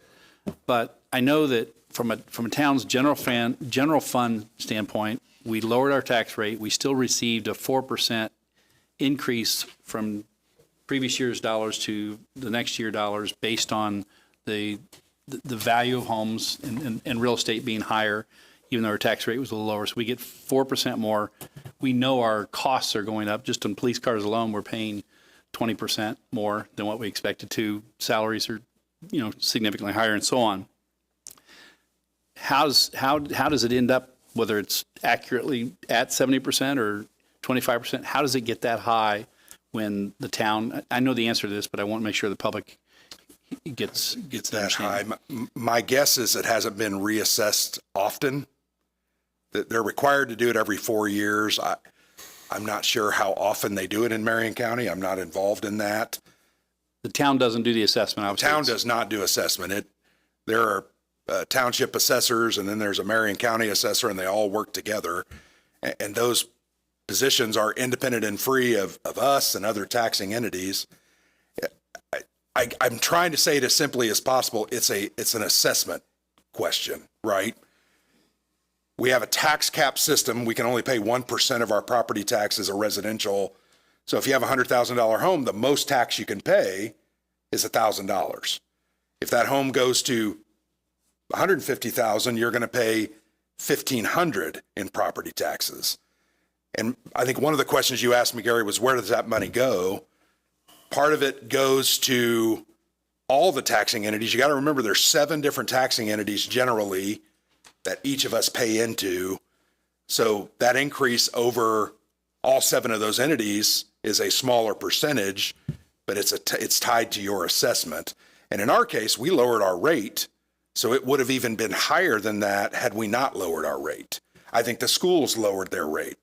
But I know that from a town's general fund standpoint, we lowered our tax rate. We still received a 4% increase from previous year's dollars to the next year dollars based on the value of homes and real estate being higher, even though our tax rate was a little lower. So we get 4% more. We know our costs are going up. Just on police cars alone, we're paying 20% more than what we expected to. Salaries are, significantly higher and so on. How does it end up, whether it's accurately at 70% or 25%, how does it get that high when the town, I know the answer to this, but I want to make sure the public gets that high. My guess is it hasn't been reassessed often. They're required to do it every 4 years. I'm not sure how often they do it in Marion County. I'm not involved in that. The town doesn't do the assessment. The town does not do assessment. There are township assessors, and then there's a Marion County assessor, and they all work together. And those positions are independent and free of us and other taxing entities. I'm trying to say it as simply as possible. It's an assessment question, right? We have a tax cap system. We can only pay 1% of our property tax as a residential. So if you have a $100,000 home, the most tax you can pay is $1,000. If that home goes to $150,000, you're going to pay $1,500 in property taxes. And I think one of the questions you asked me, Gary, was where does that money go? Part of it goes to all the taxing entities. You got to remember there's 7 different taxing entities generally that each of us pay into. So that increase over all 7 of those entities is a smaller percentage, but it's tied to your assessment. And in our case, we lowered our rate, so it would have even been higher than that had we not lowered our rate. I think the schools lowered their rate.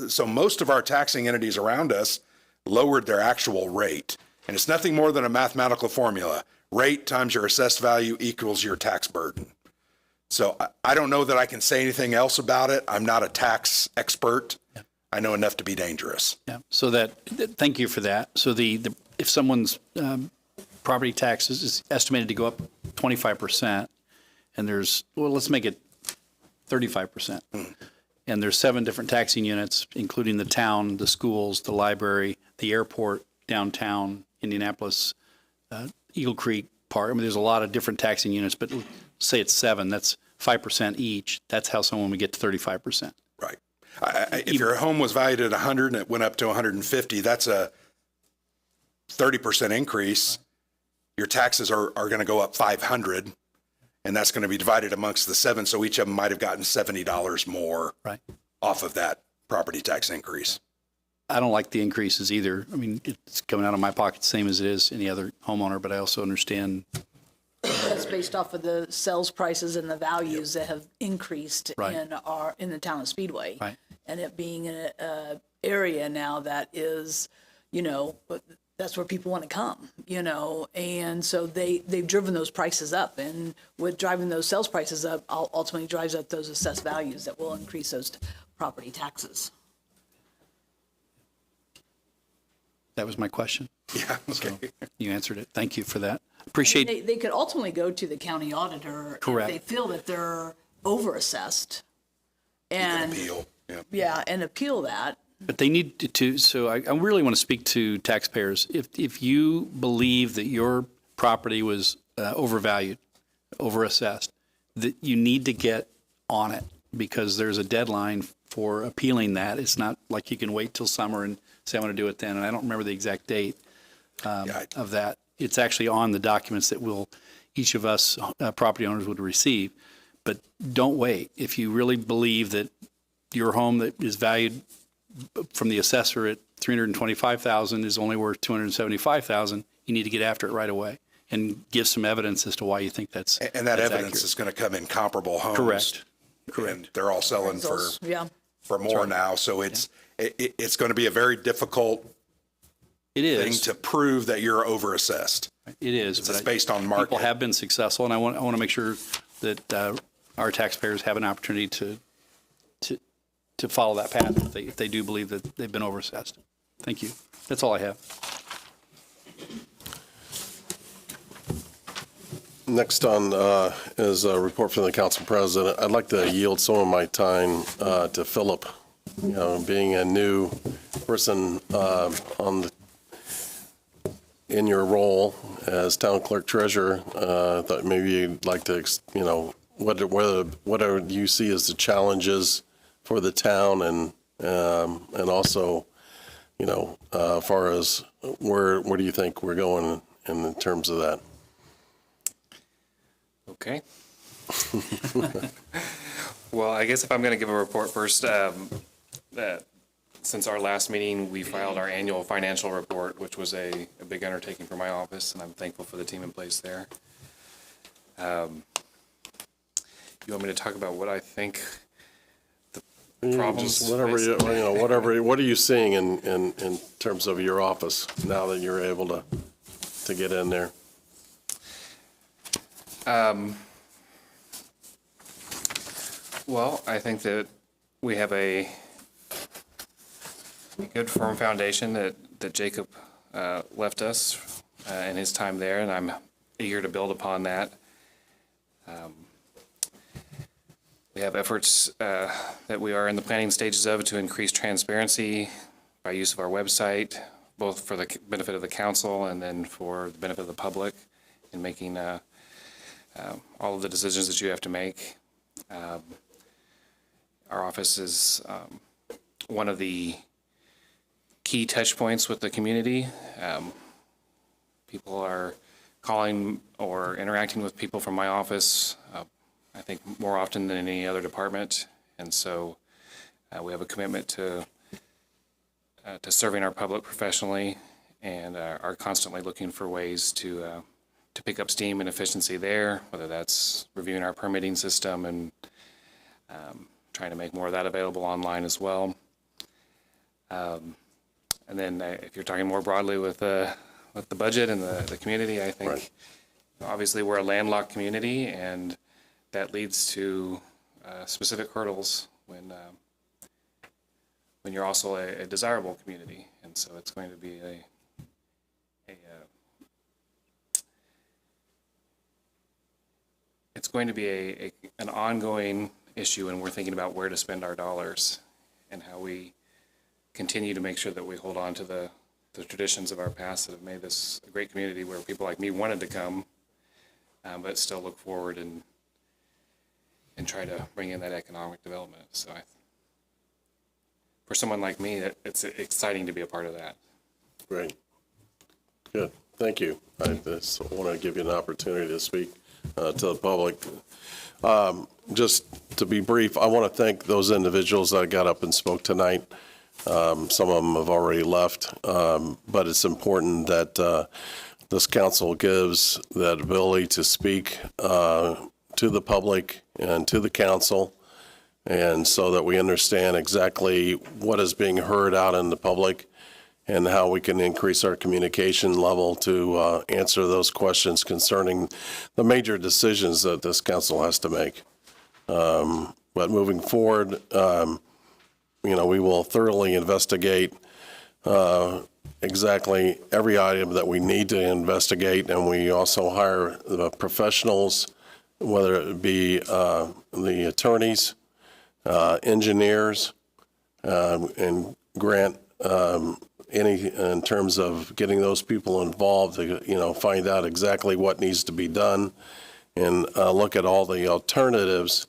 So most of our taxing entities around us lowered their actual rate. And it's nothing more than a mathematical formula. Rate times your assessed value equals your tax burden. So I don't know that I can say anything else about it. I'm not a tax expert. Yeah. I know enough to be dangerous. Yeah. So thank you for that. So if someone's property taxes is estimated to go up 25%, and let's make it 35%. And there's 7 different taxing units, including the town, the schools, the library, the airport, downtown, Indianapolis, Eagle Creek Park. I mean, there's a lot of different taxing units, but say it's 7, that's 5% each. That's how someone would get to 35%. Right. If your home was valued at 100 and it went up to 150, that's a 30% increase. Your taxes are going to go up 500, and that's going to be divided amongst the 7. So each of them might have gotten $70 more off of that property tax increase. I don't like the increases either. I mean, it's coming out of my pocket, same as it is any other homeowner, but I also understand. That's based off of the sales prices and the values that have increased in the town of Speedway. Right. And it being an area now that is, that's where people want to come, and so they've driven those prices up, and with driving those sales prices up, ultimately drives up those assessed values that will increase those property taxes. That was my question. Yeah, okay. So you answered it. Thank you for that. Appreciate. They could ultimately go to the county auditor Correct. if they feel that they're overassessed. And appeal. Yeah, and appeal that. But they need to, so I really want to speak to taxpayers. If you believe that your property was overvalued, overassessed, that you need to get on it, because there's a deadline for appealing that. It's not like you can wait till summer and say, I want to do it then. And I don't remember the exact date of that. It's actually on the documents that each of us property owners would receive. But don't wait. If you really believe that your home that is valued from the assessor at $325,000 is only worth $275,000, you need to get after it right away and give some evidence as to why you think that's And that evidence accurate. is going to come in comparable homes. Correct. And they're all selling for more right. now. So it's going to be a very difficult thing to prove that you're overassessed. It is. It's based on market. People have been successful, and I want to make sure that our taxpayers have an opportunity to follow that path if they do believe that they've been overassessed. Thank you. That's all I have. Next on is a report from the council president. I'd like to yield some of my time to Philip. Being a new person in your role as town clerk treasurer, thought maybe you'd like to, what you see as the challenges for the town, and also, as far as where do you think we're going in terms of that? Okay. Well, I guess if I'm going to give a report first, since our last meeting, we filed our annual financial report, which was a big undertaking for my office, and I'm thankful for the team in place there. You want me to talk about what I think the problems? Just whatever, what are you seeing in terms of your office now that you're able to get in there? Well, I think that we have a good firm foundation that Jacob left us in his time there, and I'm eager to build upon that. We have efforts that we are in the planning stages of to increase transparency by use of our website, both for the benefit of the council and then for the benefit of the public in making all of the decisions that you have to make. Our office is one of the key touch points with the community. People are calling or interacting with people from my office, I think more often than any other department. And so we have a commitment to serving our public professionally, and are constantly looking for ways to pick up steam and efficiency there, whether that's reviewing our permitting system and trying to make more of that available online as well. And then if you're talking more broadly with the budget and the community, I think obviously we're a landlocked community, and that leads to specific hurdles when you're also a desirable community. And so it's going to be it's going to be an ongoing issue, and we're thinking about where to spend our dollars and how we continue to make sure that we hold on to the traditions of our past that have made this a great community where people like me wanted to come, but still look forward and try to bring in that economic development. So for someone like me, it's exciting to be a part of that. Great. Good. Thank you. I just want to give you an opportunity to speak to the public. Just to be brief, I want to thank those individuals that got up and spoke tonight. Some of them have already left, but it's important that this council gives that ability to speak to the public and to the council, and so that we understand exactly what is being heard out in the public and how we can increase our communication level to answer those questions concerning the major decisions that this council has to make. But moving forward, we will thoroughly investigate exactly every item that we need to investigate, and we also hire the professionals, whether it be the attorneys, engineers, and grant any in terms of getting those people involved to find out exactly what needs to be done and look at all the alternatives.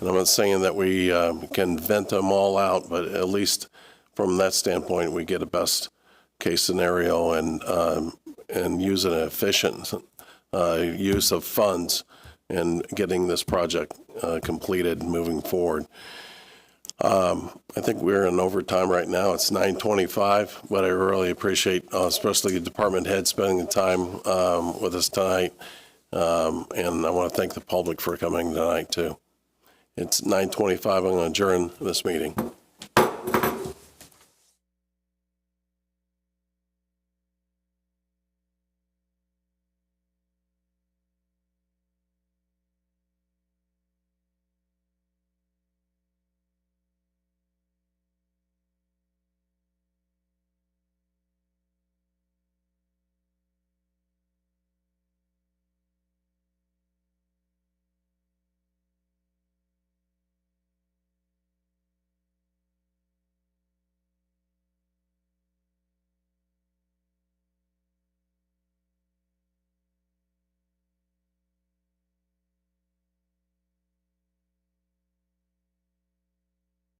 And I'm not saying that we can vent them all out, but at least from that standpoint, we get a best case scenario and use an efficient use of funds in getting this project completed moving forward. I think we're in overtime right now. It's 9:25, but I really appreciate, especially the department head spending the time with us tonight. And I want to thank the public for coming tonight too. It's 9:25. I'm going to adjourn this meeting.